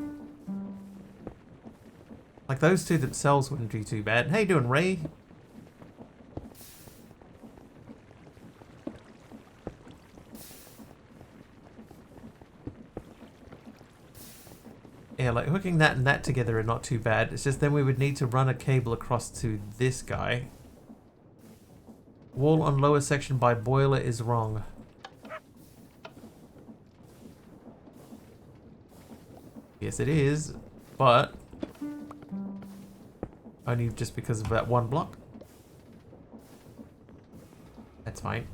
like those two themselves wouldn't be too bad. How you doing, Ray? Yeah, like hooking that and that together are not too bad. It's just then we would need to run a cable across to this guy. Wall on lower section by boiler is wrong. Yes, it is, but only just because of that one block. That's fine.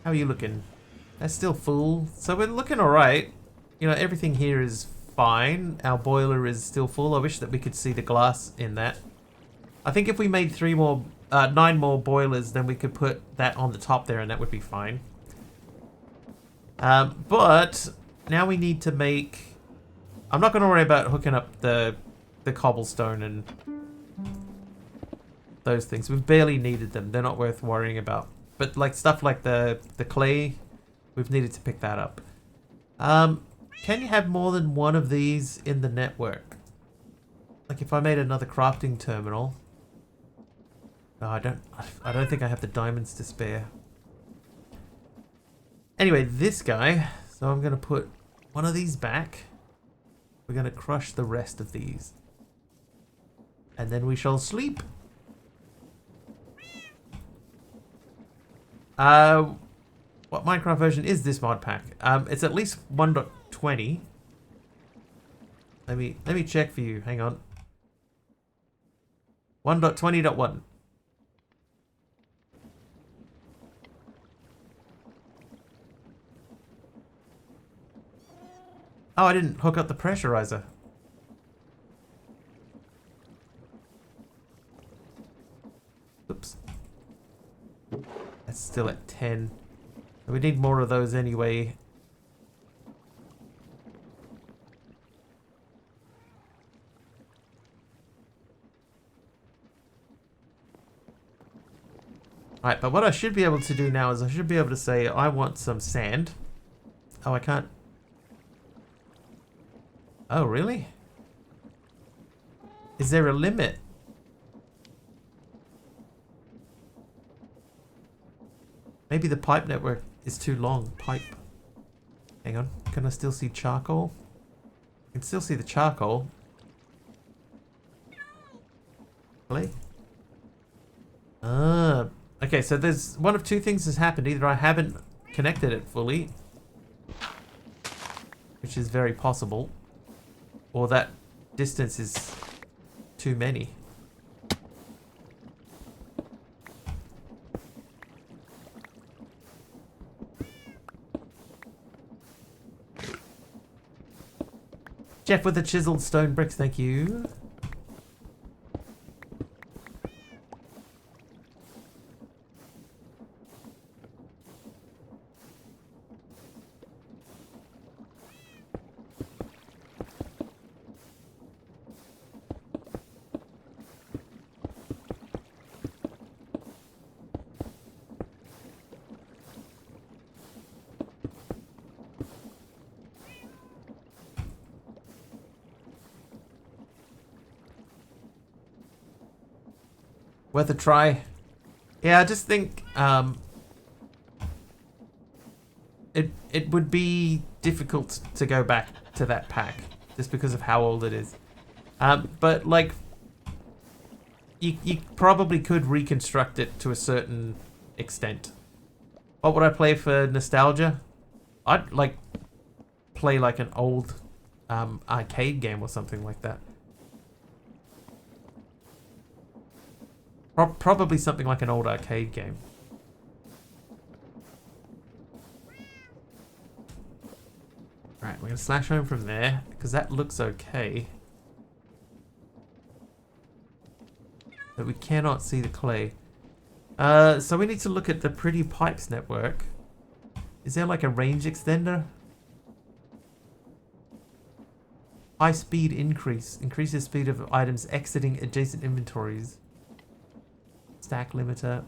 How are you looking? That's still full. So we're looking alright. You know, everything here is fine. Our boiler is still full. I wish that we could see the glass in that. I think if we made 9 more boilers, then we could put that on the top there and that would be fine. But now we need to make... I'm not going to worry about hooking up the cobblestone and those things. We've barely needed them. They're not worth worrying about. But like stuff like the clay, we've needed to pick that up. Can you have more than one of these in the network? Like if I made another crafting terminal. No, I don't think I have the diamonds to spare. Anyway, this guy. So I'm going to put one of these back. We're going to crush the rest of these. And then we shall sleep. What Minecraft version is this mod pack? It's at least 1.20. Let me check for you. Hang on. 1.20.1. Oh, I didn't hook up the pressurizer. Oops. That's still at 10. We need more of those anyway. Alright, but what I should be able to do now is I should be able to say I want some sand. Oh, I can't. Oh, really? Is there a limit? Maybe the pipe network is too long. Pipe. Hang on. Can I still see charcoal? I can still see the charcoal. Play. Okay, so there's one of two things has happened. Either I haven't connected it fully, which is very possible, or that distance is too many. Jeff with the chiseled stone bricks, thank you. Worth a try. Yeah, I just think it would be difficult to go back to that pack just because of how old it is. But like, you probably could reconstruct it to a certain extent. What would I play for nostalgia? I'd like play like an old arcade game or something like that. Probably something like an old arcade game. Right, we're gonna slash home from there because that looks okay. But we cannot see the clay. So we need to look at the Pretty Pipes network. Is there like a range extender? High speed increase. Increases speed of items exiting adjacent inventories. Stack limiter.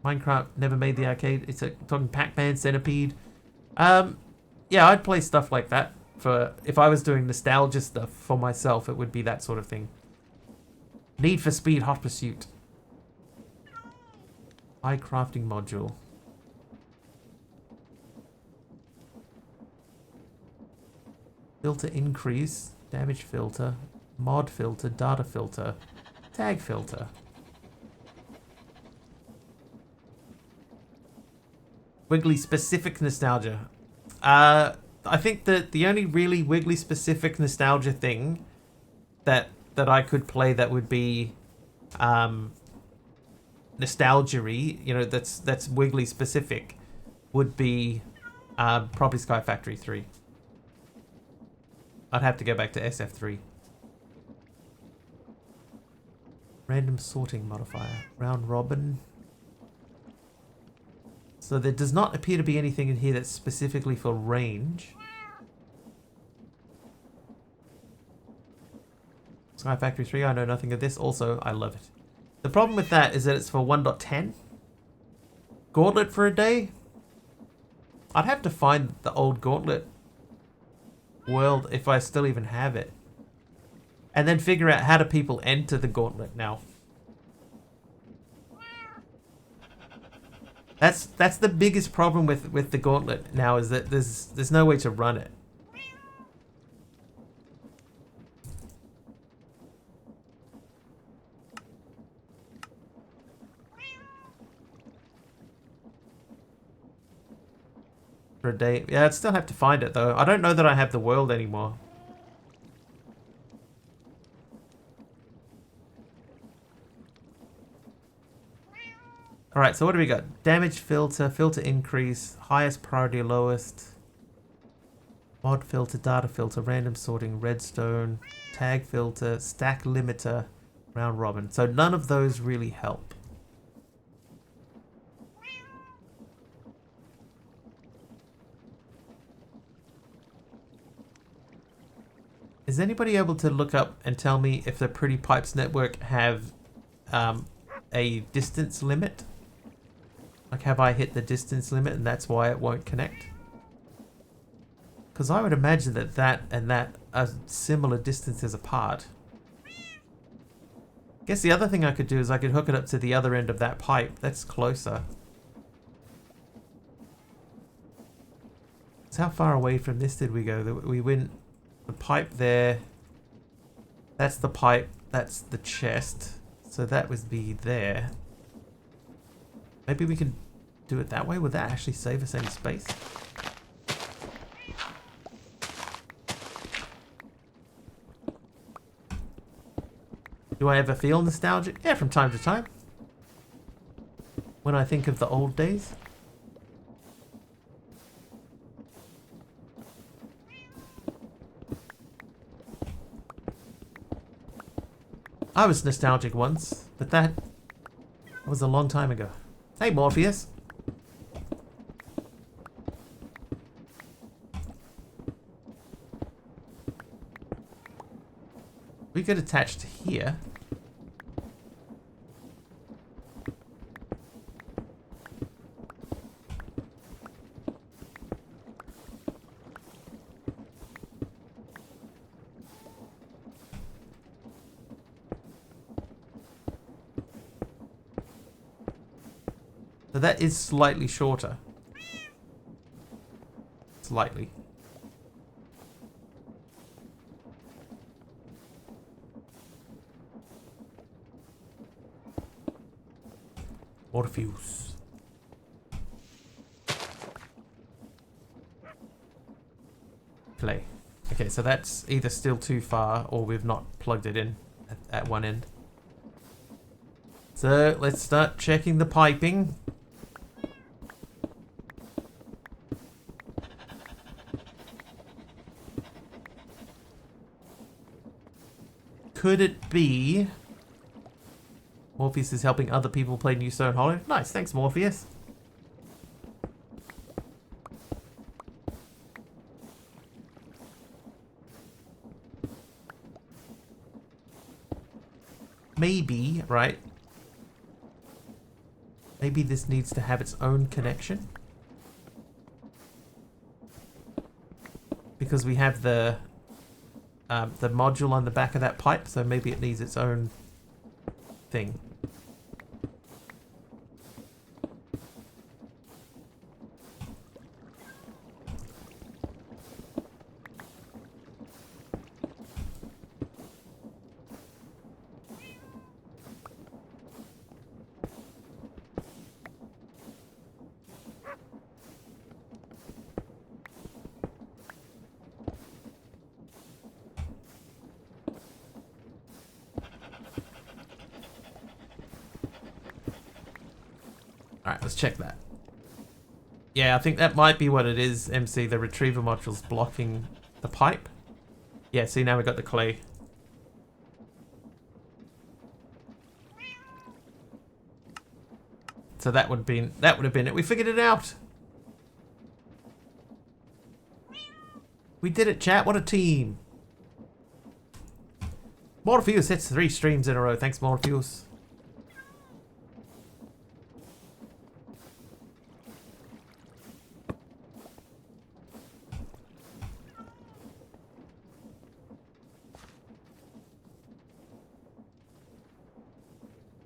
Minecraft never made the arcade. It's talking Pac-Man, Centipede. Yeah, I'd play stuff like that. For if I was doing nostalgia stuff for myself, it would be that sort of thing. Need for Speed Hot Pursuit. High crafting module. Filter increase. Damage filter. Mod filter. Data filter. Tag filter. Wiggly specific nostalgia. I think that the only really Wiggly specific nostalgia thing that I could play that would be nostalgia-y, you know, that's Wiggly specific, would be probably Sky Factory 3. I'd have to go back to SF3. Random sorting modifier. Round robin. So there does not appear to be anything in here that's specifically for range. Sky Factory 3, I know nothing of this. Also, I love it. The problem with that is that it's for 1.10. Gauntlet for a day? I'd have to find the old Gauntlet world if I still even have it. And then figure out how do people enter the Gauntlet now. That's the biggest problem with the Gauntlet now, is that there's no way to run it. For a day. Yeah, I'd still have to find it though. I don't know that I have the world anymore. Alright, so what do we got? Damage filter, filter increase, highest priority, lowest. Mod filter, data filter, random sorting, redstone, tag filter, stack limiter, round robin. So none of those really help. Is anybody able to look up and tell me if the Pretty Pipes network have a distance limit? Like, have I hit the distance limit and that's why it won't connect? Because I would imagine that that and that are similar distances apart. I guess the other thing I could do is I could hook it up to the other end of that pipe. That's closer. So how far away from this did we go? We went the pipe there. That's the pipe. That's the chest. So that would be there. Maybe we can do it that way. Would that actually save us any space? Do I ever feel nostalgic? Yeah, from time to time. When I think of the old days. I was nostalgic once, but that was a long time ago. Hey, Morpheus. We could attach to here. So that is slightly shorter. Slightly. Morpheus. Play. Okay, so that's either still too far or we've not plugged it in at one end. So let's start checking the piping. Could it be Morpheus is helping other people play New Stone Hollow? Nice, thanks Morpheus. Maybe, right? Maybe this needs to have its own connection. Because we have the module on the back of that pipe, so maybe it needs its own thing. Alright, let's check that. Yeah, I think that might be what it is, MC. The retriever module's blocking the pipe. Yeah, see, now we've got the clay. So that would have been it. We figured it out. We did it, chat. What a team. Morpheus hits 3 streams in a row. Thanks, Morpheus.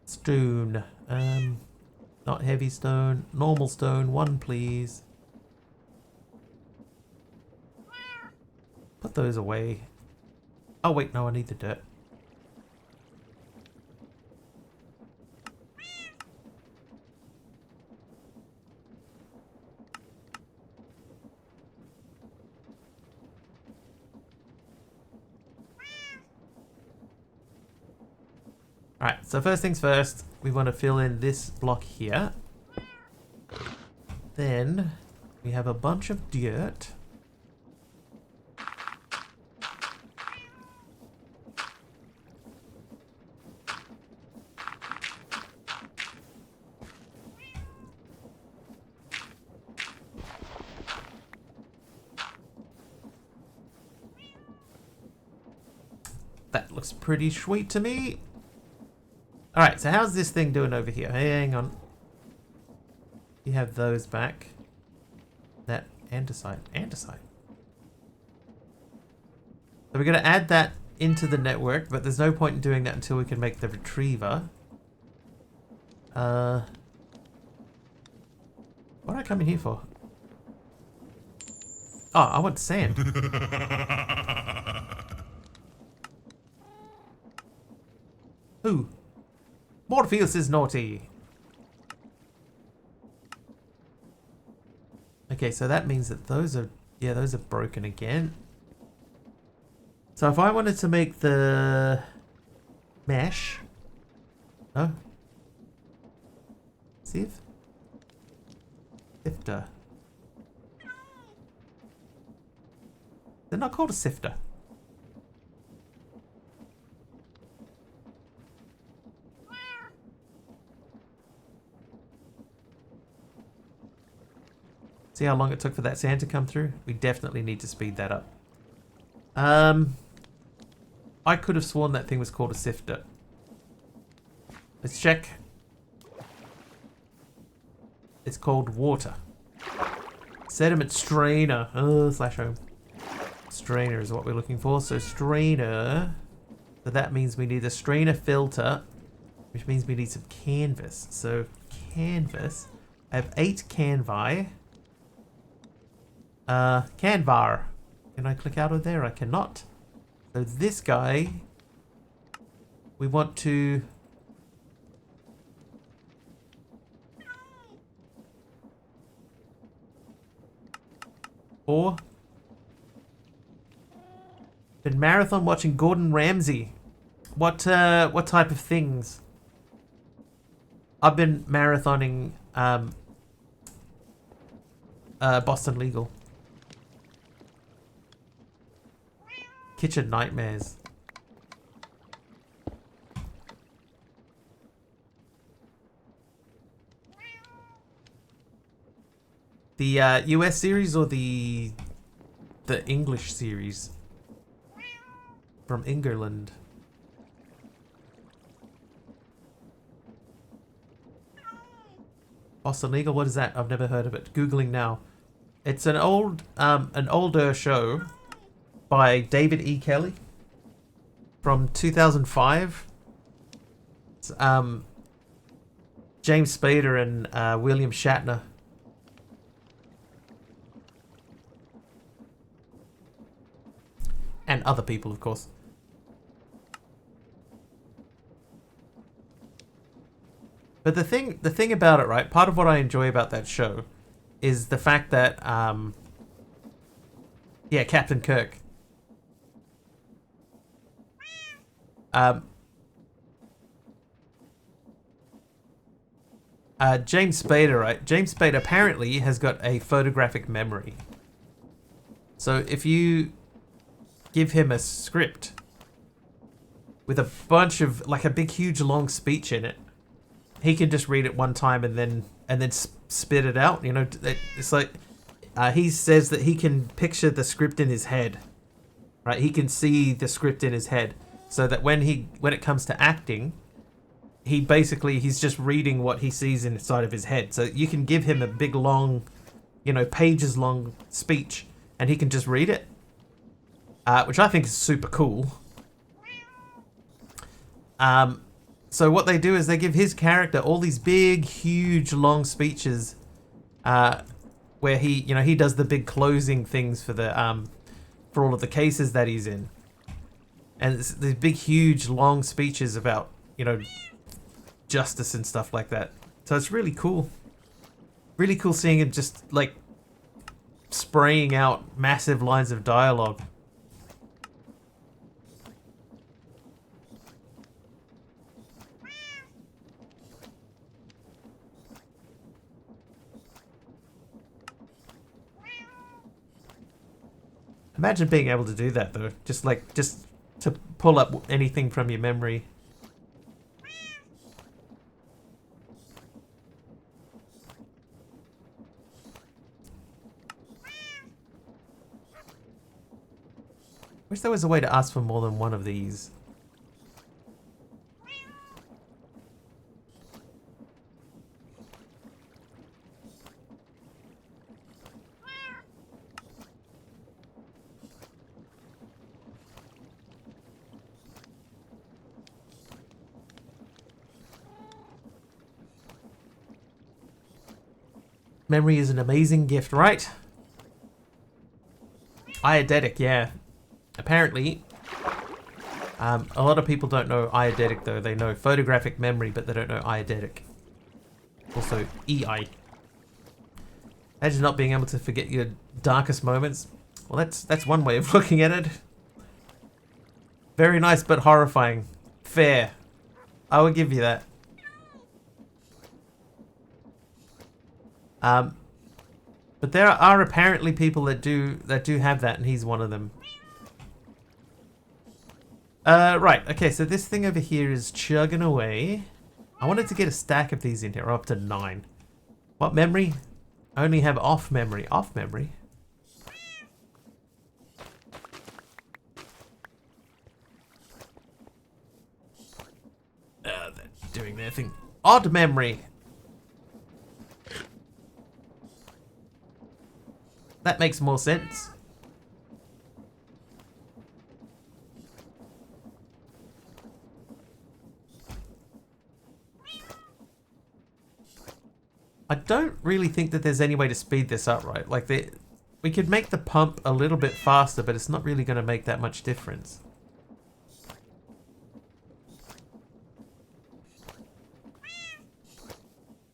Stone. Not heavy stone. Normal stone. 1, please. Put those away. Oh, wait. No, I need the dirt. Alright, so first things first, we want to fill in this block here. Then we have a bunch of dirt. That looks pretty sweet to me. Alright, so how's this thing doing over here? Hey, hang on. You have those back. That andesite. Andesite. So we're going to add that into the network, but there's no point in doing that until we can make the retriever. What did I come in here for? Oh, I want sand. Who? Morpheus is naughty. Okay, so that means that those are, yeah, those are broken again. So if I wanted to make the mesh, oh, sieve, sifter. They're not called a sifter. See how long it took for that sand to come through? We definitely need to speed that up. I could have sworn that thing was called a sifter. Let's check. It's called water. Sediment strainer. Oh, /home. Strainer is what we're looking for. So strainer. So that means we need a strainer filter, which means we need some canvas. So canvas. I have 8 Canvi. Canvar. Can I click out of there? I cannot. So this guy, we want to... Or... Been marathon watching Gordon Ramsay. What type of things? I've been marathoning Boston Legal. Kitchen Nightmares. The US series or the English series? From England. Boston Legal, what is that? I've never heard of it. Googling now. It's an older show by David E. Kelly from 2005. It's, James Spader and William Shatner. And other people, of course. But the thing about it, right? Part of what I enjoy about that show is the fact that, yeah, Captain Kirk. James Spader, right? James Spader apparently has got a photographic memory. So if you give him a script with a bunch of, like, a big, huge, long speech in it, he can just read it one time and then spit it out. You know, it's like he says that he can picture the script in his head, right? He can see the script in his head, so that when it comes to acting, he's just reading what he sees inside of his head. So you can give him a big, long, you know, pages long speech, and he can just read it, which I think is super cool. So what they do is they give his character all these big, huge, long speeches, where he does the big closing things for all of the cases that he's in, and it's these big, huge, long speeches about, you know, justice and stuff like that. So it's really cool. Really cool seeing him just like spraying out massive lines of dialogue. Imagine being able to do that though. Just to pull up anything from your memory. Wish there was a way to ask for more than one of these. Memory is an amazing gift, right? Eidetic, yeah. Apparently, a lot of people don't know eidetic though. They know photographic memory, but they don't know eidetic. Also, EI. Imagine not being able to forget your darkest moments. Well, that's one way of looking at it. Very nice, but horrifying. Fair. I will give you that. But there are apparently people that do have that, and he's one of them. Right, okay, so this thing over here is chugging away. I wanted to get a stack of these in here, up to 9. What memory? I only have off memory. Off memory? They're doing their thing. Odd memory. That makes more sense. I don't really think that there's any way to speed this up, right? Like, we could make the pump a little bit faster, but it's not really going to make that much difference.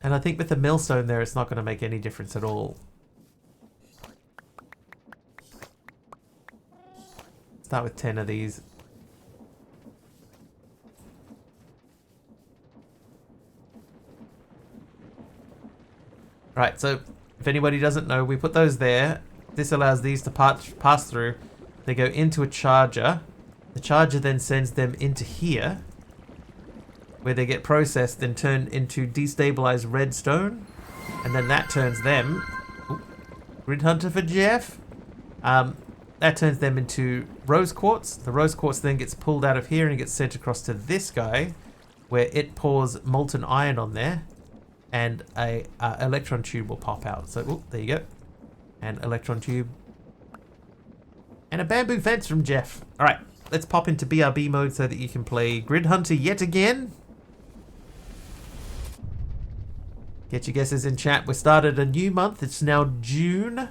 And I think with the millstone there, it's not going to make any difference at all. Start with 10 of these. Right, so if anybody doesn't know, we put those there. This allows these to pass through. They go into a charger. The charger then sends them into here, where they get processed and turned into destabilized redstone. And then that turns them... Ooh, Grid Hunter for Jeff. That turns them into rose quartz. The rose quartz then gets pulled out of here and gets sent across to this guy, where it pours molten iron on there. And a electron tube will pop out. So, ooh, there you go. An electron tube. And a bamboo fence from Jeff. Alright, let's pop into BRB mode so that you can play Grid Hunter yet again. Get your guesses in chat. We started a new month. It's now June.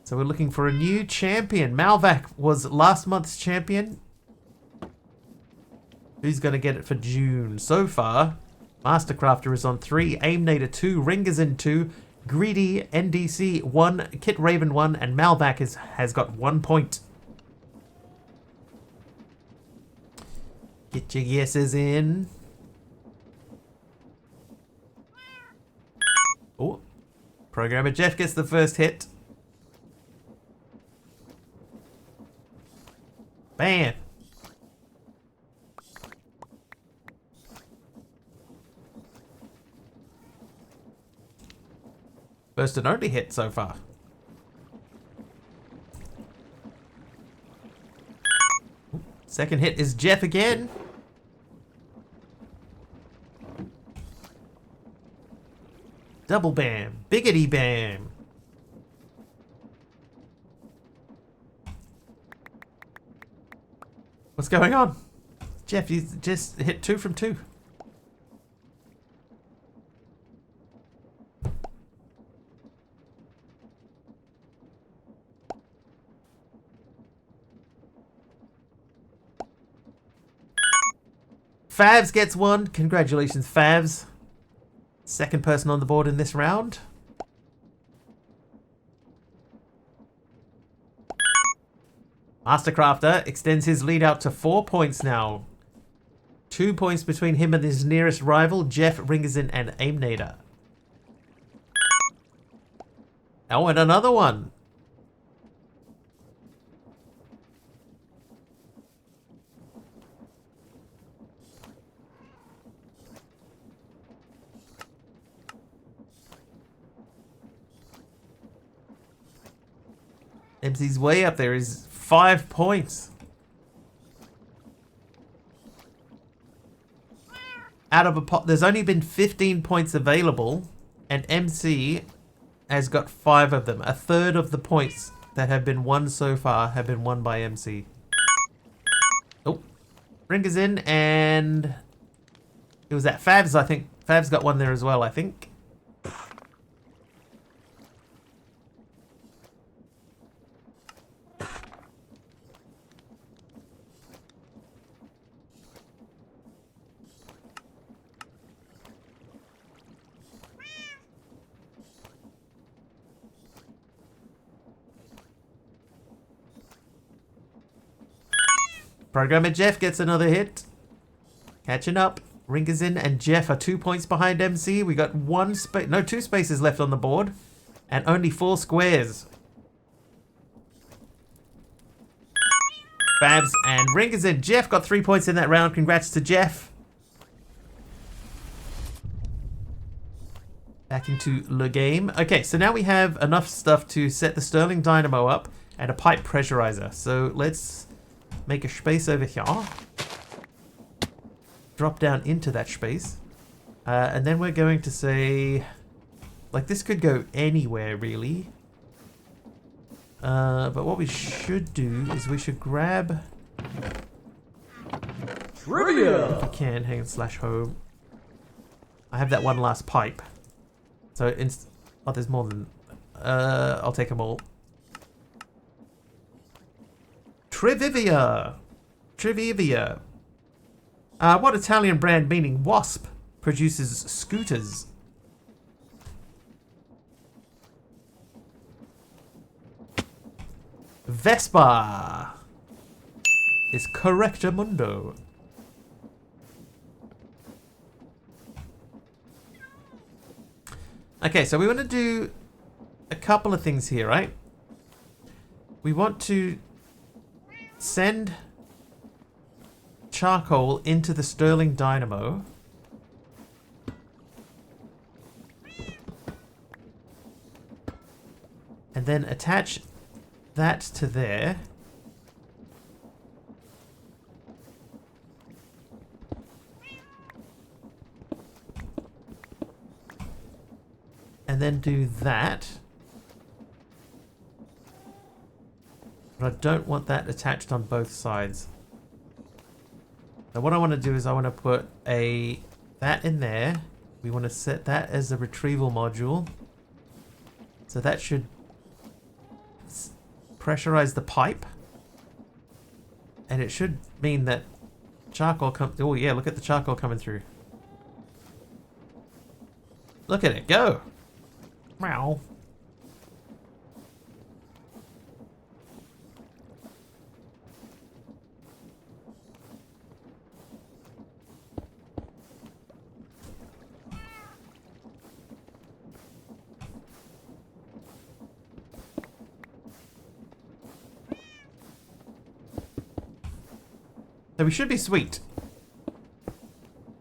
So we're looking for a new champion. Malvac was last month's champion. Who's going to get it for June? So far, Mastercrafter is on 3, Aimnator 2, Ringers in 2, Greedy, NDC 1, Kit Raven 1, and Malvac has got 1 point. Get your guesses in. Oh, Programmer Jeff gets the first hit. Bam. First and only hit so far. Second hit is Jeff again. Double bam. Biggity bam. What's going on? Jeff, you just hit 2 from 2. Favs gets 1. Congratulations, Favs. Second person on the board in this round. Mastercrafter extends his lead out to 4 points now. 2 points between him and his nearest rival, Jeff Ringerson and Aimnator. Oh, and another one. MC's way up there. Is 5 points. Out of a pot, there's only been 15 points available, and MC has got 5 of them. A third of the points that have been won so far have been won by MC. Oh, Ringer's in, and it was that Favs, I think. Favs got 1 there as well, I think. Programmer Jeff gets another hit. Catching up. Ringerson and Jeff are 2 points behind MC. We got 2 spaces left on the board. And only 4 squares. Babs and Ringerson. Jeff got 3 points in that round. Congrats to Jeff. Back into the game. Okay, so now we have enough stuff to set the Stirling Dynamo up and a pipe pressurizer. So let's make a space over here. Drop down into that space. And then we're going to say... Like, this could go anywhere, really. But what we should do is we should grab... Trivia! If we can, hang on, /home. I have that one last pipe. So, oh, there's more than... I'll take them all. Trivivia! Trivivia. What Italian brand meaning wasp produces scooters? Vespa is correctamundo. Okay, so we want to do a couple of things here, right? We want to send charcoal into the Stirling Dynamo. And then attach that to there. And then do that. But I don't want that attached on both sides. So what I want to do is I want to put that in there. We want to set that as a retrieval module. So that should pressurize the pipe. And it should mean that charcoal comes... Oh yeah, look at the charcoal coming through. Look at it go. Meow. So we should be sweet.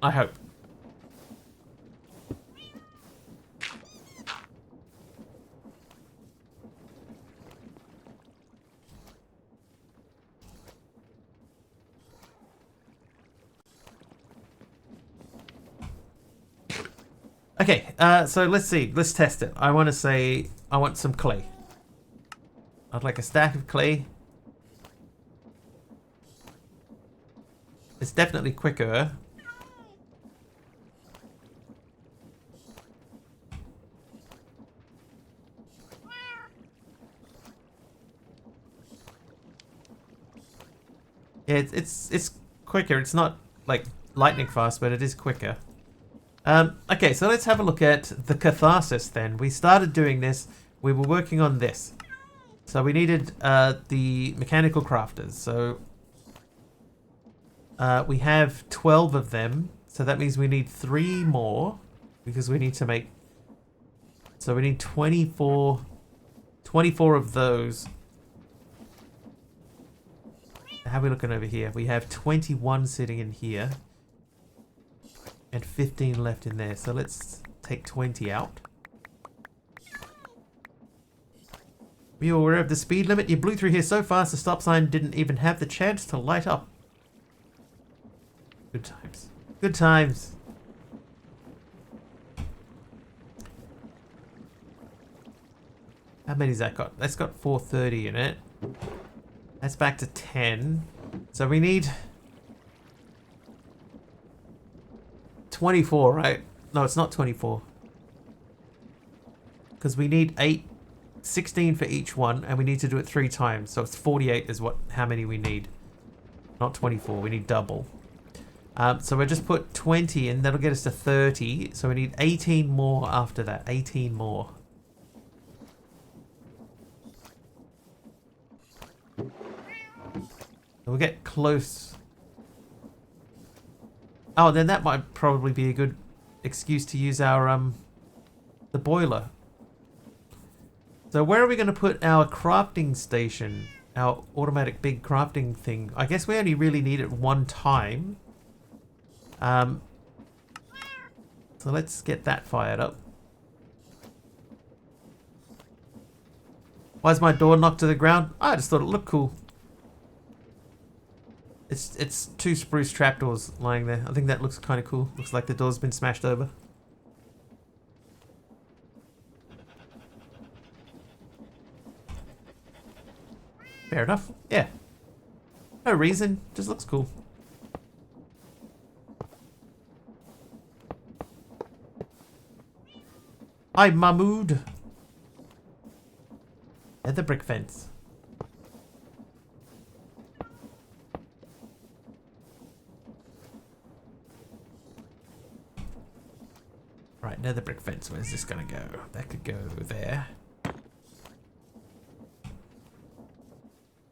I hope. Okay, so let's see. Let's test it. I want to say I want some clay. I'd like a stack of clay. It's definitely quicker. Yeah, it's quicker. It's not like lightning fast, but it is quicker. Okay, so let's have a look at the catharsis then. We started doing this. We were working on this. So we needed the mechanical crafters. So we have 12 of them. So that means we need 3 more because we need to make... So we need 24 of those. How are we looking over here? We have 21 sitting in here. And 15 left in there. So let's take 20 out. Were you aware of the speed limit? You blew through here so fast the stop sign didn't even have the chance to light up. Good times. Good times. How many's that got? That's got 430 in it. That's back to 10. So we need 24, right? No, it's not 24. Because we need 16 for each one, and we need to do it 3 times. So it's 48 is how many we need. Not 24, we need double. So we'll just put 20 in, that'll get us to 30. So we need 18 more after that, 18 more. We'll get close. Oh, then that might probably be a good excuse to use our the boiler. So where are we going to put our crafting station? Our automatic big crafting thing. I guess we only really need it one time. So let's get that fired up. Why is my door knocked to the ground? I just thought it looked cool. It's 2 spruce trapdoors lying there. I think that looks kind of cool. Looks like the door's been smashed over. Fair enough. Yeah. No reason. Just looks cool. Hi, Mahmood. At the brick fence. Right, nether brick fence. Where's this gonna go? That could go there.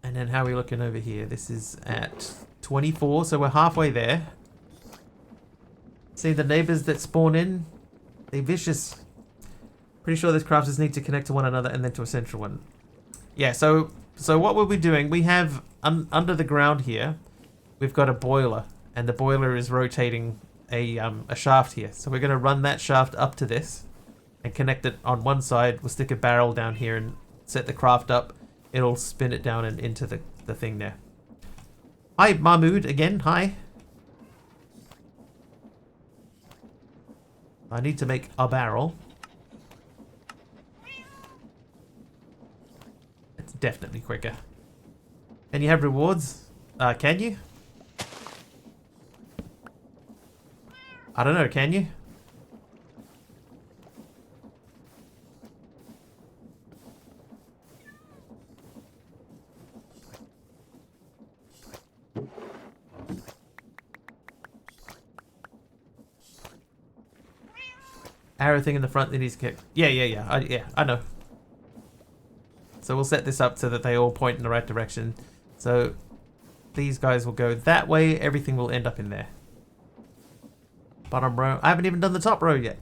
And then how are we looking over here? This is at 24, so we're halfway there. See the neighbors that spawn in? They're vicious. Pretty sure these crafters need to connect to one another and then to a central one. Yeah, so what we'll be doing, we have under the ground here, we've got a boiler, and the boiler is rotating a shaft here. So we're going to run that shaft up to this and connect it on one side. We'll stick a barrel down here and set the craft up. It'll spin it down and into the thing there. Hi, Mahmood, again, hi. I need to make a barrel. It's definitely quicker. Can you have rewards? Can you? I don't know, can you? Arrow thing in the front that needs to kick. Yeah, I know. So we'll set this up so that they all point in the right direction. So these guys will go that way. Everything will end up in there. Bottom row. I haven't even done the top row yet.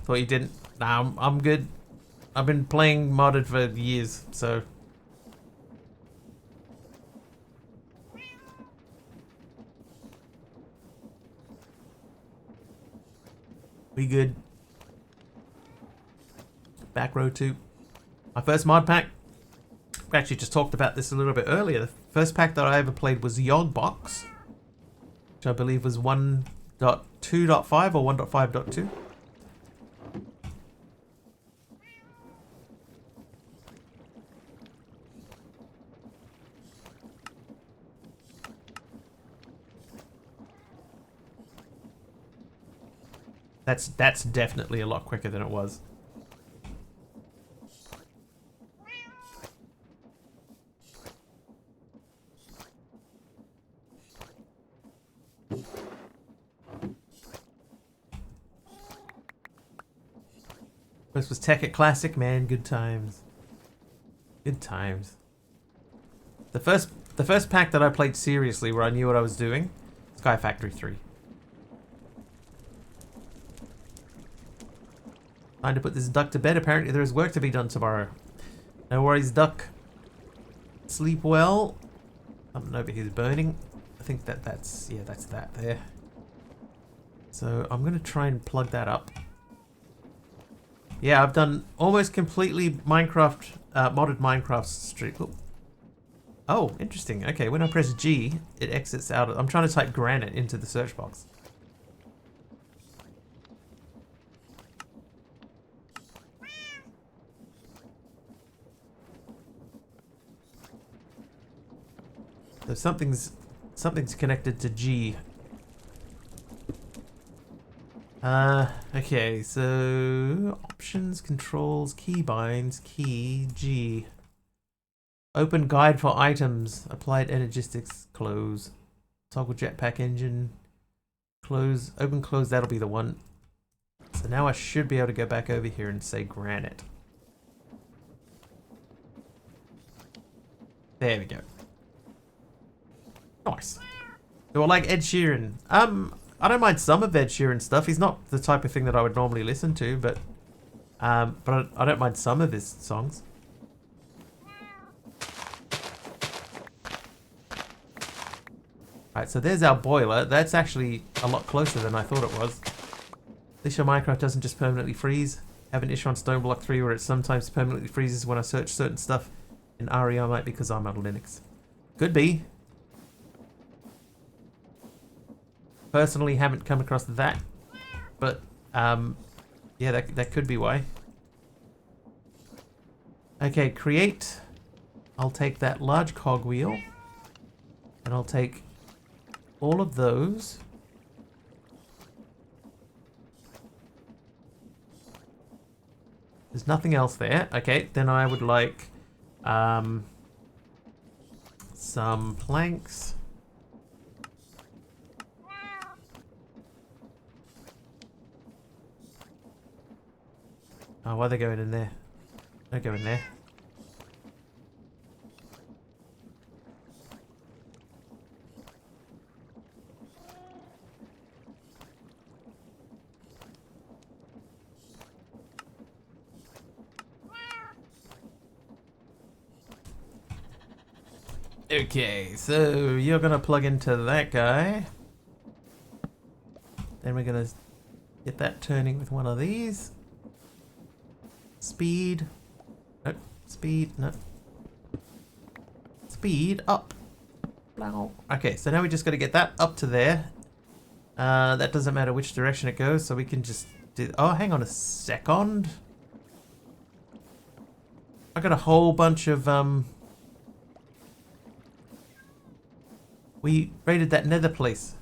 Thought you didn't. Nah, I'm good. I've been playing modded for years, so. We good. Back row 2. My first mod pack. We actually just talked about this a little bit earlier. The first pack that I ever played was Yogbox, which I believe was 1.2.5 or 1.5.2. That's definitely a lot quicker than it was. This was Tekkit Classic, man. Good times. Good times. The first pack that I played seriously, where I knew what I was doing, Sky Factory 3. Time to put this duck to bed. Apparently there is work to be done tomorrow. No worries, duck. Sleep well. Something over here is burning. I think that's that there. So I'm gonna try and plug that up. Yeah, I've done almost completely Minecraft, modded Minecraft stream. Oh, interesting. Okay, when I press G, it exits out. I'm trying to type granite into the search box. So something's connected to G. Okay, so options, controls, keybinds, key, G. Open guide for items, applied energistics, close. Toggle jetpack engine, close, open, close, that'll be the one. So now I should be able to go back over here and say granite. There we go. Nice. Do I like Ed Sheeran? I don't mind some of Ed Sheeran stuff. He's not the type of thing that I would normally listen to, but I don't mind some of his songs. Alright, so there's our boiler. That's actually a lot closer than I thought it was. At least your Minecraft doesn't just permanently freeze. I have an issue on Stoneblock 3 where it sometimes permanently freezes when I search certain stuff in RE. Might because I'm on Linux. Could be. Personally haven't come across that, but yeah, that could be why. Okay, create. I'll take that large cogwheel and I'll take all of those There's nothing else there. Okay, then I would like some planks. Oh, why are they going in there? Don't go in there. Okay, so you're gonna plug into that guy. Then we're gonna get that turning with one of these. Speed. No. Speed. No. Speed up. Blow. Okay, so now we just gotta get that up to there. That doesn't matter which direction it goes, so we can just do... Oh, hang on a second. I got a whole bunch of, We raided that nether place.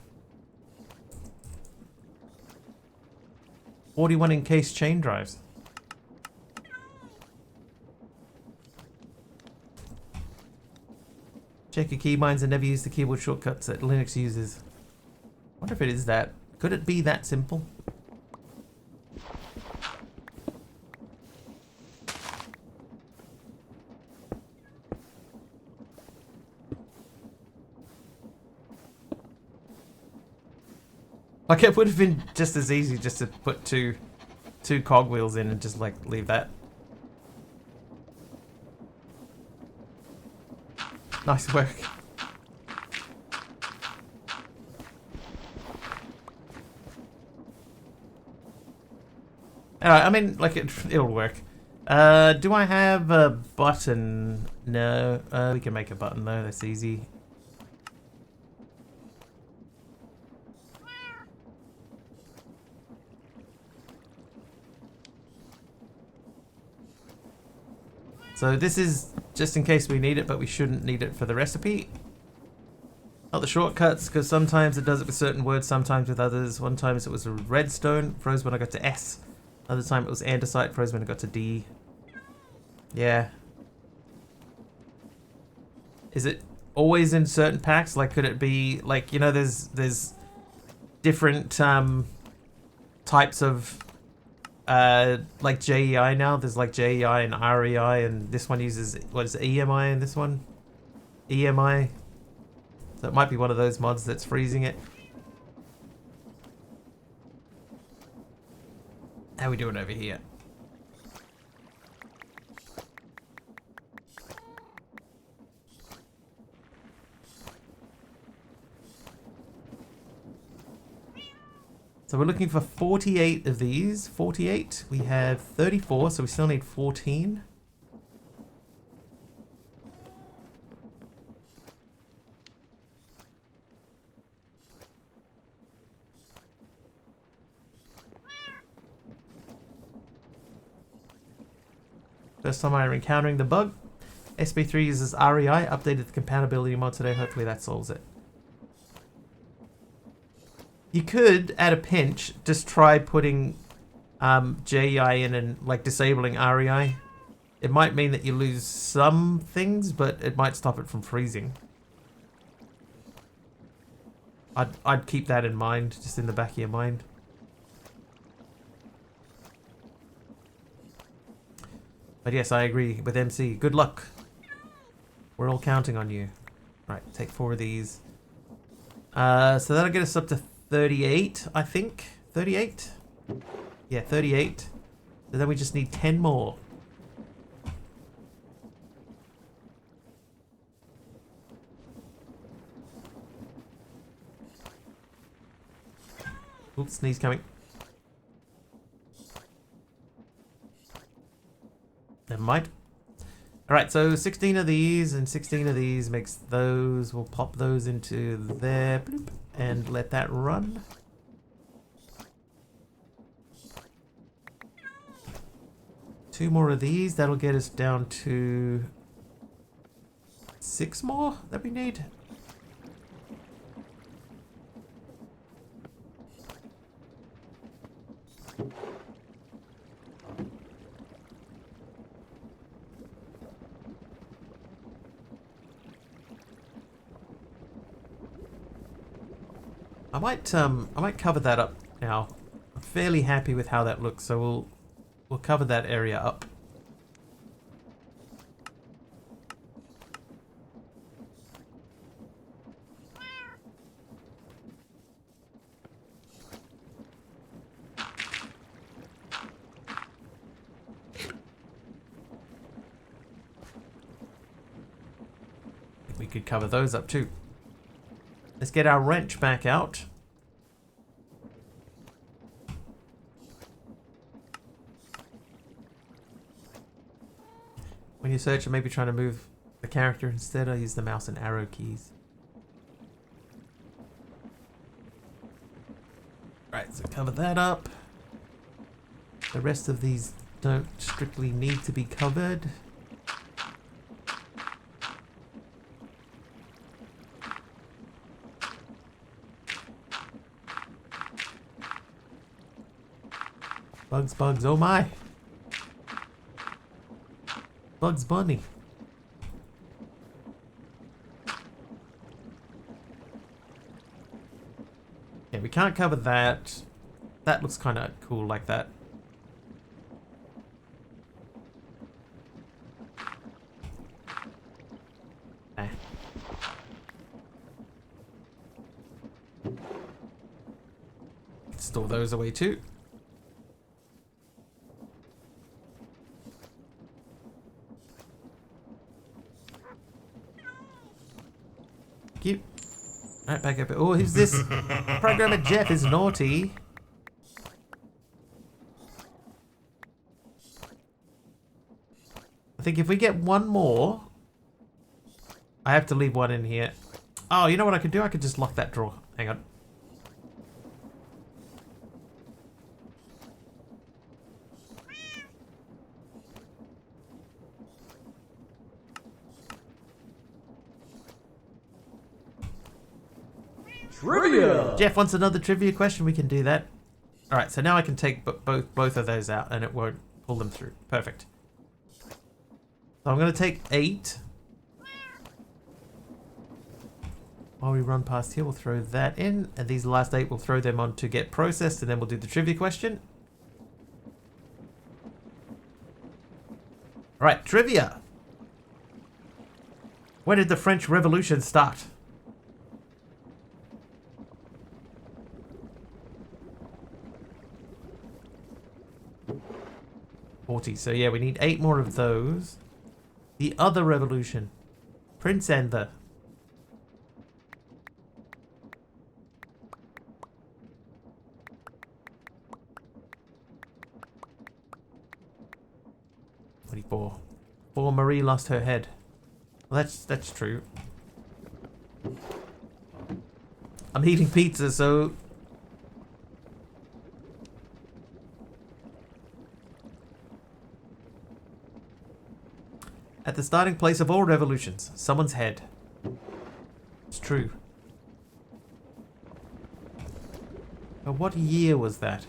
41 encased chain drives. Check your keybinds and never use the keyboard shortcuts that Linux uses. Wonder if it is that. Could it be that simple? Like, it would have been just as easy just to put two cogwheels in and just like leave that. Nice work. Alright, I mean, like, it'll work. Do I have a button? No. We can make a button though, that's easy. So this is just in case we need it, but we shouldn't need it for the recipe. Not the shortcuts, because sometimes it does it with certain words, sometimes with others. One time it was redstone, froze when I got to S. Another time it was andesite, froze when I got to D. Yeah. Is it always in certain packs? Like, could it be, like, you know, there's different types of like JEI now. There's like JEI and REI, and this one uses, what is it, EMI, and this one EMI. So it might be one of those mods that's freezing it. How we doing over here? So we're looking for 48 of these. 48. We have 34, so we still need 14. First time I'm encountering the bug. SB3 uses REI, updated the compatibility mod today. Hopefully that solves it. You could, at a pinch, just try putting JEI in and like disabling REI. It might mean that you lose some things, but it might stop it from freezing. I'd keep that in mind, just in the back of your mind. But yes, I agree with MC. Good luck. We're all counting on you. Right, take 4 of these. So that'll get us up to 38, I think. 38? Yeah, 38. So then we just need 10 more. Oops, sneeze coming. Never mind. Alright, so 16 of these and 16 of these makes those. We'll pop those into there. Bloop, and let that run. Two more of these. That'll get us down to 6 more that we need. I might cover that up now. I'm fairly happy with how that looks, so we'll cover that area up. We could cover those up too. Let's get our wrench back out. When you search, you may be trying to move the character. Instead, I use the mouse and arrow keys. Right, so cover that up. The rest of these don't strictly need to be covered. Bugs, bugs, oh my! Bugs Bunny. Yeah, we can't cover that. That looks kind of cool like that. Eh. Store those away too. Cute. Right, back up. Oh, who's this? Programmer Jeff is naughty. I think if we get one more, I have to leave one in here. Oh, you know what I could do? I could just lock that drawer. Hang on. Trivia! Jeff wants another trivia question. We can do that. All right, so now I can take both of those out, and it won't pull them through. Perfect. So I'm going to take 8. While we run past here, we'll throw that in, and these last 8 we'll throw them on to get processed, and then we'll do the trivia question. All right, trivia. When did the French Revolution start? So yeah, we need 8 more of those. The other revolution. Prince and the... Before Marie lost her head. Well, that's true. I'm eating pizza, so... At the starting place of all revolutions, someone's head. It's true. But what year was that?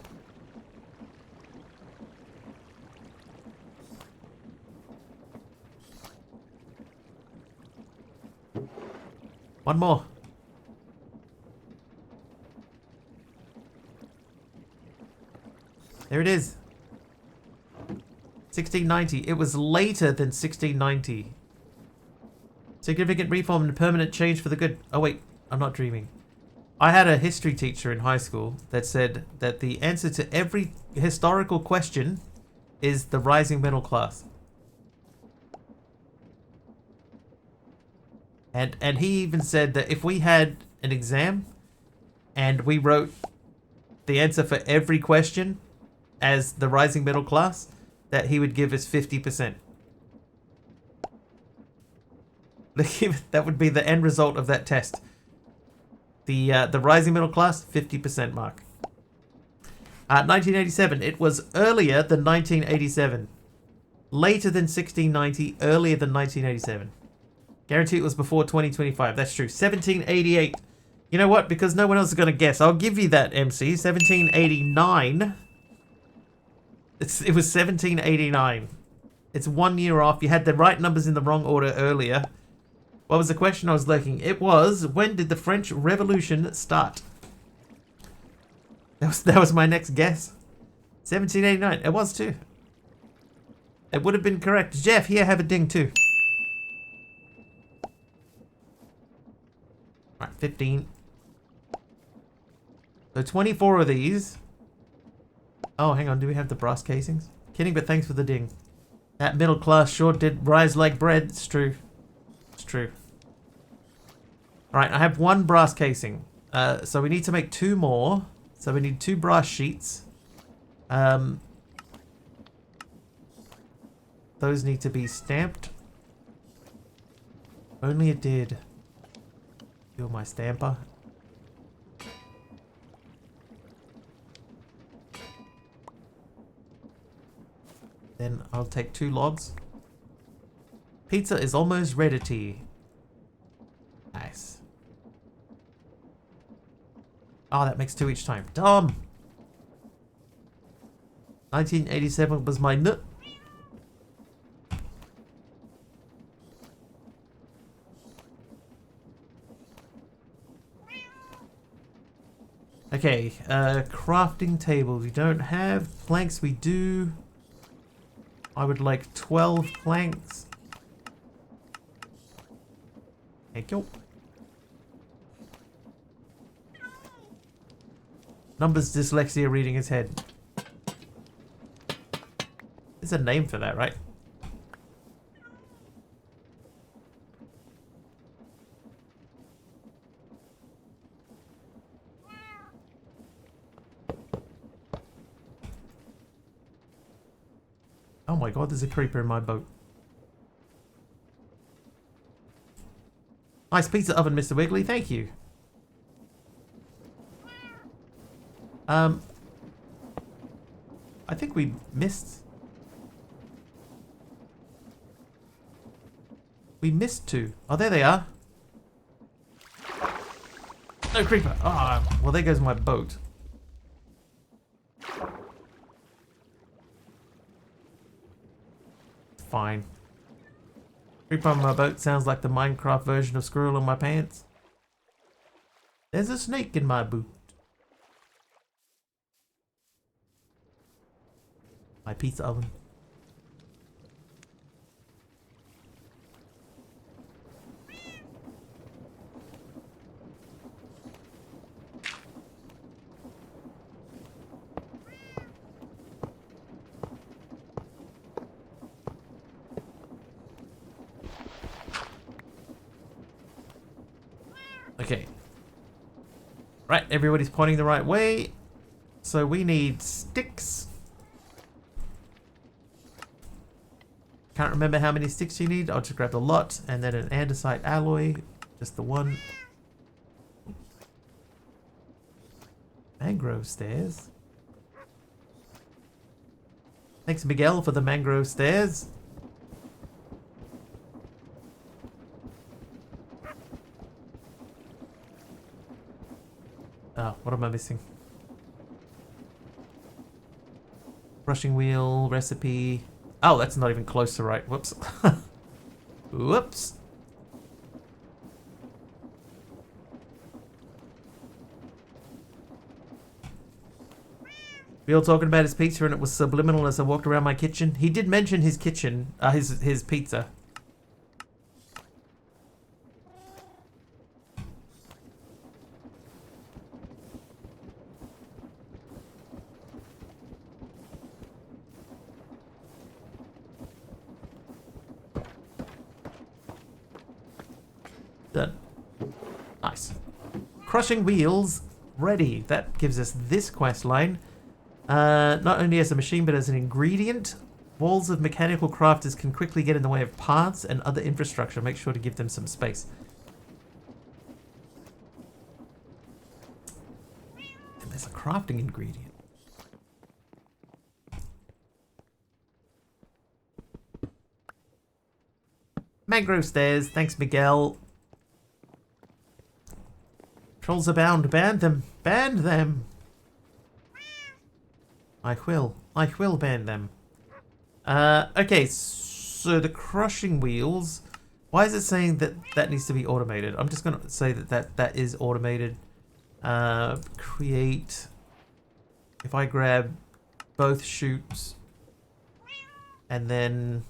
One more. There it is. 1690. It was later than 1690. Significant reform and permanent change for the good. Oh wait, I'm not dreaming. I had a history teacher in high school that said that the answer to every historical question is the rising middle class. And he even said that if we had an exam and we wrote the answer for every question as the rising middle class, that he would give us 50%. That would be the end result of that test. The rising middle class, 50% mark. 1987. It was earlier than 1987. Later than 1690. Earlier than 1987. Guarantee it was before 2025. That's true. 1788. You know what? Because no one else is going to guess. I'll give you that, MC. 1789. It was 1789. It's 1 year off. You had the right numbers in the wrong order earlier. What was the question I was looking? It was, when did the French Revolution start? was my next guess. 1789. It was too. It would have been correct. Jeff, here, have a ding too. Right, 15. So 24 of these. Oh, hang on. Do we have the brass casings? Kidding, but thanks for the ding. That middle class sure did rise like bread. It's true. It's true. Alright, I have one brass casing. So we need to make 2 more. So we need 2 brass sheets. Those need to be stamped. Only it did. Feel my stamper. Then I'll take 2 logs. Pizza is almost ready. Nice. Oh, that makes 2 each time. Dumb. 1987 was my nut. Okay, crafting table we don't have. Planks we do. I would like 12 planks. Thank you. Numbers dyslexia reading his head. There's a name for that, right? Oh my god, there's a creeper in my boat. Nice pizza oven, Mr. Wiggly. Thank you. I think we missed... We missed 2. Oh, there they are. No creeper. Ah, oh, well, there goes my boat. Fine. Creeper on my boat sounds like the Minecraft version of squirrel in my pants. There's a snake in my boot. My pizza oven. Okay. Right, everybody's pointing the right way. So we need sticks. Can't remember how many sticks you need. I'll just grab a lot. And then an andesite alloy. Just the one. Mangrove stairs. Thanks, Miguel, for the mangrove stairs. Oh, what am I missing? Brushing wheel, recipe. Oh, that's not even close to right. Whoops. Whoops. We all talking about his pizza and it was subliminal as I walked around my kitchen. He did mention his kitchen, his pizza. Done. Nice. Crushing wheels ready. That gives us this quest line. Not only as a machine but as an ingredient. Walls of mechanical crafters can quickly get in the way of paths and other infrastructure. Make sure to give them some space. And there's a crafting ingredient. Mangrove stairs. Thanks, Miguel. Trolls abound. Ban them. Ban them. I will ban them. Okay, so the crushing wheels. Why is it saying that that needs to be automated? I'm just going to say that is automated. Create if I grab both chutes and then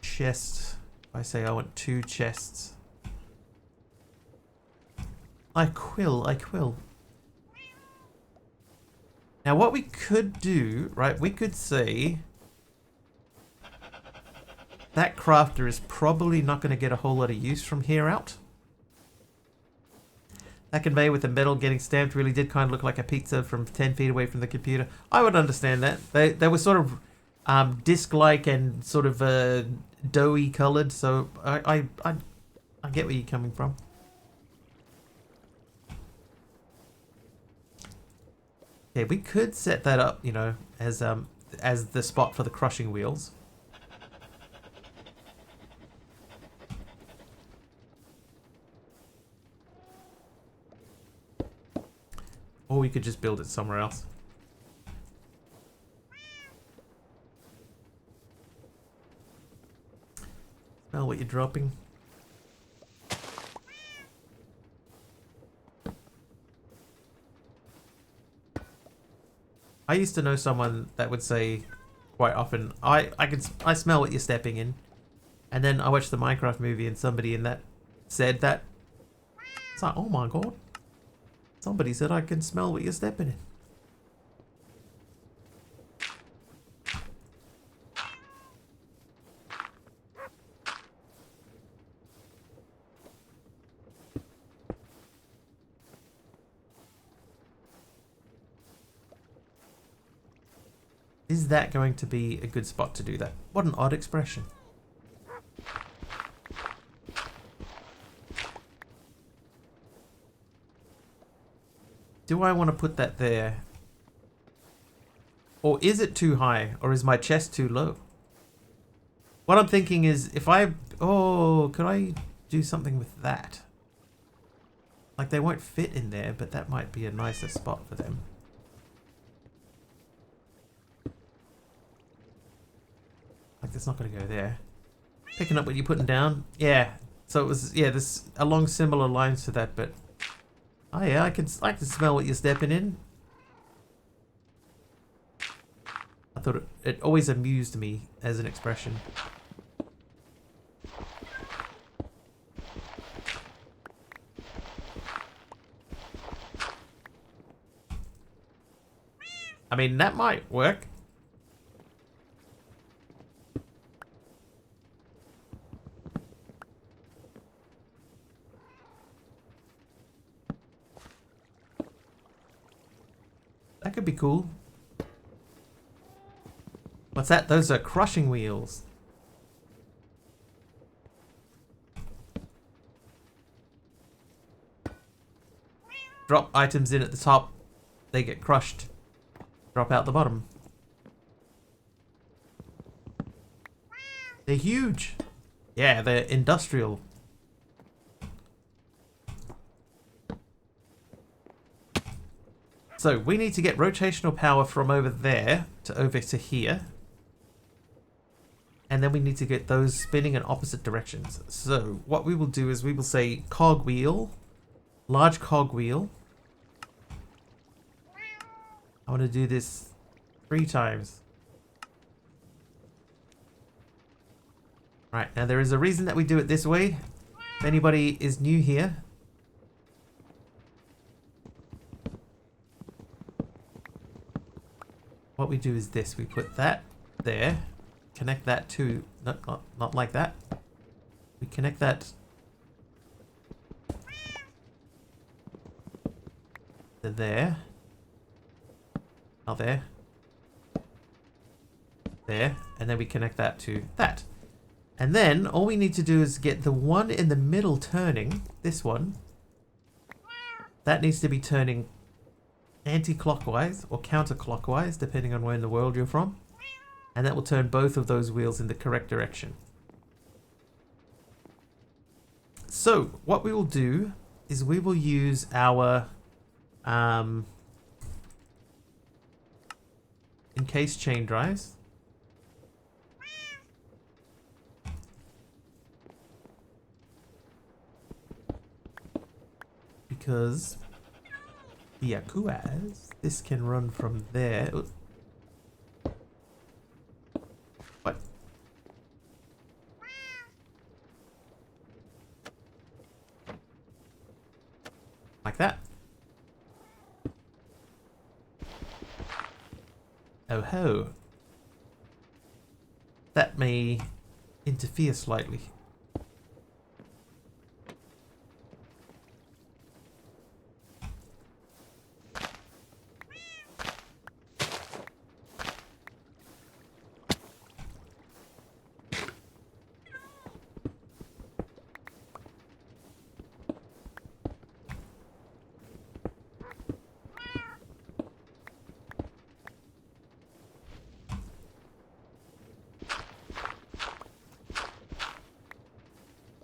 chests, I say I want 2 chests. I quill. Now what we could do, right, we could say that crafter is probably not going to get a whole lot of use from here out. That conveyor with the metal getting stamped really did kind of look like a pizza from 10 feet away from the computer. I would understand that. They were sort of disc-like and sort of doughy coloured, so I get where you're coming from. Okay, we could set that up, you know, as the spot for the crushing wheels. Or we could just build it somewhere else. Smell what you're dropping. I used to know someone that would say quite often, I smell what you're stepping in. And then I watched the Minecraft movie and somebody in that said that. It's like, oh my god. Somebody said I can smell what you're stepping in. Is that going to be a good spot to do that? What an odd expression. Do I want to put that there? Or is it too high? Or is my chest too low? What I'm thinking is if I... Oh, could I do something with that? Like they won't fit in there, but that might be a nicer spot for them. Like that's not going to go there. Picking up what you're putting down. Yeah. So it was, yeah, this along similar lines to that, but... Oh yeah, I can smell what you're stepping in. I thought it always amused me as an expression. I mean, that might work. That could be cool. What's that? Those are crushing wheels. Drop items in at the top. They get crushed. Drop out the bottom. They're huge. Yeah, they're industrial. So we need to get rotational power from over there to over to here. And then we need to get those spinning in opposite directions. So what we will do is we will say cog wheel, large cog wheel. I want to do this 3 times. Right, now there is a reason that we do it this way. If anybody is new here, what we do is this. We put that there, connect that to, not like that. We connect that to there. Not there. There. And then we connect that to that. And then all we need to do is get the one in the middle turning, this one. That needs to be turning anti-clockwise or counterclockwise, depending on where in the world you're from. And that will turn both of those wheels in the correct direction. So what we will do is we will use our encased chain drives. Because Yakuas. This can run from there. Ooh. What? Like that. Oh ho. That may interfere slightly.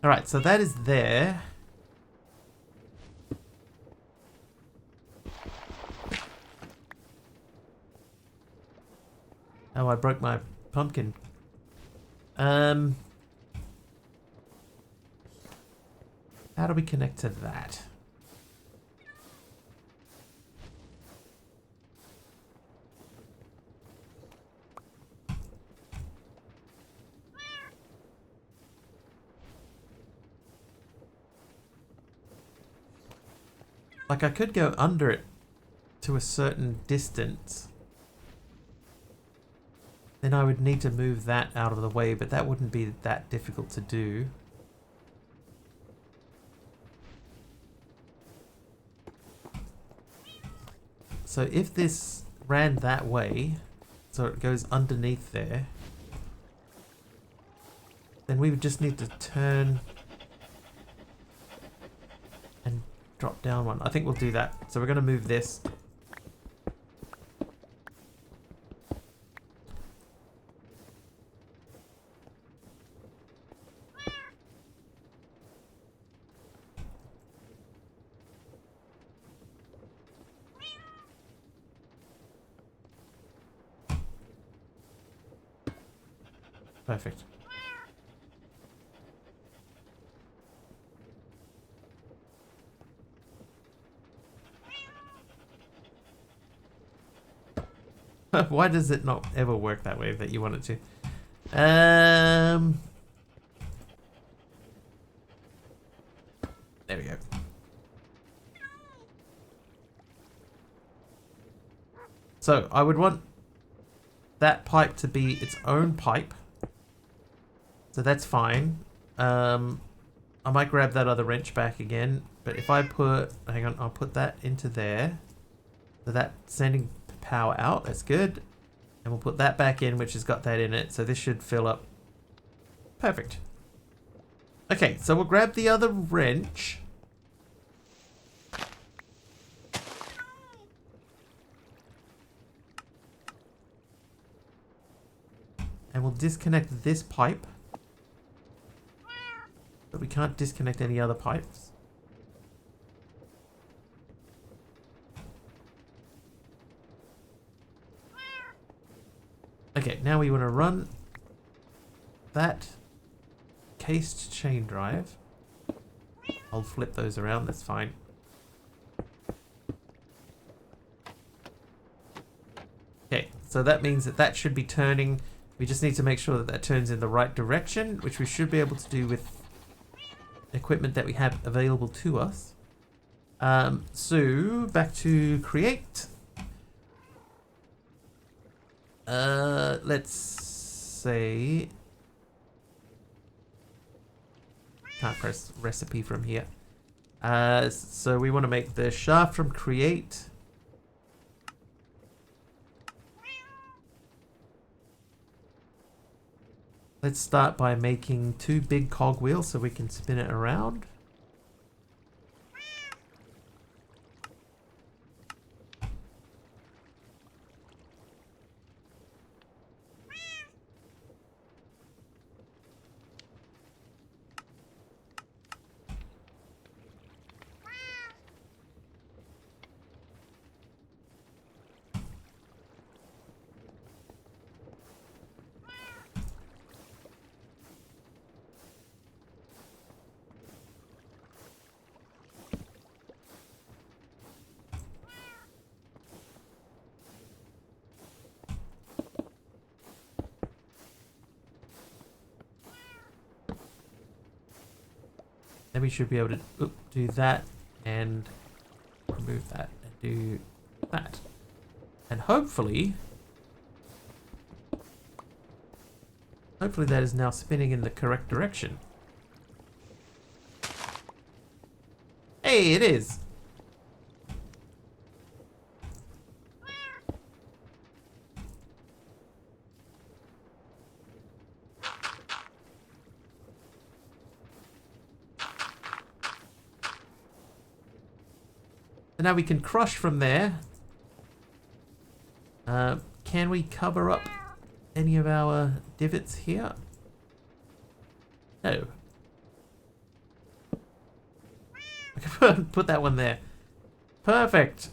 Alright, so that is there. Oh, I broke my pumpkin. How do we connect to that? Like, I could go under it to a certain distance. Then I would need to move that out of the way, but that wouldn't be that difficult to do. So if this ran that way, so it goes underneath there, then we would just need to turn and drop down one. I think we'll do that. So we're going to move this. Perfect. Why does it not ever work that way that you want it to? There we go. So I would want that pipe to be its own pipe. So that's fine. I might grab that other wrench back again, but if I put, hang on, I'll put that into there. So that's sending power out, that's good. And we'll put that back in, which has got that in it. So this should fill up. Perfect. Okay, so we'll grab the other wrench. And we'll disconnect this pipe. But we can't disconnect any other pipes. Okay, now we want to run that cased chain drive. I'll flip those around, that's fine. Okay, so that means that that should be turning. We just need to make sure that that turns in the right direction, which we should be able to do with equipment that we have available to us. So back to create. Let's say can't press recipe from here. So we want to make the shaft from create. Let's start by making 2 big cogwheels so we can spin it around. Then we should be able to do that and remove that and do that. And hopefully that is now spinning in the correct direction. Hey, it is. So now we can crush from there. Can we cover up any of our divots here? No. I can put that one there. Perfect.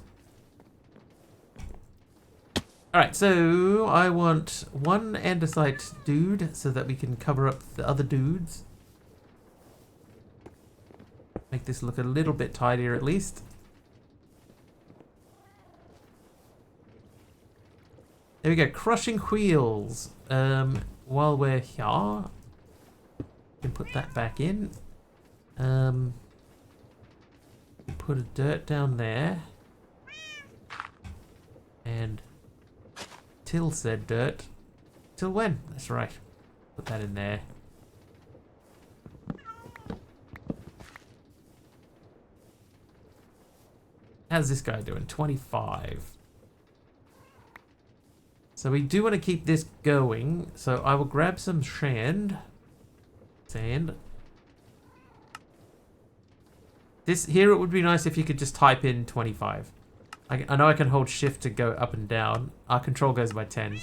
Alright, so I want one andesite dude so that we can cover up the other dudes. Make this look a little bit tidier at least. There we go, crushing wheels. While we're here, we can put that back in. Put a dirt down there. And till said dirt. Till when? That's right. Put that in there. How's this guy doing? 25. So we do want to keep this going. So I will grab some sand. This here, it would be nice if you could just type in 25. I know I can hold shift to go up and down. Our control goes by 10.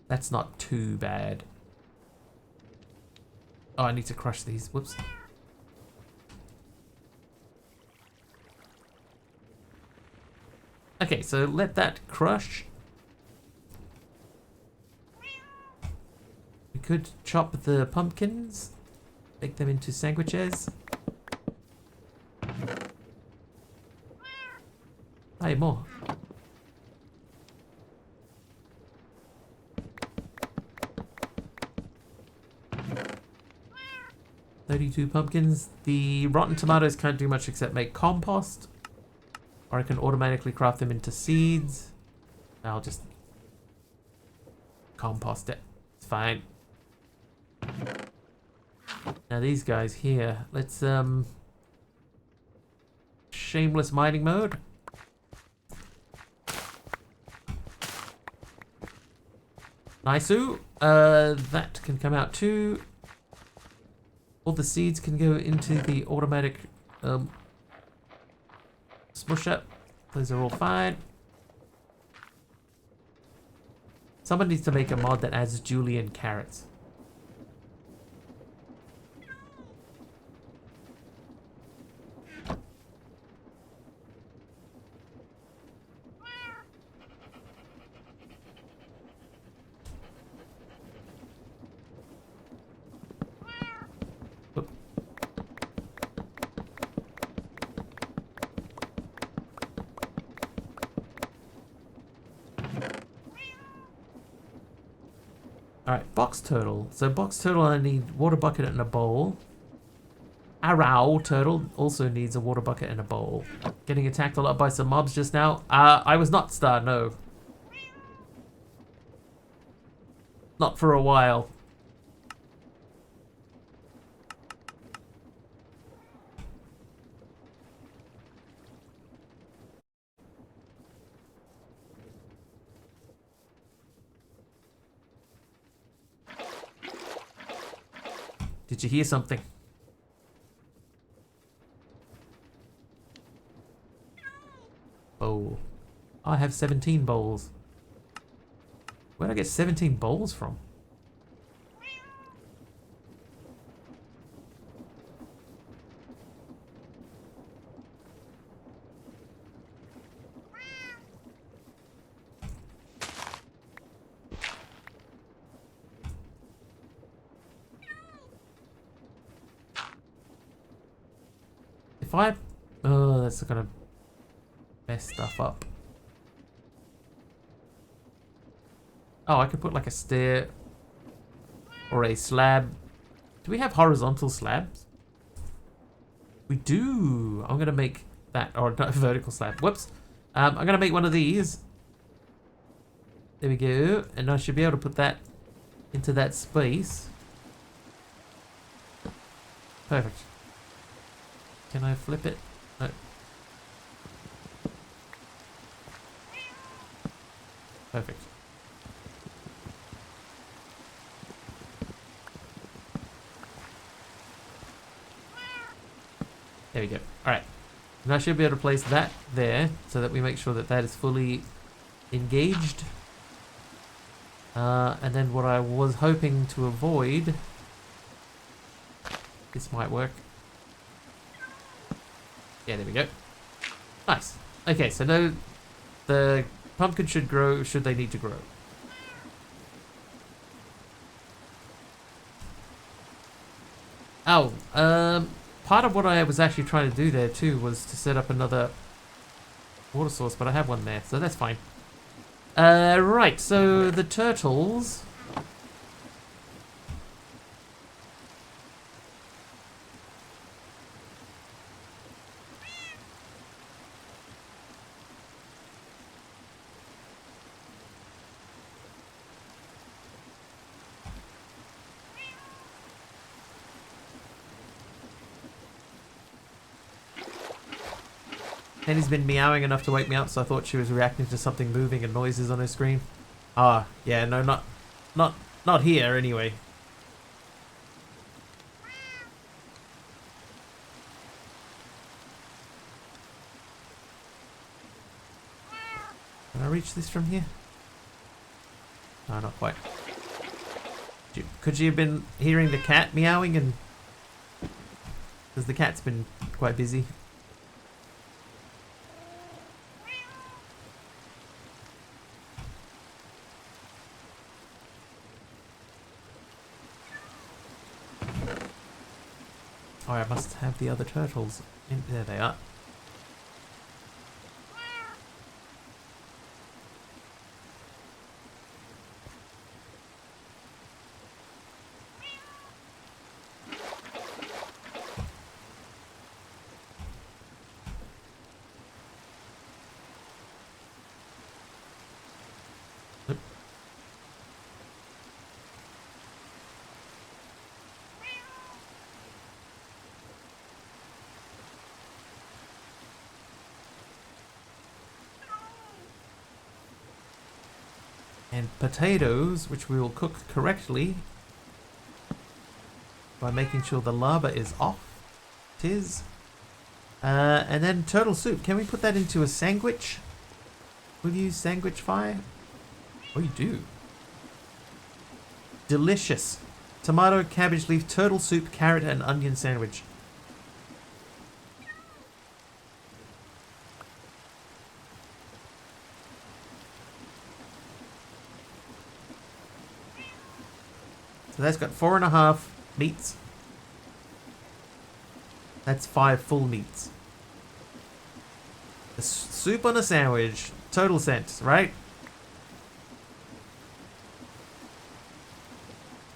That's not too bad. Oh, I need to crush these. Whoops. Okay, so let that crush. We could chop the pumpkins, make them into sandwiches. Hey, more. $32 pumpkins. The rotten tomatoes can't do much except make compost. Or I can automatically craft them into seeds. I'll just compost it. It's fine. Now these guys here, let's shameless mining mode. Nice-oo. That can come out too. All the seeds can go into the automatic smush up. Those are all fine. Someone needs to make a mod that adds julienne carrots. Alright, box turtle. So box turtle, I need water bucket and a bowl. Arrow turtle also needs a water bucket and a bowl. Getting attacked a lot by some mobs just now. I was not star, no. Not for a while. Did you hear something? Bowl. I have 17 bowls. Where'd I get 17 bowls from? If I... Oh, that's gonna mess stuff up. Oh, I could put like a stair. or a slab. Do we have horizontal slabs? We do. I'm gonna make that, or not vertical slab. Whoops. I'm gonna make one of these. There we go, and I should be able to put that into that space. Perfect. Can I flip it? No. Perfect. There we go. Alright. And I should be able to place that there so that we make sure that that is fully engaged. And then what I was hoping to avoid... This might work. Yeah, there we go. Nice. Okay, so now the pumpkin should grow should they need to grow. Oh, part of what I was actually trying to do there too was to set up another water source, but I have one there, so that's fine. Right, so the turtles... Penny's been meowing enough to wake me up, so I thought she was reacting to something moving and noises on her screen. Ah, yeah, no, not here anyway. Can I reach this from here? No, not quite. Could she have been hearing the cat meowing and... Because the cat's been quite busy. Oh, I must have the other turtles. There they are. And potatoes, which we will cook correctly by making sure the lava is off. It is. And then turtle soup. Can we put that into a sandwich? Will you use sandwich fire? Oh, you do. Delicious. Tomato, cabbage leaf, turtle soup, carrot, and onion sandwich. So that's got 4.5 meats. That's 5 full meats. A soup on a sandwich. Total sense, right?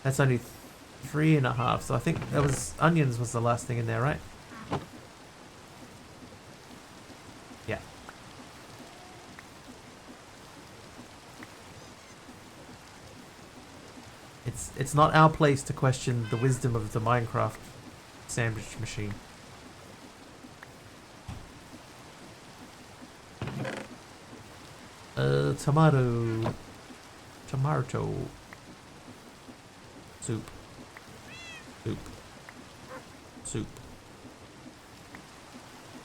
That's only 3.5. So I think that was onions was the last thing in there, right? Yeah. It's not our place to question the wisdom of the Minecraft sandwich machine. Tomato. Soup. Soup. Soup.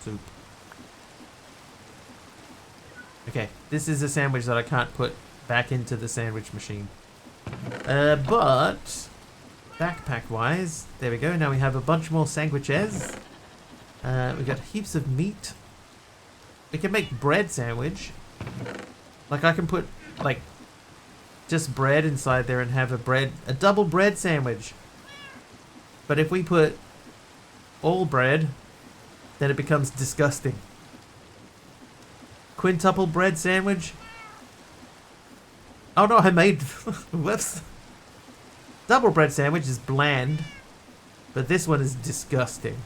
Soup. Okay, this is a sandwich that I can't put back into the sandwich machine. But backpack wise, there we go. Now we have a bunch more sandwiches. We got heaps of meat. We can make bread sandwich. Like I can put like just bread inside there and have a double bread sandwich. But if we put all bread, then it becomes disgusting. Quintuple bread sandwich. Oh no, I made whoops. Double bread sandwich is bland, but this one is disgusting.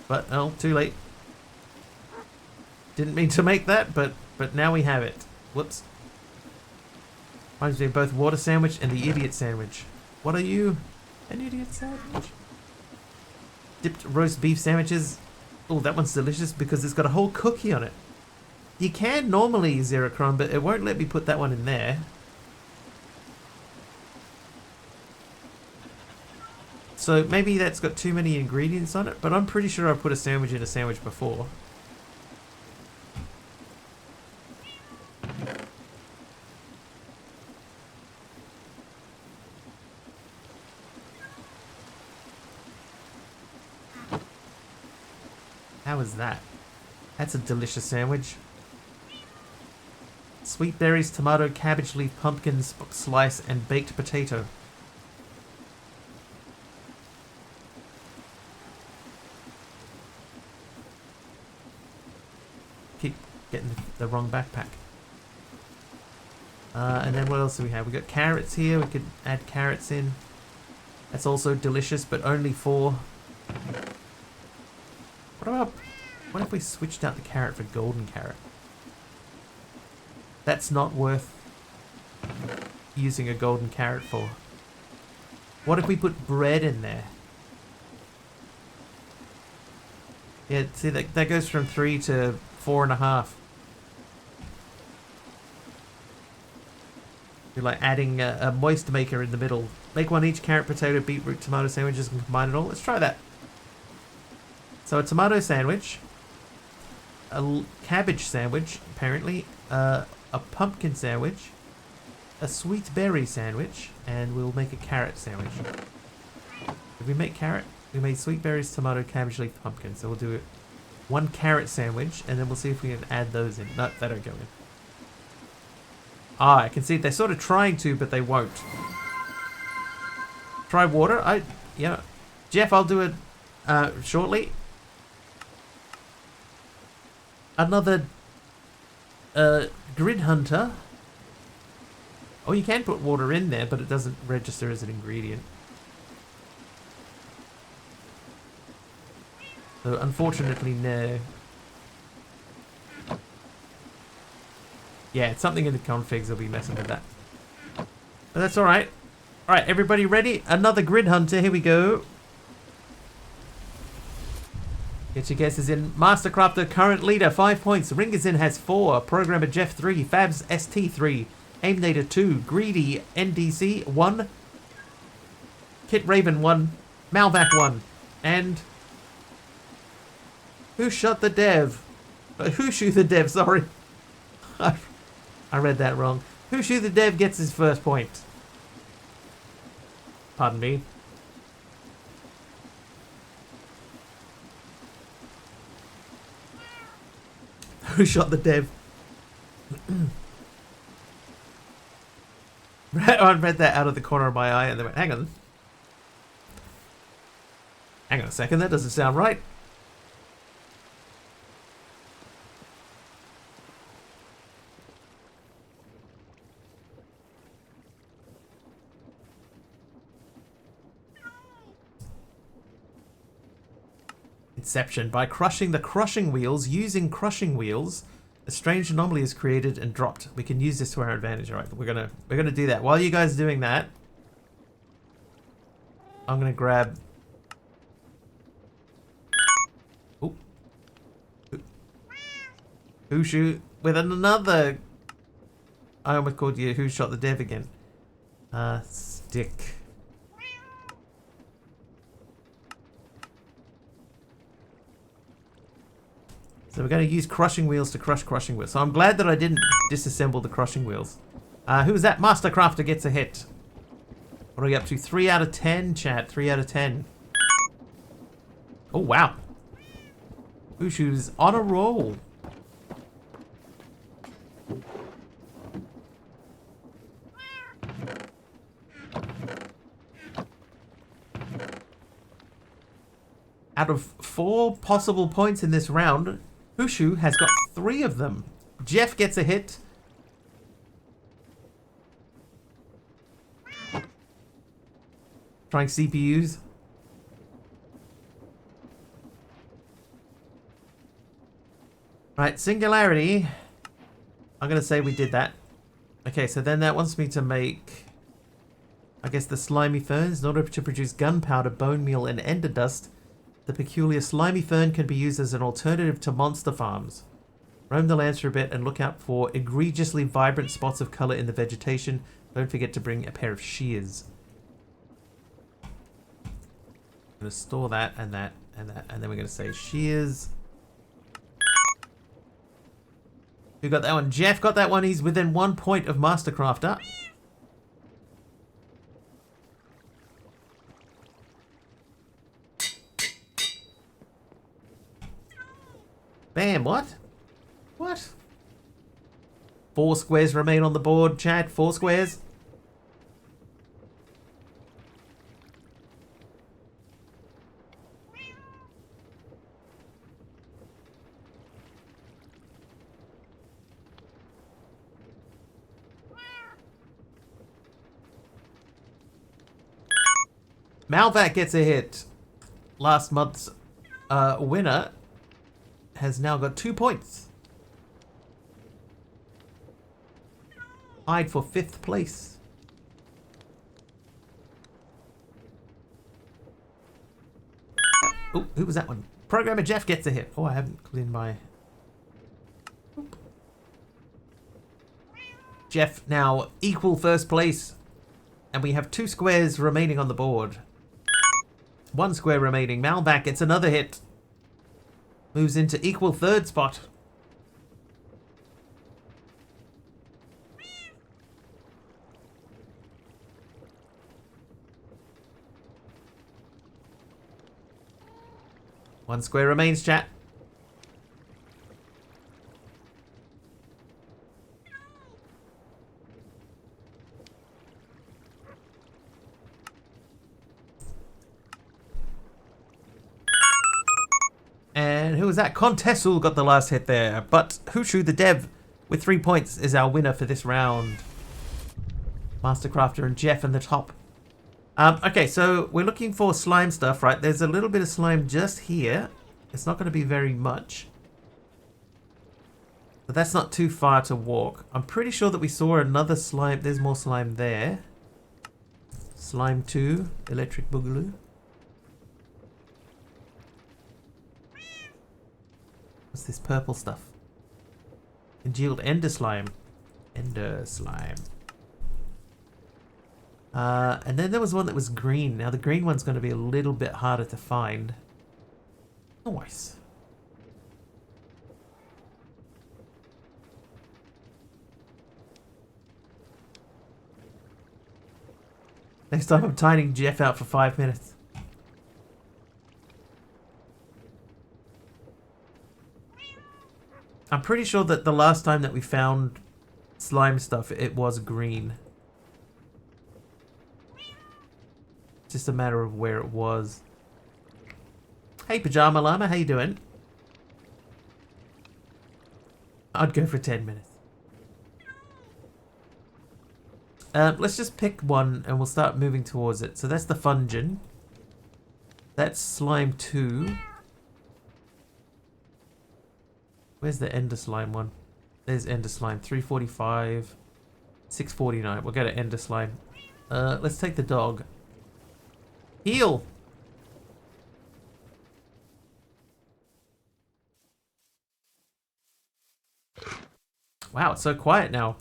But, oh, too late. Didn't mean to make that, but now we have it. Whoops. Reminds me of both water sandwich and the idiot sandwich. What are you? An idiot sandwich? Dipped roast beef sandwiches. Oh, that one's delicious because it's got a whole cookie on it. You can normally Zerocron, but it won't let me put that one in there. So maybe that's got too many ingredients on it, but I'm pretty sure I put a sandwich in a sandwich before. How is that? That's a delicious sandwich. Sweet berries, tomato, cabbage leaf, pumpkin slice, and baked potato. Keep getting the wrong backpack. And then what else do we have? We got carrots here. We could add carrots in. That's also delicious, but only 4. What if we switched out the carrot for golden carrot? That's not worth using a golden carrot for. What if we put bread in there? Yeah, see that goes from 3 to 4.5. You're like adding a moist maker in the middle. Make one each carrot, potato, beetroot, tomato sandwiches and combine it all. Let's try that. So a tomato sandwich, a cabbage sandwich, apparently, a pumpkin sandwich, a sweet berry sandwich, and we'll make a carrot sandwich. Did we make carrot? We made sweet berries, tomato, cabbage leaf, pumpkin. So we'll do it 1 carrot sandwich, and then we'll see if we can add those in. No, they don't go in. Ah, I can see they're sort of trying to, but they won't. Try water? Yeah. Jeff, I'll do it shortly. Another grid hunter. Oh, you can put water in there, but it doesn't register as an ingredient. So unfortunately, no. Yeah, it's something in the configs will be messing with that. But that's alright. Alright, everybody ready? Another grid hunter, here we go. Get your guesses in. Mastercrafter, current leader, 5 points. Ringazin has 4. Programmer Jeff 3. Fabs ST 3. Aimnator 2. Greedy NDC 1. Kit Raven 1. Malvac 1. And Who Shot the Dev? Who Shoot the Dev, sorry. I read that wrong. Who Shoot the Dev gets his first point. Pardon me. Who shot the dev? I read that out of the corner of my eye and they went, hang on. Hang on a second, that doesn't sound right. Inception. By crushing the crushing wheels, using crushing wheels, a strange anomaly is created and dropped. We can use this to our advantage. All right, we're gonna do that. While you guys are doing that, I'm gonna grab. Oh, who shoot with another? I almost called you Who Shot the Dev again. Stick. So we're going to use crushing wheels to crush crushing wheels. So I'm glad that I didn't disassemble the crushing wheels. Who was that? Mastercrafter gets a hit. What are we up to? 3 out of 10, chat. 3 out of 10. Oh, wow. Ushu's on a roll. Out of 4 possible points in this round, Hushu has got 3 of them. Jeff gets a hit. Trying CPUs. Right, singularity. I'm going to say we did that. Okay, so then that wants me to make, I guess, the slimy ferns. In order to produce gunpowder, bone meal, and ender dust, the peculiar slimy fern can be used as an alternative to monster farms. Roam the lands for a bit and look out for egregiously vibrant spots of color in the vegetation. Don't forget to bring a pair of shears. I'm going to store that and that and that, and then we're going to say shears. Who got that one? Jeff got that one. He's within 1 point of Mastercrafter. Bam, what? What? 4 squares remain on the board, chat. 4 squares. Malvac gets a hit. Last month's winner has now got 2 points. Tied for 5th place. Oh, who was that one? Programmer Jeff gets a hit. Oh, I haven't cleaned my... Oop. Jeff now equal 1st place. And we have 2 squares remaining on the board. 1 square remaining. Malvac gets another hit. Moves into equal 3rd spot. One square remains, chat. And who was that? Contessul got the last hit there. But Hushu the Dev with 3 points is our winner for this round. Mastercrafter and Jeff in the top. Okay, so we're looking for slime stuff, right? There's a little bit of slime just here. It's not going to be very much. But that's not too far to walk. I'm pretty sure that we saw another slime. There's more slime there. Slime 2, Electric Boogaloo. What's this purple stuff? Congealed Ender Slime. Ender Slime. And then there was one that was green. Now the green one's going to be a little bit harder to find. Nice. Next time I'm tidying Jeff out for 5 minutes. I'm pretty sure that the last time that we found slime stuff, it was green. Just a matter of where it was. Hey, Pajama Llama, how you doing? I'd go for 10 minutes. Let's just pick one and we'll start moving towards it. So that's the Fungin. That's Slime 2. Where's the Ender Slime one? There's Ender Slime. 345. 649. We'll go to Ender Slime. Let's take the dog. Heal! Wow, it's so quiet now.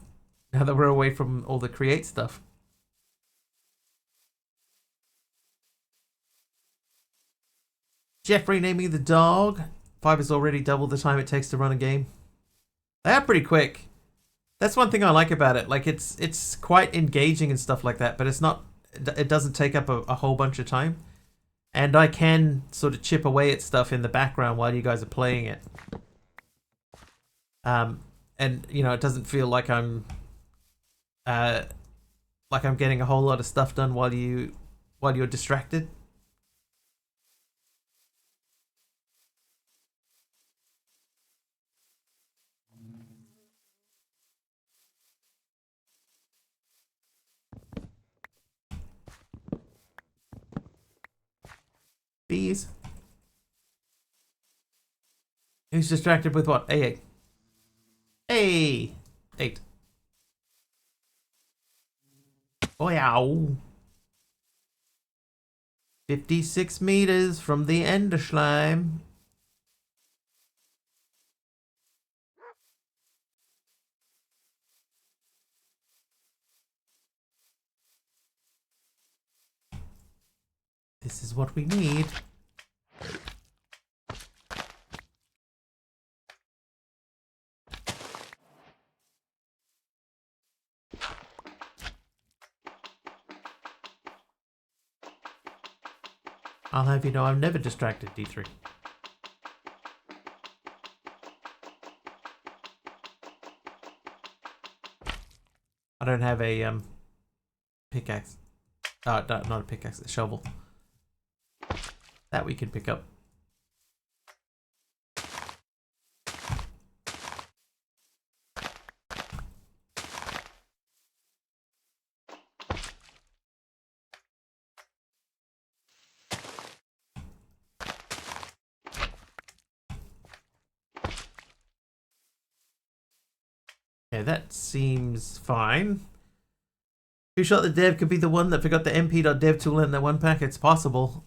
Now that we're away from all the create stuff. Jeff renaming the dog. 5 is already double the time it takes to run a game. They are pretty quick. That's one thing I like about it. Like it's quite engaging and stuff like that, but it's not. It doesn't take up a whole bunch of time, and I can sort of chip away at stuff in the background while you guys are playing it. And you know, it doesn't feel like I'm getting a whole lot of stuff done while you're distracted. Bees. Who's distracted with what? A8. Hey! 8. Oh, ow. 56 meters from the Ender Slime. This is what we need. I'll have you know I've never distracted D3. I don't have a pickaxe. Oh, no, not a pickaxe, a shovel. That we can pick up. Okay, that seems fine. Who shot the dev could be the one that forgot the mp.dev tool in that one pack. It's possible.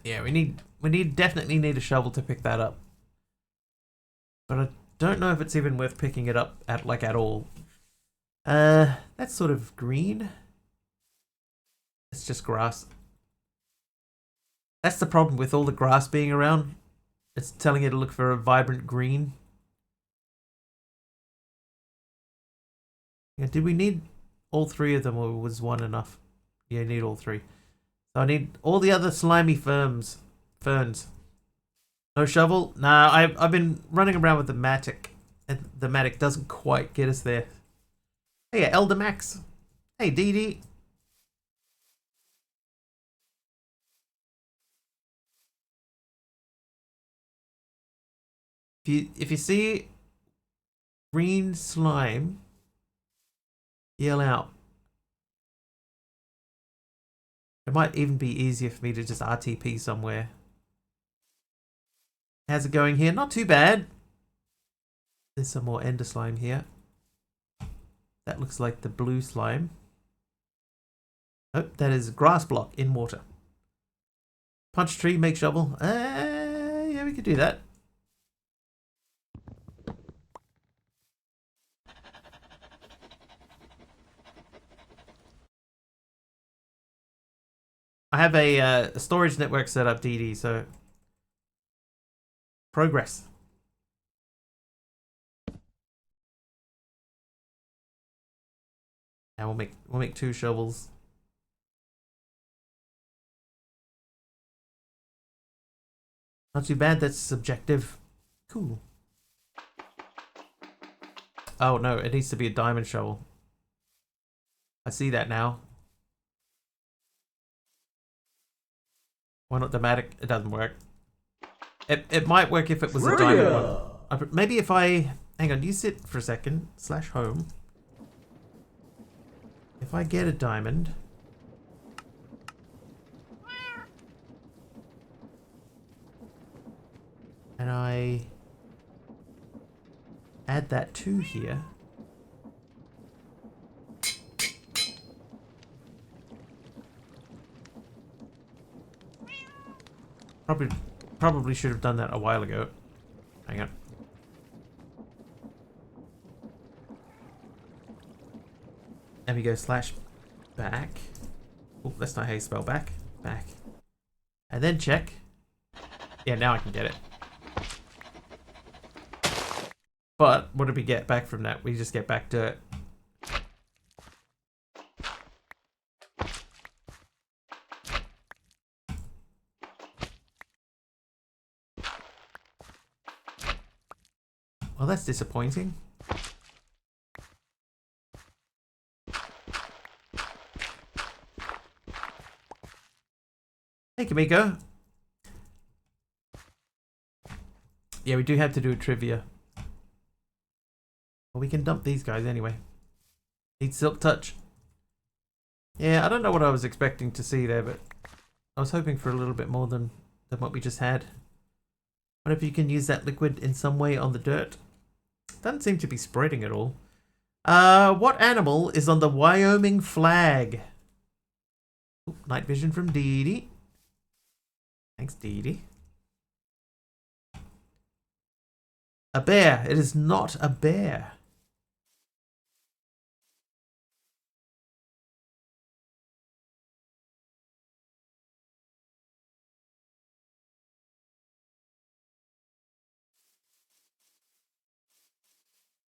Yeah, we definitely need a shovel to pick that up. But I don't know if it's even worth picking it up at all. That's sort of green. It's just grass. That's the problem with all the grass being around. It's telling you to look for a vibrant green. Yeah, did we need all 3 of them, or was one enough? Yeah, you need all 3. So I need all the other slimy ferns. No shovel? Nah, I've been running around with the Matic. And the Matic doesn't quite get us there. Hey, Elder Max. Hey, DD. If you see green slime, yell out. It might even be easier for me to just RTP somewhere. How's it going here? Not too bad. There's some more ender slime here. That looks like the blue slime. Oh, that is grass block in water. Punch tree, make shovel. Yeah, we could do that. I have a storage network set up, DD, so progress. Now we'll make 2 shovels. Not too bad, that's subjective. Cool. Oh no, it needs to be a diamond shovel. I see that now. Why not the Matic? It doesn't work. It might work if it was a diamond one. Maybe if I... Hang on, you sit for a second. /home. If I get a diamond... And I... add that to here... Probably should have done that a while ago. Hang on. There we go, /back. Oh, that's not how you spell back. Back. And then check. Yeah, now I can get it. But what did we get back from that? We just get back dirt. Well, that's disappointing. Hey, Kamiko. Yeah, we do have to do a trivia. Well, we can dump these guys anyway. Need Silk Touch. Yeah, I don't know what I was expecting to see there, but I was hoping for a little bit more than what we just had. Wonder if you can use that liquid in some way on the dirt. Doesn't seem to be spreading at all. What animal is on the Wyoming flag? Ooh, night vision from Dee Dee. Thanks, Dee Dee. A bear. It is not a bear.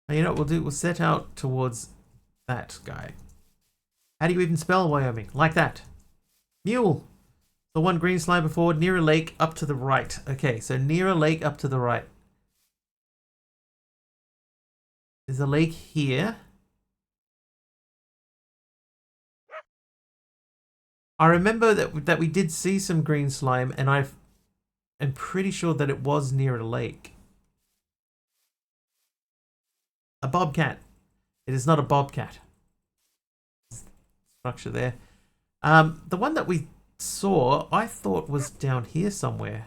And you know what we'll do? We'll set out towards that guy. How do you even spell Wyoming? Like that. Mule. The one green slime forward, near a lake, up to the right. Okay, so near a lake, up to the right. There's a lake here. I remember that we did see some green slime, and I'm pretty sure that it was near a lake. A bobcat. It is not a bobcat. Structure there. The one that we saw, I thought was down here somewhere.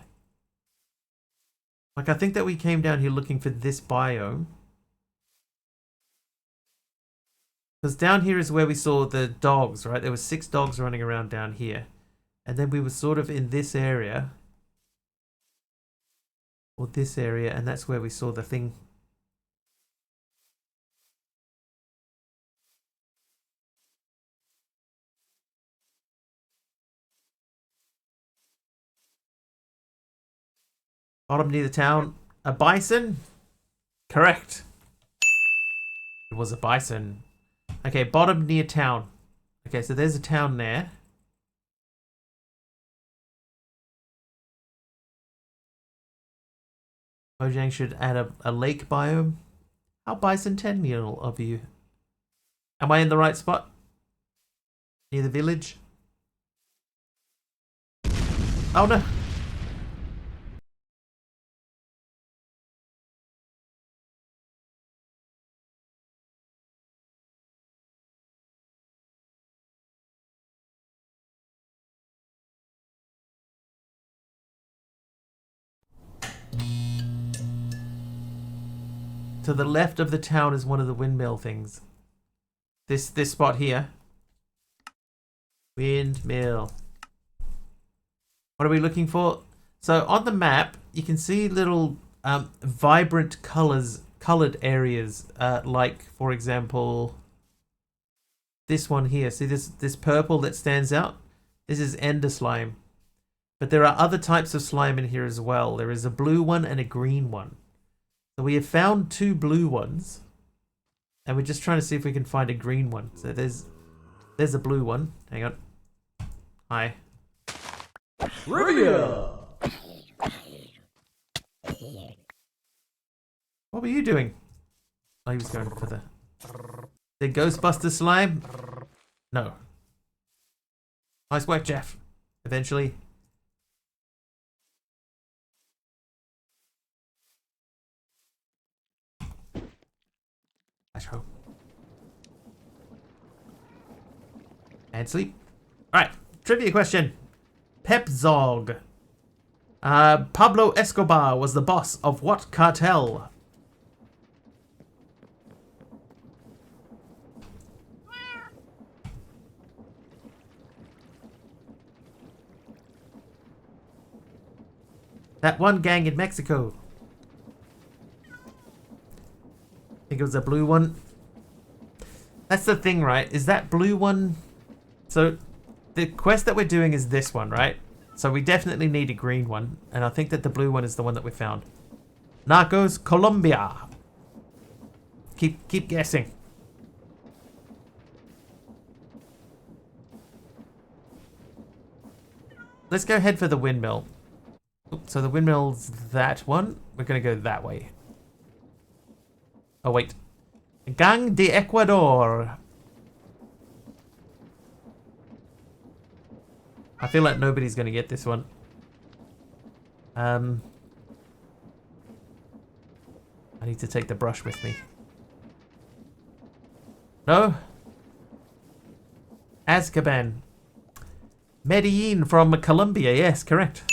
Like, I think that we came down here looking for this biome. Because down here is where we saw the dogs, right? There were 6 dogs running around down here. And then we were sort of in this area. Or this area, and that's where we saw the thing. Bottom near the town. A bison? Correct. It was a bison. Okay, bottom near town. Okay, so there's a town there. Mojang should add a lake biome. How bicentennial of you. Am I in the right spot? Near the village? Oh no. To the left of the town is one of the windmill things. This spot here. Windmill. What are we looking for? So on the map, you can see little vibrant colored areas. Like, for example, this one here. See this purple that stands out? This is ender slime. But there are other types of slime in here as well. There is a blue one and a green one. So we have found 2 blue ones, and we're just trying to see if we can find a green one. So there's a blue one. Hang on. Hi. Trivia! What were you doing? Oh, he was going for the Ghostbuster slime? No. Nice work, Jeff. Eventually. And sleep. Alright, trivia question. Pep Zog. Pablo Escobar was the boss of what cartel? That one gang in Mexico. I think it was a blue one. That's the thing, right? Is that blue one... So, the quest that we're doing is this one, right? So we definitely need a green one. And I think that the blue one is the one that we found. Narcos, Colombia. Keep guessing. Let's go head for the windmill. So the windmill's that one. We're going to go that way. Oh, wait. Gang de Ecuador. I feel like nobody's going to get this one. I need to take the brush with me. No? Azkaban. Medellin from Colombia. Yes, correct.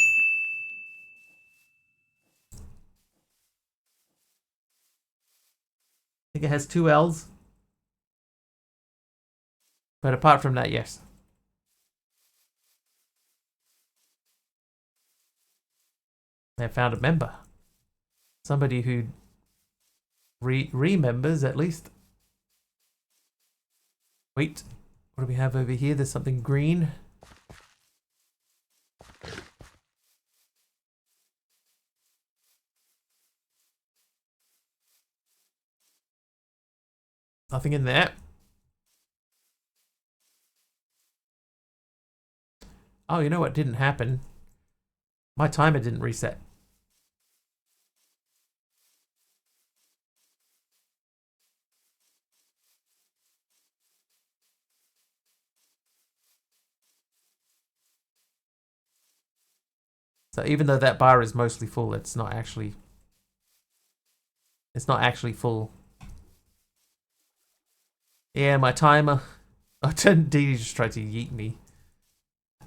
I think it has 2 L's. But apart from that, yes. They found a member. Somebody who remembers at least. Wait, what do we have over here? There's something green. Nothing in there. Oh, you know what didn't happen? My timer didn't reset. So even though that bar is mostly full, it's not actually full. Yeah, my timer. Oh, Dee just tried to yeet me.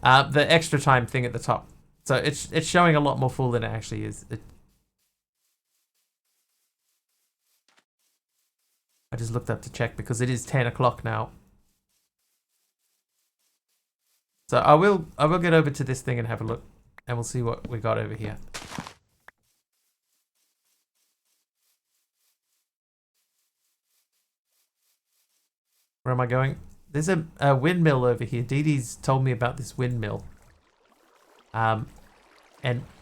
The extra time thing at the top. So it's showing a lot more full than it actually is. I just looked up to check because it is 10 o'clock now. So I will get over to this thing and have a look, and we'll see what we got over here. Where am I going? There's a windmill over here. Dee Dee's told me about this windmill. And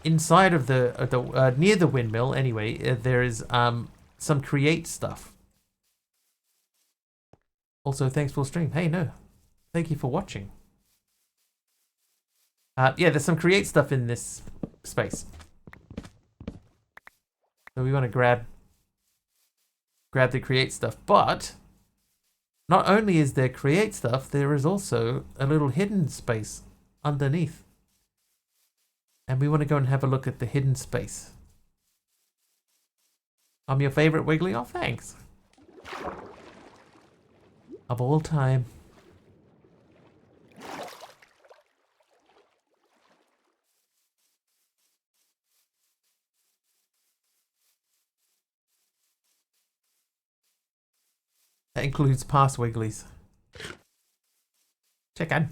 inside of the near the windmill, anyway, there is some create stuff. Also, thanks for stream. Hey, no, thank you for watching. Yeah, there's some create stuff in this space. So we want to grab the create stuff, but not only is there create stuff, there is also a little hidden space underneath. And we want to go and have a look at the hidden space. I'm your favorite Wiggly. Oh, thanks. Of all time. That includes past Wigglies. Check in.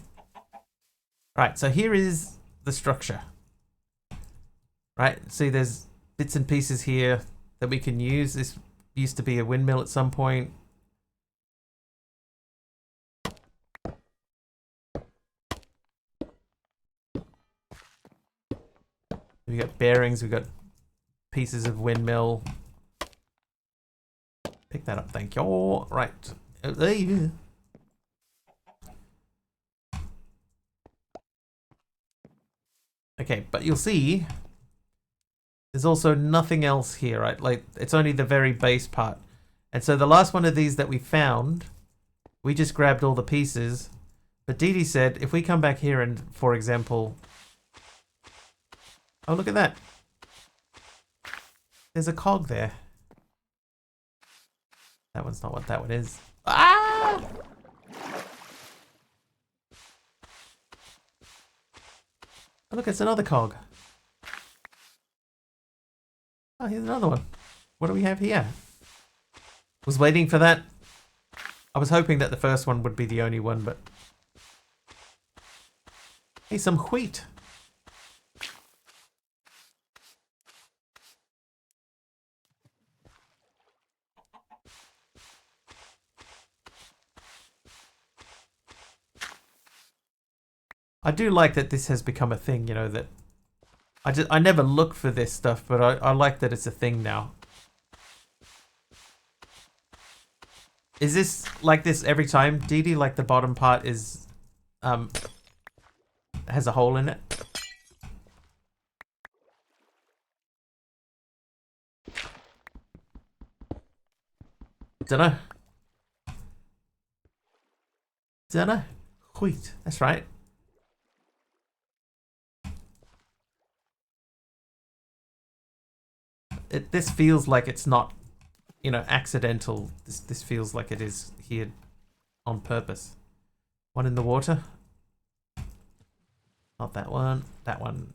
Right, so here is the structure. Right, see there's bits and pieces here that we can use. This used to be a windmill at some point. We got bearings, we got pieces of windmill. Pick that up, thank you. Right. Okay, but you'll see there's also nothing else here, right? Like, it's only the very base part. And so the last one of these that we found, we just grabbed all the pieces. But Dee Dee said, if we come back here and, for example... Oh, look at that. There's a cog there. That one's not what that one is. Ah! Oh, look, it's another cog. Oh, here's another one. What do we have here? Was waiting for that. I was hoping that the first one would be the only one, but... Hey, some wheat. I do like that this has become a thing, you know, that I never look for this stuff, but I like that it's a thing now. Is this like this every time, Dee Dee? Like the bottom part is has a hole in it? Dunno. Wheat, that's right. This feels like it's not you know, accidental. This feels like it is here on purpose. One in the water. Not that one. That one.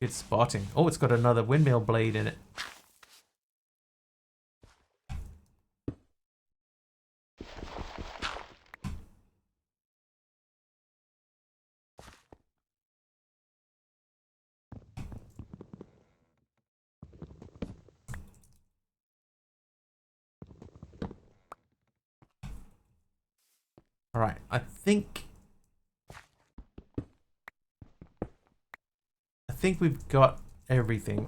Good spotting. Oh, it's got another windmill blade in it. All right, I think we've got everything.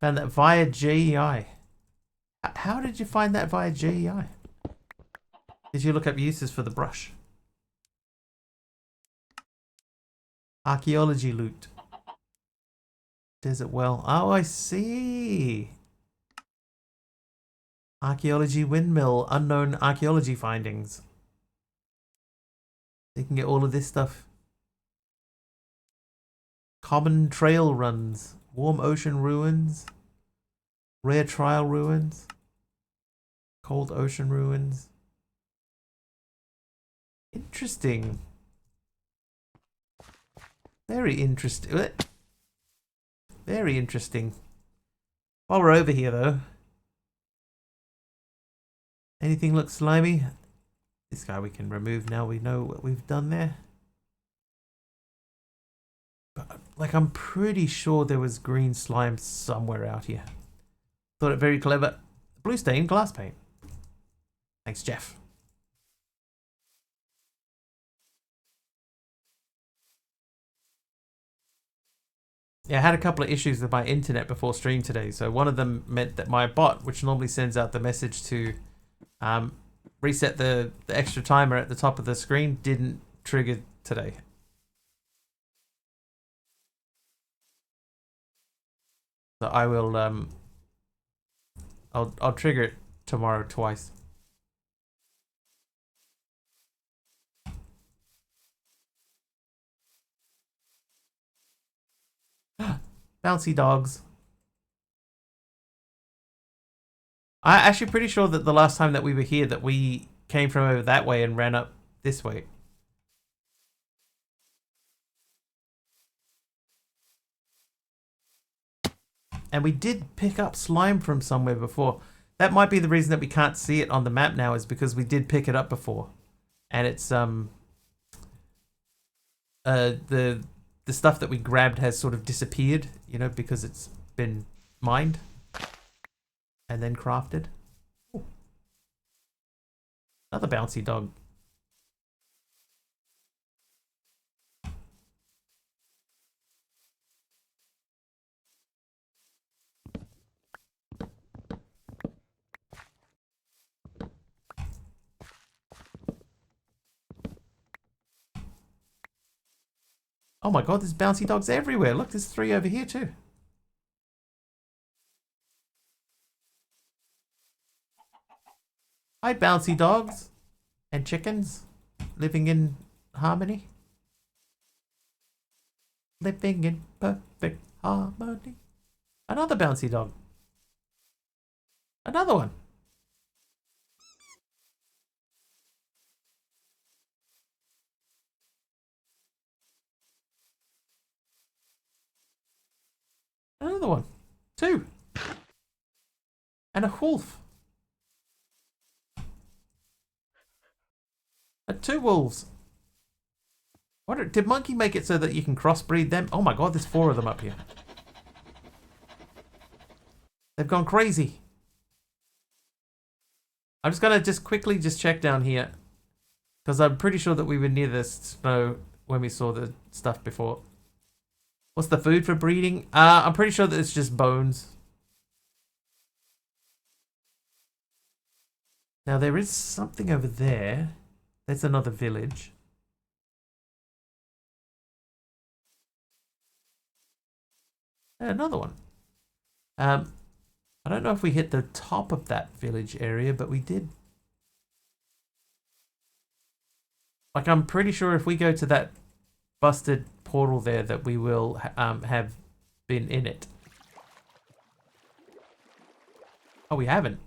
Found that via JEI. How did you find that via JEI? Did you look up uses for the brush? Archaeology loot. Desert well. Oh, I see. Archaeology windmill. Unknown archaeology findings. You can get all of this stuff. Common trail runs. Warm ocean ruins. Rare trial ruins. Cold ocean ruins. Interesting. Very interesting. Very interesting. While we're over here, though. Anything look slimy? This guy we can remove now we know what we've done there. But, like, I'm pretty sure there was green slime somewhere out here. Thought it very clever. Blue stain glass paint. Thanks, Jeff. Yeah, I had a couple of issues with my internet before stream today. So one of them meant that my bot, which normally sends out the message to reset the extra timer at the top of the screen, didn't trigger today. So I will I'll trigger it tomorrow twice. Bouncy dogs. I'm actually pretty sure that the last time that we were here that we came from over that way and ran up this way. And we did pick up slime from somewhere before. That might be the reason that we can't see it on the map now, is because we did pick it up before. And it's the stuff that we grabbed has sort of disappeared, you know, because it's been mined and then crafted. Ooh. Another bouncy dog. Oh my god, there's bouncy dogs everywhere. Look, there's 3 over here too. Hi, bouncy dogs and chickens living in harmony. Living in perfect harmony. Another bouncy dog. Another one. Another one. 2. And a wolf. 2 wolves. Did Monkey make it so that you can crossbreed them? Oh my god, there's 4 of them up here. They've gone crazy. I'm just gonna quickly check down here, because I'm pretty sure that we were near the snow when we saw the stuff before. What's the food for breeding? I'm pretty sure that it's just bones. Now there is something over there. That's another village. Another one. I don't know if we hit the top of that village area, but we did. Like, I'm pretty sure if we go to that busted portal there that we will have been in it. Oh, we haven't.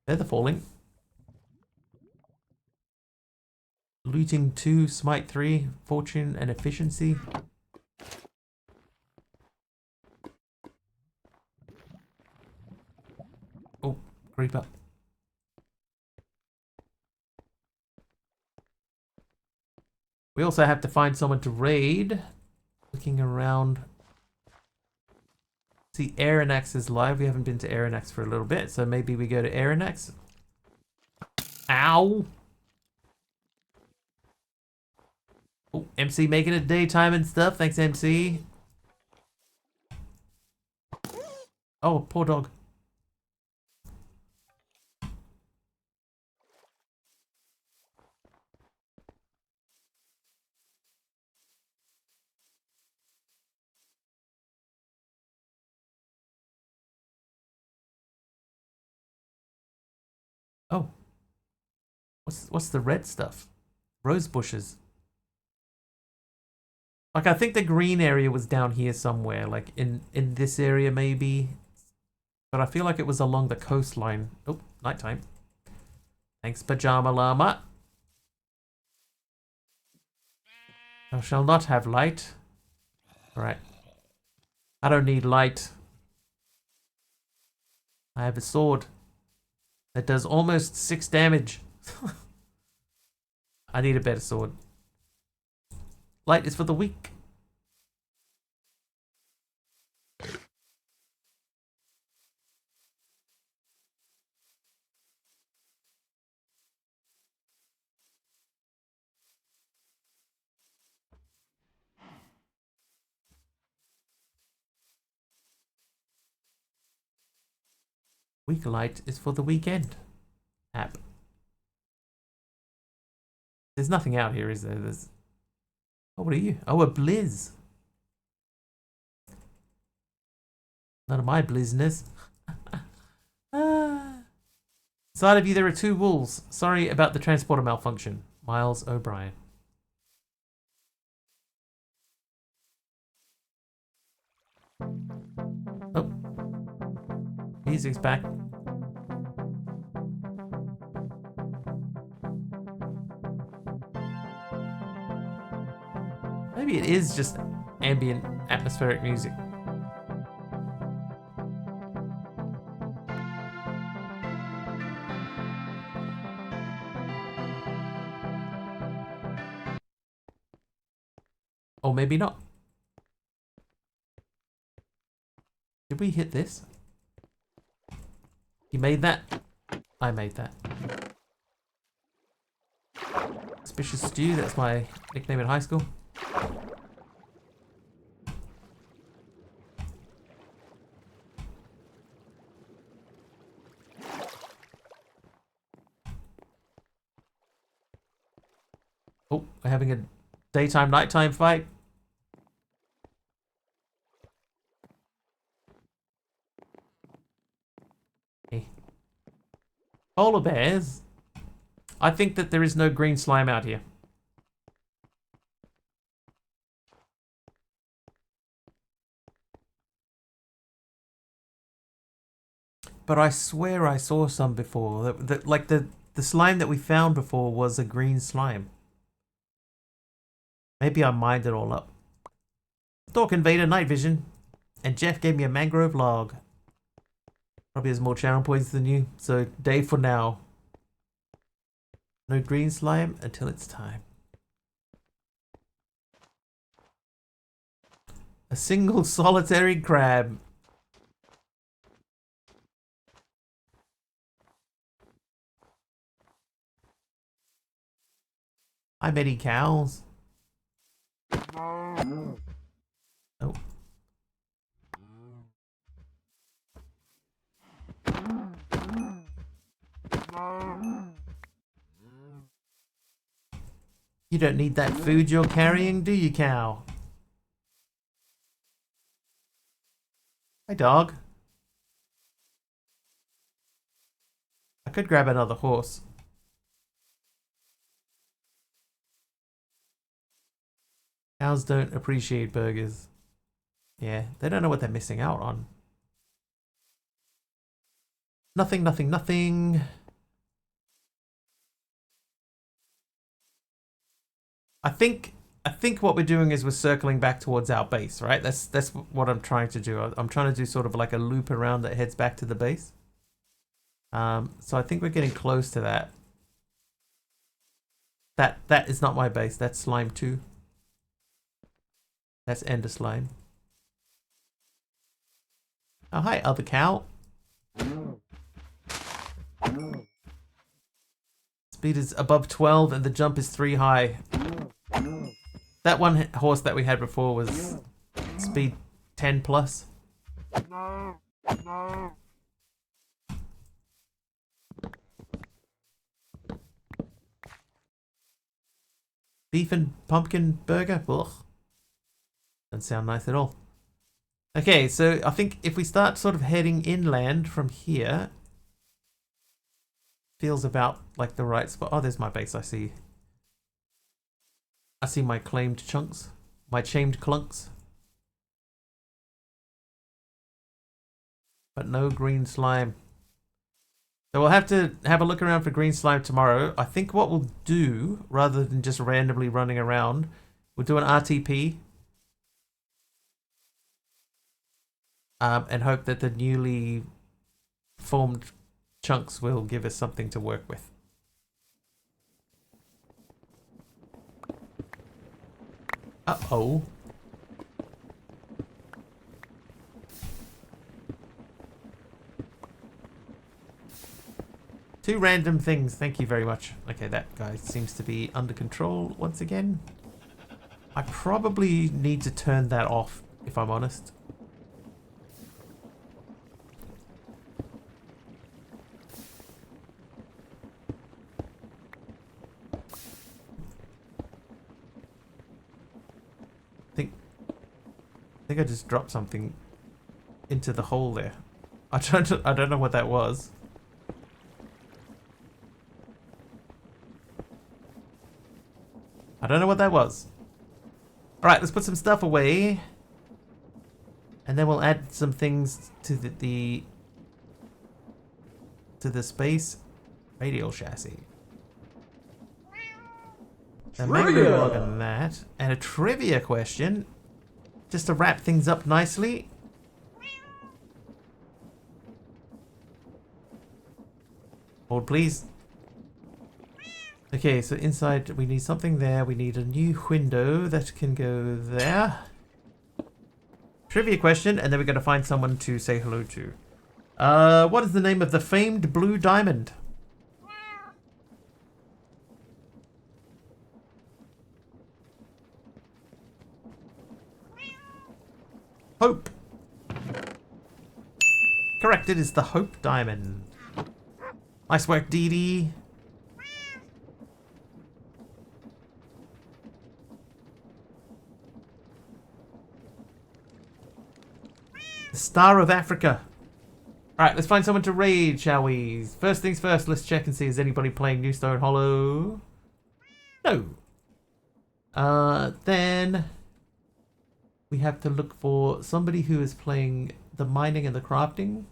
They're the falling. Looting 2, smite 3, fortune and efficiency. Oh, creeper. We also have to find someone to raid. Looking around. See, Aranax is live. We haven't been to Aranax for a little bit, so maybe we go to Aranax. Ow! Oh, MC making it daytime and stuff. Thanks, MC. Oh, poor dog. Oh. What's the red stuff? Rose bushes. Like, I think the green area was down here somewhere, like in this area maybe. But I feel like it was along the coastline. Oh, nighttime. Thanks, Pajama Llama. Thou shall not have light. Alright. I don't need light. I have a sword that does almost 6 damage. I need a better sword. Light is for the weak. Weak light is for the weekend. App. There's nothing out here, is there? There's... Oh, what are you? Oh, a blizz. None of my blizness. Inside of you, there are 2 wolves. Sorry about the transporter malfunction. Miles O'Brien. Oh. Music's back. Maybe it is just ambient atmospheric music. Or maybe not. Did we hit this? You made that? I made that. Suspicious Stew, that's my nickname in high school. Oh, we're having a daytime nighttime fight. Hey. Polar bears. I think that there is no green slime out here. But I swear I saw some before. Like the slime that we found before was a green slime. Maybe I mined it all up. Dork Invader Night Vision. And Jeff gave me a mangrove log. Probably has more channel points than you. So day for now. No green slime until it's time. A single solitary crab. Hi, Betty Cows. Oh. You don't need that food you're carrying, do you, cow? Hi, dog. I could grab another horse. Cows don't appreciate burgers. Yeah, they don't know what they're missing out on. Nothing, nothing, nothing. I think what we're doing is we're circling back towards our base, right? That's what I'm trying to do. I'm trying to do sort of like a loop around that heads back to the base. So I think we're getting close to that. That is not my base. That's slime 2. That's Ender slime. Oh, hi, other cow. Speed is above 12 and the jump is 3 high. That one horse that we had before was speed 10 plus. Beef and pumpkin burger? Ugh. Doesn't sound nice at all. Okay, so I think if we start sort of heading inland from here, feels about like the right spot. Oh, there's my base. I see my claimed chunks, my chained clunks, but no green slime. So we'll have to have a look around for green slime tomorrow. I think what we'll do, rather than just randomly running around, we'll do an RTP. And hope that the newly formed chunks will give us something to work with. Uh-oh. Two random things, thank you very much. Okay, that guy seems to be under control once again. I probably need to turn that off, if I'm honest. I think I just dropped something into the hole there. I don't know what that was. I don't know what that was. Alright, let's put some stuff away. And then we'll add some things to the space radial chassis. A mango log on that. And a trivia question. Just to wrap things up nicely. Hold, please. Okay, so inside we need something there. We need a new window that can go there. Trivia question, and then we're going to find someone to say hello to. What is the name of the famed blue diamond? Hope. Correct, it is the Hope Diamond. Nice work, Dee Dee. The Star of Africa. Alright, let's find someone to raid, shall we? First things first, let's check and see, is anybody playing New Stone Hollow? No. Then we have to look for somebody who is playing the mining and the crafting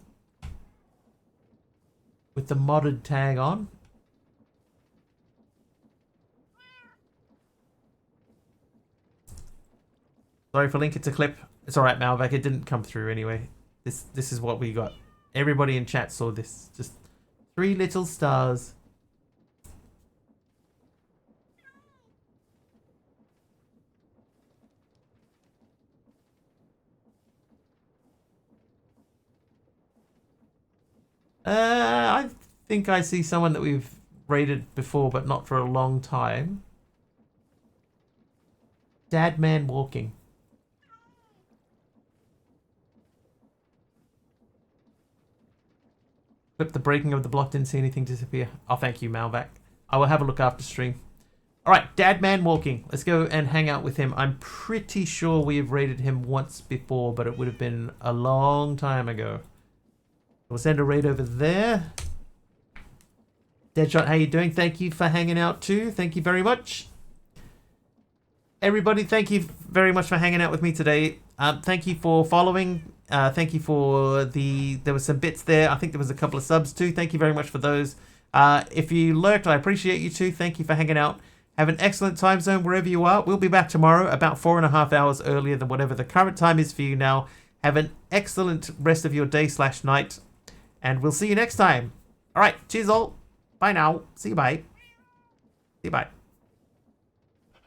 with the modded tag on. Sorry for linking to clip. It's alright, Malvac, it didn't come through anyway. This is what we got. Everybody in chat saw this. Just 3 little stars. I think I see someone that we've raided before, but not for a long time. Dad Man walking. Clip the breaking of the block, didn't see anything disappear. Oh, thank you, Malvac. I will have a look after stream. All right, Dad Man Walking. Let's go and hang out with him. I'm pretty sure we have raided him once before, but it would have been a long time ago. We'll send a raid over there. Deadshot, how you doing? Thank you for hanging out too. Thank you very much. Everybody, thank you very much for hanging out with me today. Thank you for following. Thank you for there was some bits there. I think there was a couple of subs too. Thank you very much for those. If you lurked, I appreciate you too. Thank you for hanging out. Have an excellent time zone wherever you are. We'll be back tomorrow about 4.5 hours earlier than whatever the current time is for you now. Have an excellent rest of your day/night. And we'll see you next time. All right. Cheers all. Bye now. See you. Bye. See you. Bye.